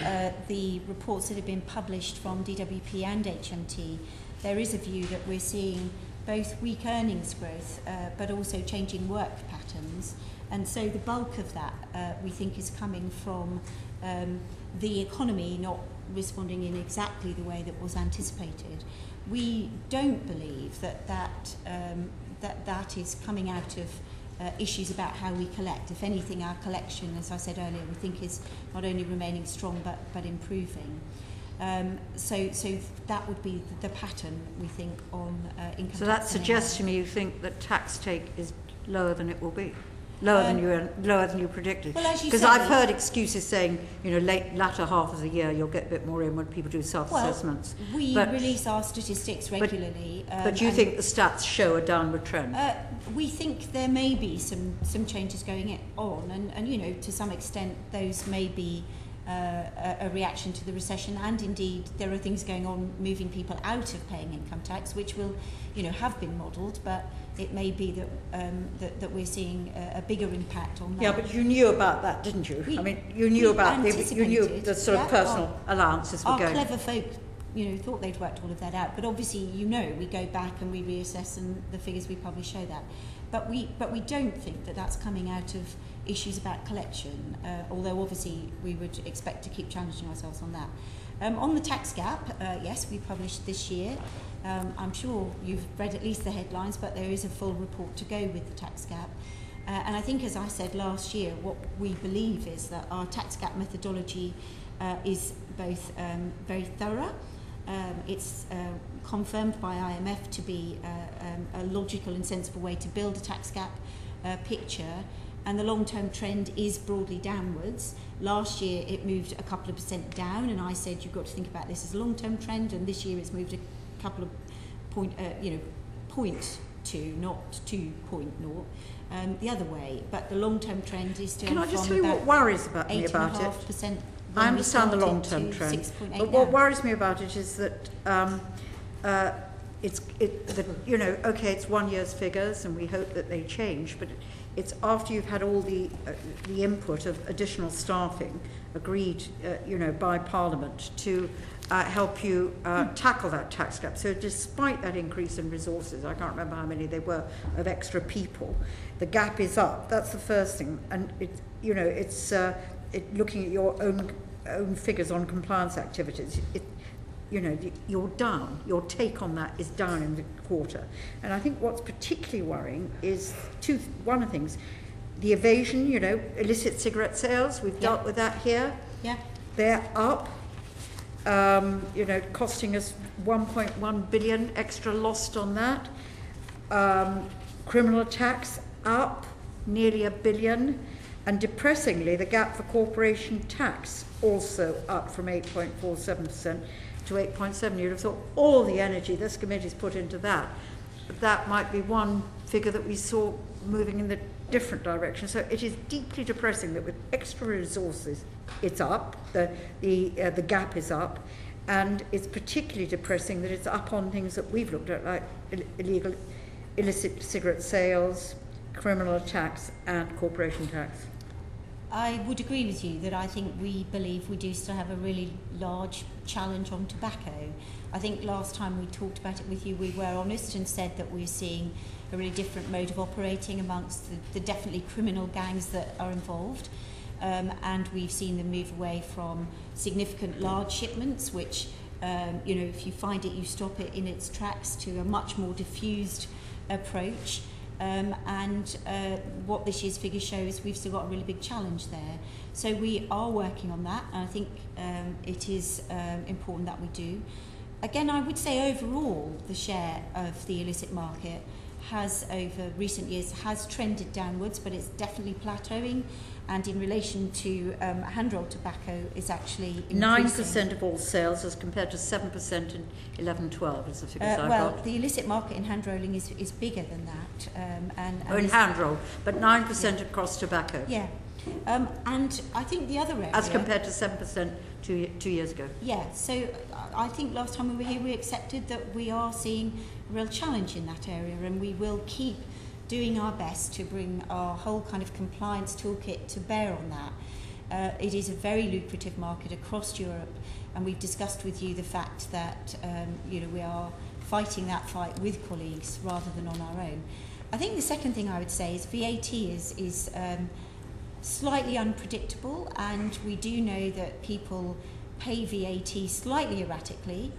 the reports that have been published from DWP and HMT, there is a view that we're seeing both weak earnings growth but also changing work patterns. And so the bulk of that we think is coming from the economy not responding in exactly the way that was anticipated. We don't believe that is coming out of issues about how we collect. If anything, our collection, as I said earlier, we think is not only remaining strong but improving. So that would be the pattern, we think, on income tax. So that suggests to me you think that tax take is lower than it will be, lower than you predicted. Well, as you because say, I've heard excuses saying, latter half of the year you'll get a bit more in when people do self-assessments. Well, we release our statistics regularly. But do you think the stats show a downward trend? We think there may be some changes going on, and to some extent those may be a reaction to the recession, and indeed there are things going on moving people out of paying income tax, which will, have been modelled, but it may be that we're seeing a bigger impact on that. Yeah, but you knew about that, didn't you? You knew the sort of personal allowances were going. Our clever folk, thought they'd worked all of that out. But obviously, we go back and we reassess, and the figures we publish show that. But we don't think that that's coming out of issues about collection, although obviously we would expect to keep challenging ourselves on that. On the tax gap, yes, we published this year. I'm sure you've read at least the headlines, but there is a full report to go with the tax gap. And I think, as I said last year, what we believe is that our tax gap methodology is both very thorough. It's confirmed by IMF to be a logical and sensible way to build a tax gap picture, and the long-term trend is broadly downwards. Last year it moved a couple of % down, and I said you've got to think about this as a long-term trend, and this year it's moved a couple of 0.2, not 2.0, the other way. But the long-term trend is still. Can I just tell you what worries me about it? I understand the long-term trend, but what worries me about it is that it's 1 year's figures, and we hope that they change, but it's after you've had all the input of additional staffing agreed, by Parliament to help you tackle that tax gap. So despite that increase in resources, I can't remember how many they were, of extra people, the gap is up. That's the first thing, and it's looking at your own figures on compliance activities. You're down. Your take on that is down in the quarter. And I think what's particularly worrying is one of the things, the evasion, illicit cigarette sales. We've dealt with that here. Yeah. They're up, costing us 1.1 billion extra lost on that. Criminal tax up nearly $1 billion. And depressingly, the gap for corporation tax also up from 8.47% to 8.7%. You'd have thought all the energy this committee's put into that, that might be one figure that we saw moving in the different direction. So it is deeply depressing that with extra resources, it's up, the gap is up, and it's particularly depressing that it's up on things that we've looked at, like illicit cigarette sales, criminal tax, and corporation tax. I would agree with you that I think we believe we do still have a really large challenge on tobacco. I think last time we talked about it with you, we were honest and said that we're seeing a really different mode of operating amongst the definitely criminal gangs that are involved. And we've seen them move away from significant large shipments, which, if you find it, you stop it in its tracks, to a much more diffused approach. What this year's figure shows, we've still got a really big challenge there. So we are working on that, and I think it is important that we do. Again, I would say overall the share of the illicit market has, over recent years, has trended downwards, but it's definitely plateauing. And in relation to hand-rolled tobacco, is actually increasing. 9% of all sales, as compared to 7% in 11-12, is the figures I've got. The illicit market in hand-rolling is bigger than that. In hand-roll, but 9% across tobacco. Yeah. And I think the other area... As compared to 7% 2 years ago. Yeah, so I think last time we were here, we accepted that we are seeing a real challenge in that area, and we will keep doing our best to bring our whole kind of compliance toolkit to bear on that. It is a very lucrative market across Europe, and we've discussed with you the fact that we are fighting that fight with colleagues rather than on our own. I think the second thing I would say is VAT is slightly unpredictable, and we do know that people pay VAT slightly erratically,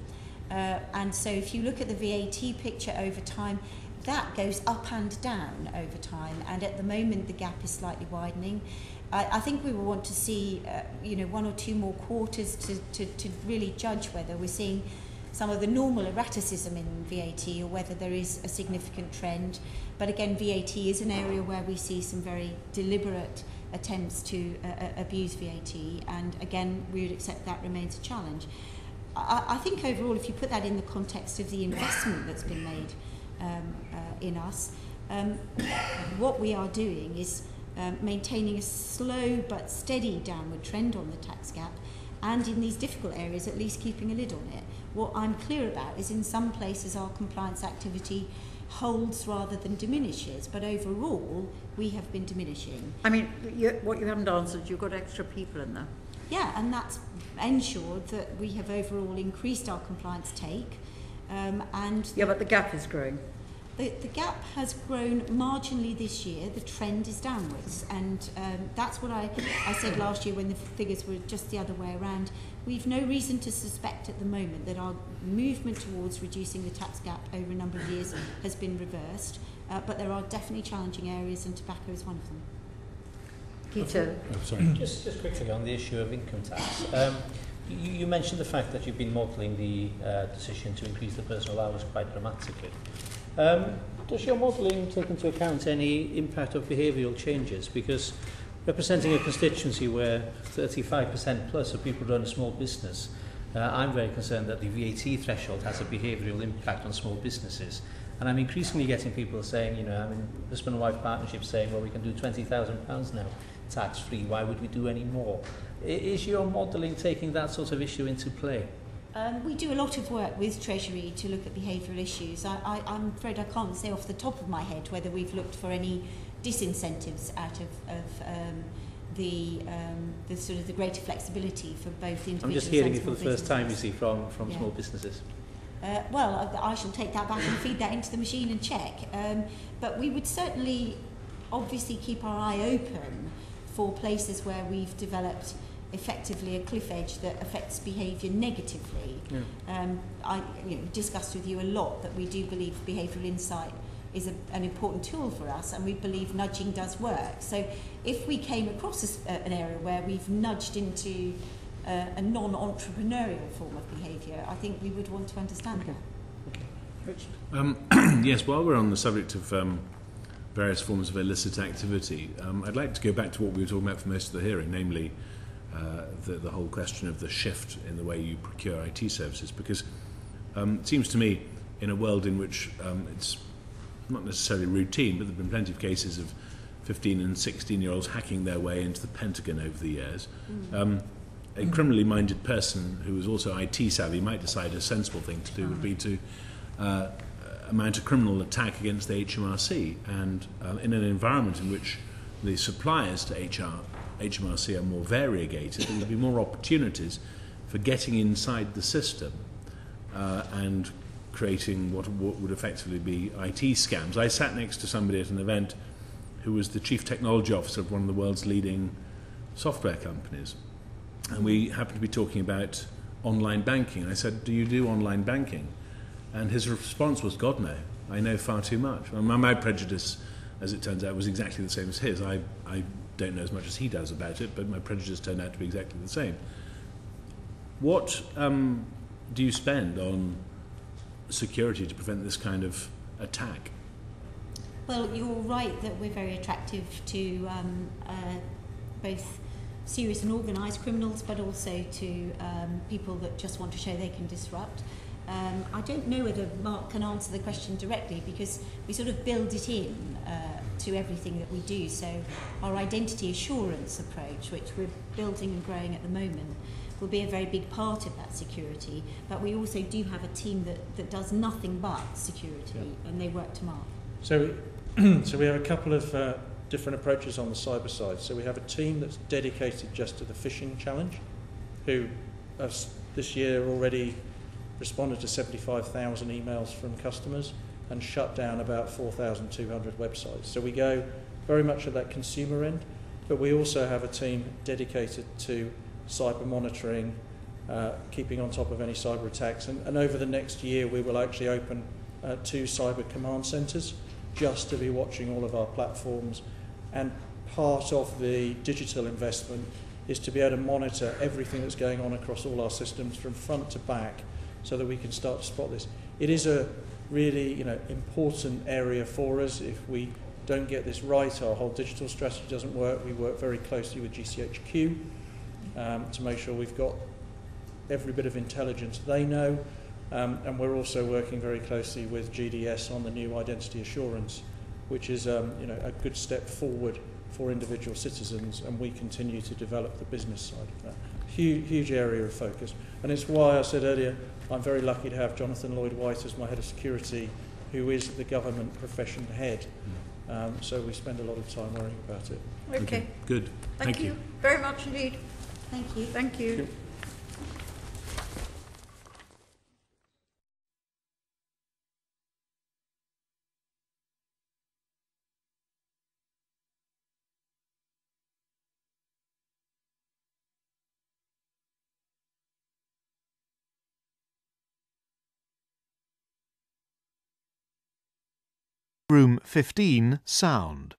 and so if you look at the VAT picture over time, that goes up and down over time, and at the moment the gap is slightly widening. I think we will want to see 1 or 2 more quarters to really judge whether we're seeing some of the normal erraticism in VAT or whether there is a significant trend. But again, VAT is an area where we see some very deliberate attempts to abuse VAT, and again we would accept that remains a challenge. I think overall, if you put that in the context of the investment that's been made in us, what we are doing is maintaining a slow but steady downward trend on the tax gap, and in these difficult areas at least keeping a lid on it. What I'm clear about is in some places our compliance activity holds rather than diminishes, but overall we have been diminishing. I mean, what you haven't answered, you've got extra people in there. Yeah, and that's ensured that we have overall increased our compliance take. But the gap is growing. The gap has grown marginally this year. The trend is downwards, and that's what I said last year when the figures were just the other way around. We've no reason to suspect at the moment that our movement towards reducing the tax gap over a number of years has been reversed, but there are definitely challenging areas, and tobacco is one of them. Peter? Oh, sorry. Just quickly on the issue of income tax. You mentioned the fact that you've been modelling the decision to increase the personal allowance quite dramatically. Does your modelling take into account any impact of behavioural changes? Because representing a constituency where 35% plus of people run a small business, I'm very concerned that the VAT threshold has a behavioural impact on small businesses. And I'm increasingly getting people saying, husband and wife partnerships saying, well, we can do £20,000 now tax-free, why would we do any more? Is your modelling taking that sort of issue into play? We do a lot of work with Treasury to look at behavioural issues. I'm afraid I can't say off the top of my head whether we've looked for any disincentives out of the sort of the greater flexibility for both individuals. I'm just hearing it for the first time, you see, from small businesses. Well, I shall take that back and feed that into the machine and check. But we would certainly obviously keep our eye open for places where we've developed effectively a cliff edge that affects behaviour negatively. Yeah. I discussed with you a lot that we do believe behavioural insight is an important tool for us, and we believe nudging does work. So if we came across an area where we've nudged into a non-entrepreneurial form of behaviour, I think we would want to understand that. Yes, while we're on the subject of various forms of illicit activity, I'd like to go back to what we were talking about for most of the hearing, namely the whole question of the shift in the way you procure IT services, because it seems to me in a world in which it's not necessarily routine, but there have been plenty of cases of 15 and 16-year-olds hacking their way into the Pentagon over the years. A criminally minded person who is also IT savvy might decide a sensible thing to do would be to mount a criminal attack against the HMRC, and in an environment in which the suppliers to HMRC are more variegated, there will be more opportunities for getting inside the system and creating what would effectively be IT scams. I sat next to somebody at an event who was the chief technology officer of one of the world's leading software companies, and we happened to be talking about online banking. I said, do you do online banking? And his response was, God, no, I know far too much. My prejudice, as it turns out, was exactly the same as his. I don't know as much as he does about it, but my prejudice turned out to be exactly the same. What do you spend on security to prevent this kind of attack? Well, you're right that we're very attractive to both serious and organised criminals, but also to people that just want to show they can disrupt. I don't know whether Mark can answer the question directly, because we sort of build it in to everything that we do. So our identity assurance approach, which we're building and growing at the moment, will be a very big part of that security. But we also do have a team that does nothing but security, and they work to Mark. So we have a couple of different approaches on the cyber side. So we have a team that's dedicated just to the phishing challenge, who have this year already responded to 75,000 emails from customers and shut down about 4,200 websites. So we go very much at that consumer end, but we also have a team dedicated to cyber monitoring, keeping on top of any cyber attacks. And over the next year, we will actually open 2 cyber command centres just to be watching all of our platforms. And part of the digital investment is to be able to monitor everything that's going on across all our systems from front to back so that we can start to spot this. It is a really important area for us. If we don't get this right, our whole digital strategy doesn't work. We work very closely with GCHQ to make sure we've got every bit of intelligence they know, and we're also working very closely with GDS on the new identity assurance, which is a good step forward for individual citizens, and we continue to develop the business side of that. Huge area of focus, and it's why I said earlier I'm very lucky to have Jonathan Lloyd-White as my head of security, who is the government profession head. So we spend a lot of time worrying about it. Okay. Good. Thank you very much indeed. Thank you. Thank you. Thank you. Room 15, sound.